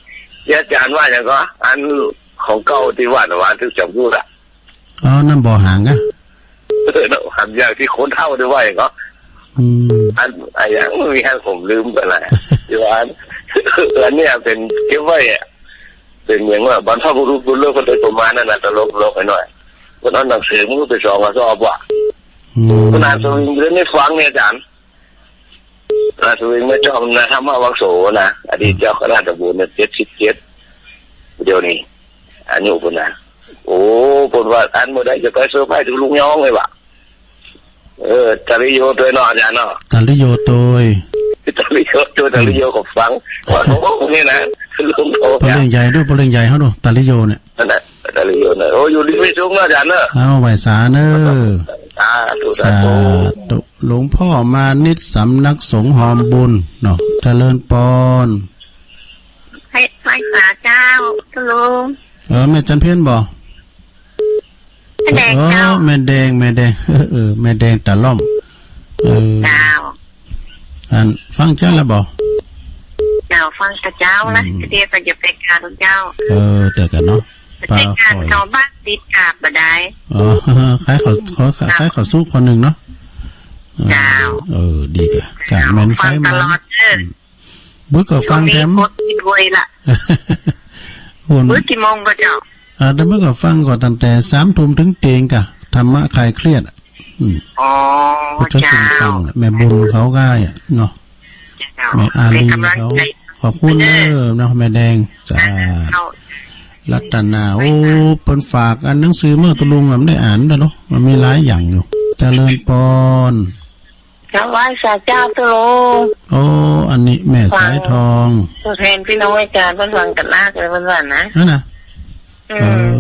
ที่อาจารย์ว่าอย่างก็อันของเก่าที่ว่าที่จำพูดอ่ะนั่นบ่อหางอ่ะหางอย่างที่คนเท่าด้วยว่าอย่างก็อันอย่างมีให้ผมลืมไปแล้วที่ว่าอันนี้เป็นเก็บไว้เป็นอย่างว่าบรรพบุรุษบุญเลิศคนใดประมาณนั้นนะตลกไปหน่อยคนนั้นหนังสือมันก็ไปสองก็ชอบว่ะคนนั้นสวิงเรื่องนี้ฟังเนี่ยอาจารย์สวิงไม่ชอบนะทำมาวังโสนะอดีตเจ้าคณะตำบลเนี่ย77เดี๋ยวนี้อันนี้คนนะโอ้คนว่าอันเมื่อใดจะไปเซอร์ไพรส์ถึงลุงยองเลยว่ะตาลิโยตัวน้อยอาจารย์เนาะตาลิโยตัวตาลิโยก็ฟังว่าโอ้นี่นะลุงโตปลาเล่งใหญ่ด้วยปลาเล่งใหญ่เขาดูตาลิโยเนี่ยนั่นแหละตาลิโยเนี่ยโอ้อยู่ดีไม่สูงอาจารย์เนอะเอาไหวสาเนอะสาธุหลวงพ่อมานิดสำนักสงฆ์หอมบุญเนาะเจริญปอนให้สาเจ้าลุงแม่จันเพี้ยนบ่แม่แดงเจ้าแม่แดงแม่แดงตะล่อมเจ้าฟังเจ้าแล้วบ่เจ้าฟังกับเจ้านะเดี๋ยวก็จะไปการเจ้าเดี๋ยวกันเนาะไปการเขาบ้านติดขาบบ่ได้คล้ายเขาสู้คนหนึ่งเนาะเจ้าดีกะกะแม่นคล้ายมาบึกก็ฟังแถมบึกกี่โมงก็เจ้าแต่เมื่อก็ฟังก่อนตั้งแต่3 ทุ่มถึงเตียงกะธรรมะคลายเครียดพุทธศิลป์ฟังแม่บุญเขาง่ายเนาะแม่อาลีเขาขอบคุณเนาะแม่แดงจ้ารัตนาโอ้เปิ้นฝากอันหนังสือเมื่อตะลุงมันได้อ่านแล้วเนาะมันมีหลายอย่างอยู่เจริญปอนเจ้าว่าสาเจ้าตะลุงอันนี้แม่สายทองตัวแทนพี่น้องอาจารย์เพิ่นฟังกันมากเลยเพิ่นว่านะนั่นน่ะ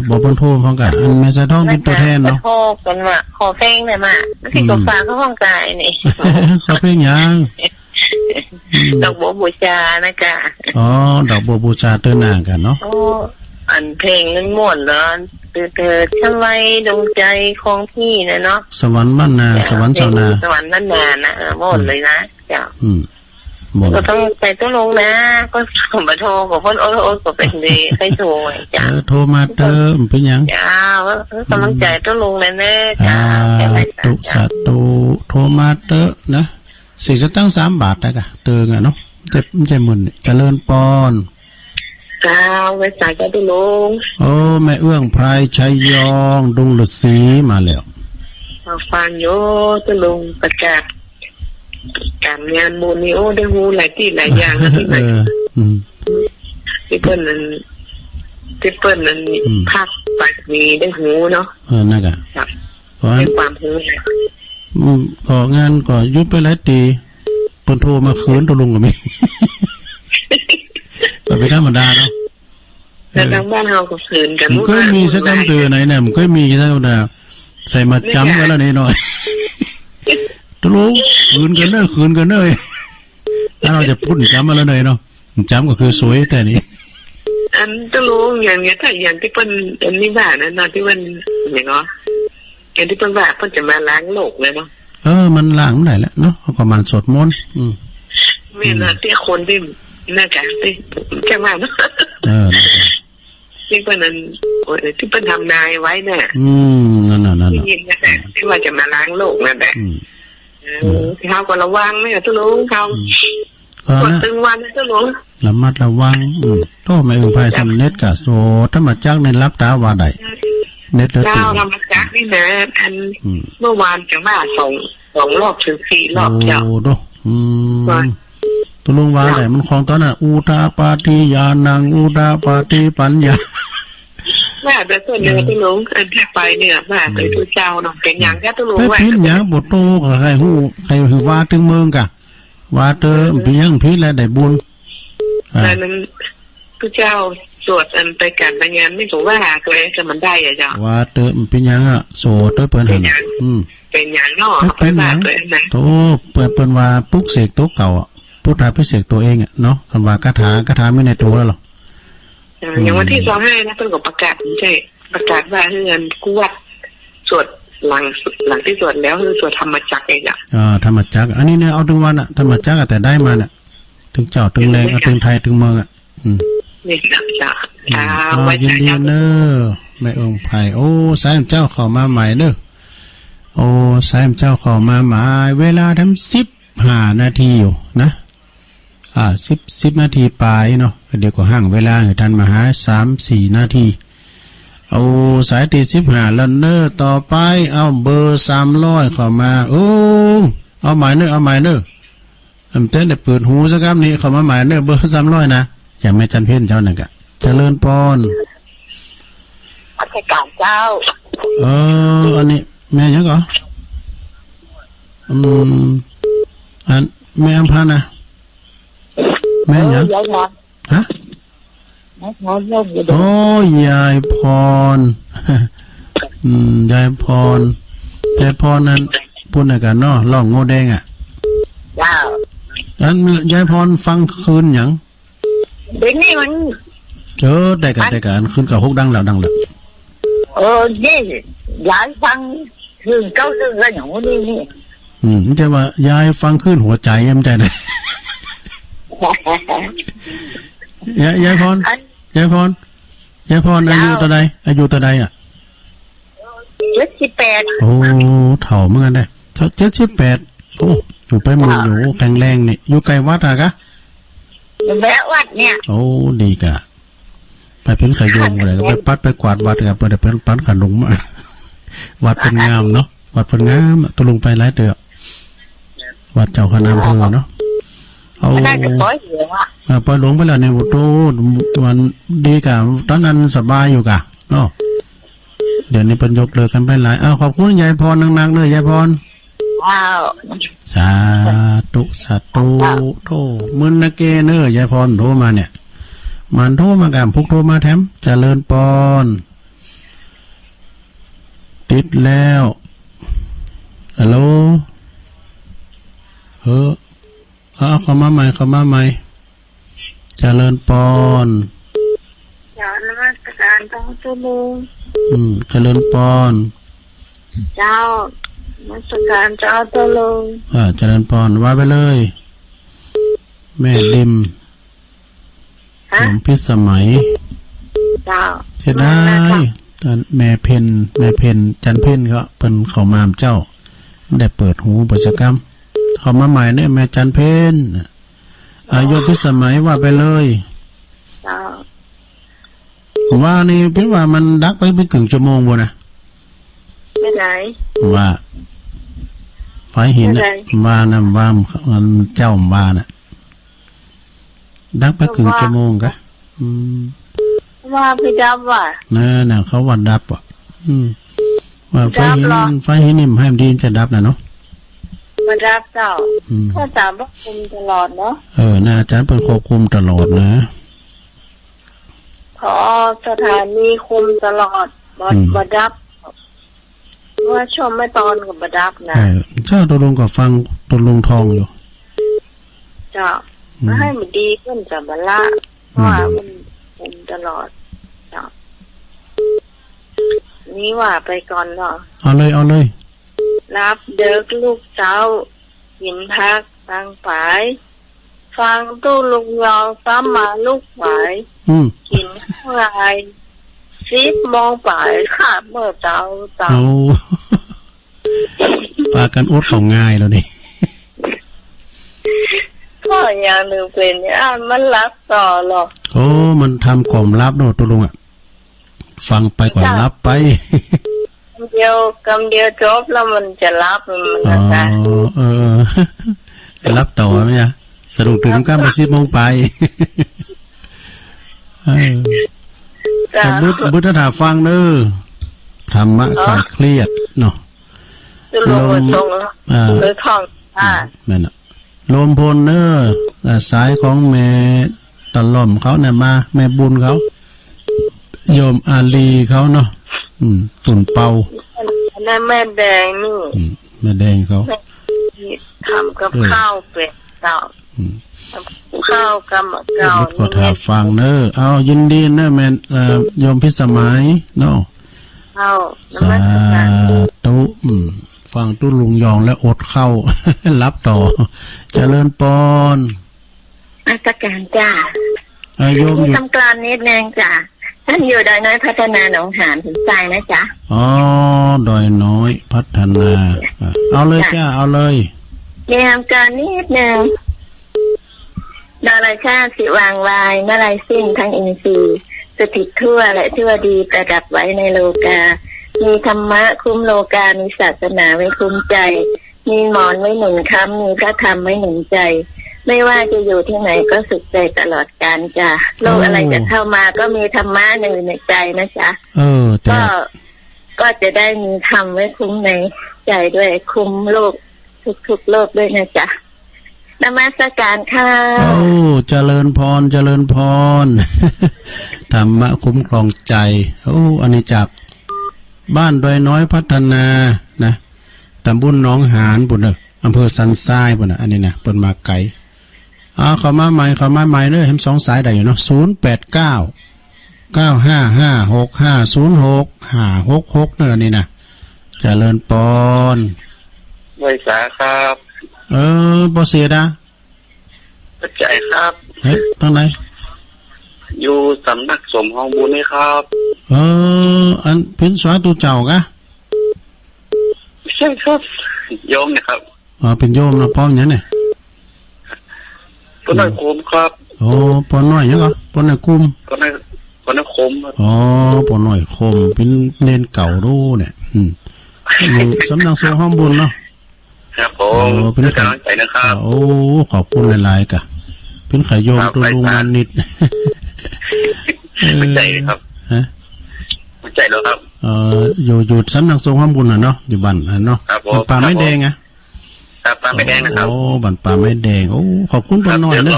บอกเพิ่นโทรพร้อมกันอันแม่สายทองเป็นตัวแทนเนาะโทรกันว่าขอเพลงหน่อยมาสิก็ฝากเขาห้องกายนี่ขอเพลงยังดอกบัวบูชานะจ๊ะดอกบัวบูชาเตือนหน้ากันเนาะอันเพลงนั้นม่วนร้อนเกิดช่างไว้ดวงใจของพี่นะเนาะสวรรค์บ้านนาสวรรค์ชาวนาสวรรค์บ้านนานะม่วนเลยนะจ้ะก็ต้องไปต้องลงนะก็ผมมาโทรกับพ่นโอ้ก็เป็นดีไปโทรจ้ะโทรมาเติมเป็นยังจ้ากำลังใจต้องลงเลยนะจ้ะสาธุโทรมาเตอนะสิ่งจะตั้ง3 บาทได้กะเติงอ่ะเนาะใจมึนเจริญปอนจ้าไว้สายจะได้ลงแม่เอื้องไพรชัยยองดุงฤาษีมาแล้วฟังโยจะลงประกาศการงานโมนิโอได้หูหลายที่หลายอย่างนะที่ไหนที่เปิ้ลนั้นภาคปัดมีได้หูเนาะนั่นแหละเป็นความหูของานก็ยุบไปหลายตีเปิ้นโทรมาคืนตะลุงก็มี ก็เป็นธรรมดาเนาะ แต่ทางบ้านเฮาก็คืนกัน มันก็มีสักคำเตือนไหนเนี่ยมันก็มีสักคำเตือนใส่มาจำกันแล้วนิดหน่อยตะลุงคืนกันเนอะคืนกันเนอะถ้าเราจะพูดจำมาแล้วหน่อยเนาะจำก็คือสวยแต่นี่อันตะลุงอย่างเงี้ยถ้าอย่างที่เปิ้นอันนี้บ้านนั้นนะที่มันอย่างเนาะอย่างที่เปิ้นว่าเปิ้นจะมาล้างโลกเลยเนาะมันล้างไหนแล้วเนาะเขาก็มันสวดมนต์แม่น่ะที่คนที่น่าจะที่จะมาเนาะที่เปิ้นนั้นที่เปิ้นทำนายไว้น่ะนั่นที่ว่าจะมาล้างโลกนั่นแหละที่เขาก็ระวังไม่ตะลุงเขากดตึงวันตะลุงระมัดระวังโตไม่อึ่งไผ่สำเน็ตกะโซถ้ามาจักในรับตาว่าใดเน็ตเลยตื่นเราทำมาจักนี่นะอันเมื่อวานจะมา2 รอบถึง4 รอบเจ้าโอ้โหตุลุงว่าไหนมันของตอนนั้นอุตาปาติยานังอุตาปาติปัญญาแม่แต่ส่วนเนื้อตุลุงอันที่ไปเนี่ยแม่ไปทุเจ้าเนาะเป็นอย่างแค่ตุลุงว่าพิษอย่างบทโตกับใครหูว่าถึงเมืองกะว่าเตอเป็นยังพิษแล้วได้บุญแต่นั้นทุเจ้าสวดอันไปกันไปงานไม่ถูกว่าตัวเองจะมันได้อะจ้ะว่าเตอเป็นยังอ่ะโสดเปิ้นหันเป็นอย่างเนาะเป็นอย่างโตเปิ้นว่าปุ๊กเสกโตเก่าพุทธาพิเศษตัวเองอ่ะเนาะคำว่าคาถาไม่ในตัวแล้วหรออย่างวันที่25นะเพิ่นก็ประกาศใช่ประกาศว่าเฮือนกวดสวดหลังที่สวดแล้วคือสวดธรรมจักรเองอ่ะธรรมจักรอันนี้เนี่ยเอาถึงวันอ่ะธรรมจักรแต่ได้มาเนี่ยถึงเจ้าถึงแรงถึงไทยถึงเมืองอ่ะนี่นะจ้ะยินดีเนอะแม่องค์ไผ่โอ้สายเจ้าเข้ามาใหม่เนอะโอ้สายเจ้าเข้ามาใหม่เวลาทำ15 นาทีอยู่นะ10 นาทีปลายเนาะเดี๋ยวก็ห่างเวลาให้ทันมาหา3-4 นาทีเอาสายที่15แล้วเนอต่อไปเอาเบอร์300เข้ามาโอ้เอาหมายเนอเต้นได้เปิดหูสักคำนี้เข้ามาหมายเนอเบอร์300นะอย่างแม่จันเพ็ญเจ้านั่นกะเจริญพรอธิการเจ้าอันนี้แม่ยังก่ออันแม่อำพันธ์นะแม่ยังฮะโอ้ยายพรยายพรนั้นพูดในกันเนาะร้องโง่แดงอ่ะแล้วยายพรฟังคืนอย่างเด็กนี่มันได้กันคืนกับฮกดังแล้วนี่ยายฟังคืนเก้าเรื่องอะไรอย่างนี้ไม่ใช่ว่ายายฟังคืนหัวใจยังใจเลยยายพรอายุตัวใดอ่ะ78โอ้เฒ่าเหมือนกันได้78โอ้อยู่ไปหมู่อยู่แข็งแรงนี่อยู่ไกลวัดอ่ะกะแวะวัดเนี่ยโอ้ดีกะไปเป็นขยงเลยไปปัดไปกวาดวัดกับไปเป็นปัดขนมวัดเป็นงามเนาะวัดเป็นงามตุลุงไปหลายเดือวัดเจ้าคณะอำเภอเนาะเอาปล่อยหลงไปแล้วเนี่ยโตมันดีกะตอนนั้นสบายอยู่กะเนาะเดี๋ยวนี้เป็นยกเลิกกันไปหลายขอบคุณยายพรนักๆเลยยายพรสาธุโทมึนนะเกเนอร์ยายพรโทรมาเนี่ยมันโทรมากันพวกโทรมาแถมเจริญปอนติดแล้วฮัลโหลเข้ามาใหม่เจริญปอนนมัสการเจ้าตุลุงเจริญปอนเจ้ามาสการเจ้าตุลุงเจริญปอนว่าไปเลยแม่ดิมหลวงพิสมัยเจ้าเสียดายแม่เพนจันเพ็ญก็เป็นเขามามเจ้าได้เปิดหูกิจกรรมเขามาใหม่เนี่ยแม่จันเพ็ญอายุพิสมัยว่าไปเลยว่านี่เป็นว่ามันดักไปเป็นครึ่งชั่วโมงบ่นะไม่ไหนว่าไฟหินว่าน้ำว่ามันเจ้าว่าน่ะดักไปครึ่งชั่วโมงกะว่าพี่ดับว่ะน่ะเขาว่าดับอ่ะว่าไฟหินนี่ให้มันดีจะดับน่ะเนาะมาดับเจ้าก็ตามควบคุมตลอดเนาะน่าอาจารย์เป็นควบคุมตลอดนะ อสถานีคุมตลอดบดับว่าชมไม่ตอนกับบดับนะเจ้าตัวลงกับฟังตัวลงทองอยู่จ้ามาให้มันดีขึ้นจากบัลละว่ามันคุมตลอดจ้านี่ว่าไปก่อนเนาะเอาเลยรับเด็กลูกเจ้าหินพักตั้งฝายฟังตู้ลุงยองซ้ำมาลูกฝายกินข้าวไร10 โมงฝ่ายขาดเมื่อเจ้าเอาปากันอดของง่ายแล้วนี่ก็อย่างหนึ่งเป็นมันรับต่อหรอกโอ้มันทำกล่อมรับเนาะตัวลุงอ่ะฟังไปก่อนรับไปคำเดียวจบแล้วมันจะรับมันนะรับต่อไหมจ๊ะสรุปถึงก้ามไป10 โมงไปบุตรถาฟังเนอธรรมะคลายเครียดเนาะลมหรือท่องแม่น่ะลมพลเนอสายของแม่ตะล่อมเขาเนี่ยมาแม่บุญเขาโยมอาลีเขาเนาะตุ่นเปานั่นแม่แดงนี่แม่แดงเขาทำกับข้าวเป็ดเต่าข้าวกำเก่าก็ถาฟังเนอเอายินดีเนอแม่โยมพิสมัยเนาะสาธุฟังตุ้ลุงยองแล้วอดเข้ารับต่อเจริญปอนราชการจ้าโยมอยู่ทำกลางนิดนึงจ้าท่านอยู่ดอยน้อยพัฒนาหนองหานถึงใจนะจ๊ะอ๋อดอยน้อยพัฒนาเอาเลยจ้าเอาเลยเรียนการนิดนึงดาราชาติสิวางวายเมื่อไรสิ้นทั้งอินทรีย์สถิตทั่วและทั่วดีประดับไว้ในโลกามีธรรมะคุ้มโลกามีศาสนาไว้คุ้มใจมีหมอนไว้หนุนค้ำมีพระธรรมไว้หนุนใจไม่ว่าจะอยู่ที่ไหนก็สุขใจตลอดกาลจ้ะโลกอะไรจะเข้ามาก็มีธรรมะอยู่ในใจนะจ๊ะก็จะได้มีธรรมไว้คุ้มในใจด้วยคุ้มโลกทุกโลกด้วยนะจ๊ะนมัสการค่ะโอ้เจริญพรธรรมะคุ้มครองใจโอ้อันนี้จากบ้านดอยน้อยพัฒนานะตำบลหนองหานปุ่นอำเภอสันทรายปุ่นอันนี้นะเปิดมาไกลเข้ามาใหม่เลยทั้ง2 สายได้อยู่เนาะ089-955-6506-566เนี่ยนี่นะเจริญปอนไว้สาครับบ่เสียดาปัจจัยครับเฮ้ยตรงไหนอยู่สำนักสมห้องบุญนี่ครับอันพินสวาตูเจ้ากะใช่ครับโยมนะครับเป็นโยมนะพ่ออย่างเนี่ยปนน้อยคุมครับปนน้อยยังก็ปนน้อยคุมปนน้อยคมปนน้อยคมเป็นเนนเก่าดูเนี่ยอยู่สำนักสงฆ์ห้องบุญเนาะครับผมเป็นกำลังใจนะครับขอบคุณหลายๆกะเป็นขายโยมตัวลุงมันนิดไม่ใจเลยครับไม่ใจแล้วครับอยู่สำนักสงฆ์ห้องบุญเนาะอยู่บ้านเนาะป่าไม้แดงอ่ะป่าไม้แดงนะครับบ้านป่าไม้แดงขอบคุณปนน้อยนะ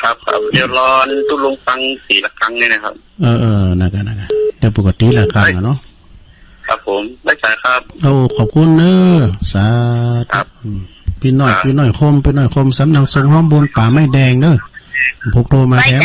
ครับเดี๋ยวรอตุ้ลุงฟัง4 ละครั้งนี่นะครับนะครับเดี๋ยวปกติละครั้งเนาะครับผมได้สายครับขอบคุณสาธุพี่น้อยคมสำนักสงฆ์ห้องบุญป่าไม้แดงพกโตมาแถม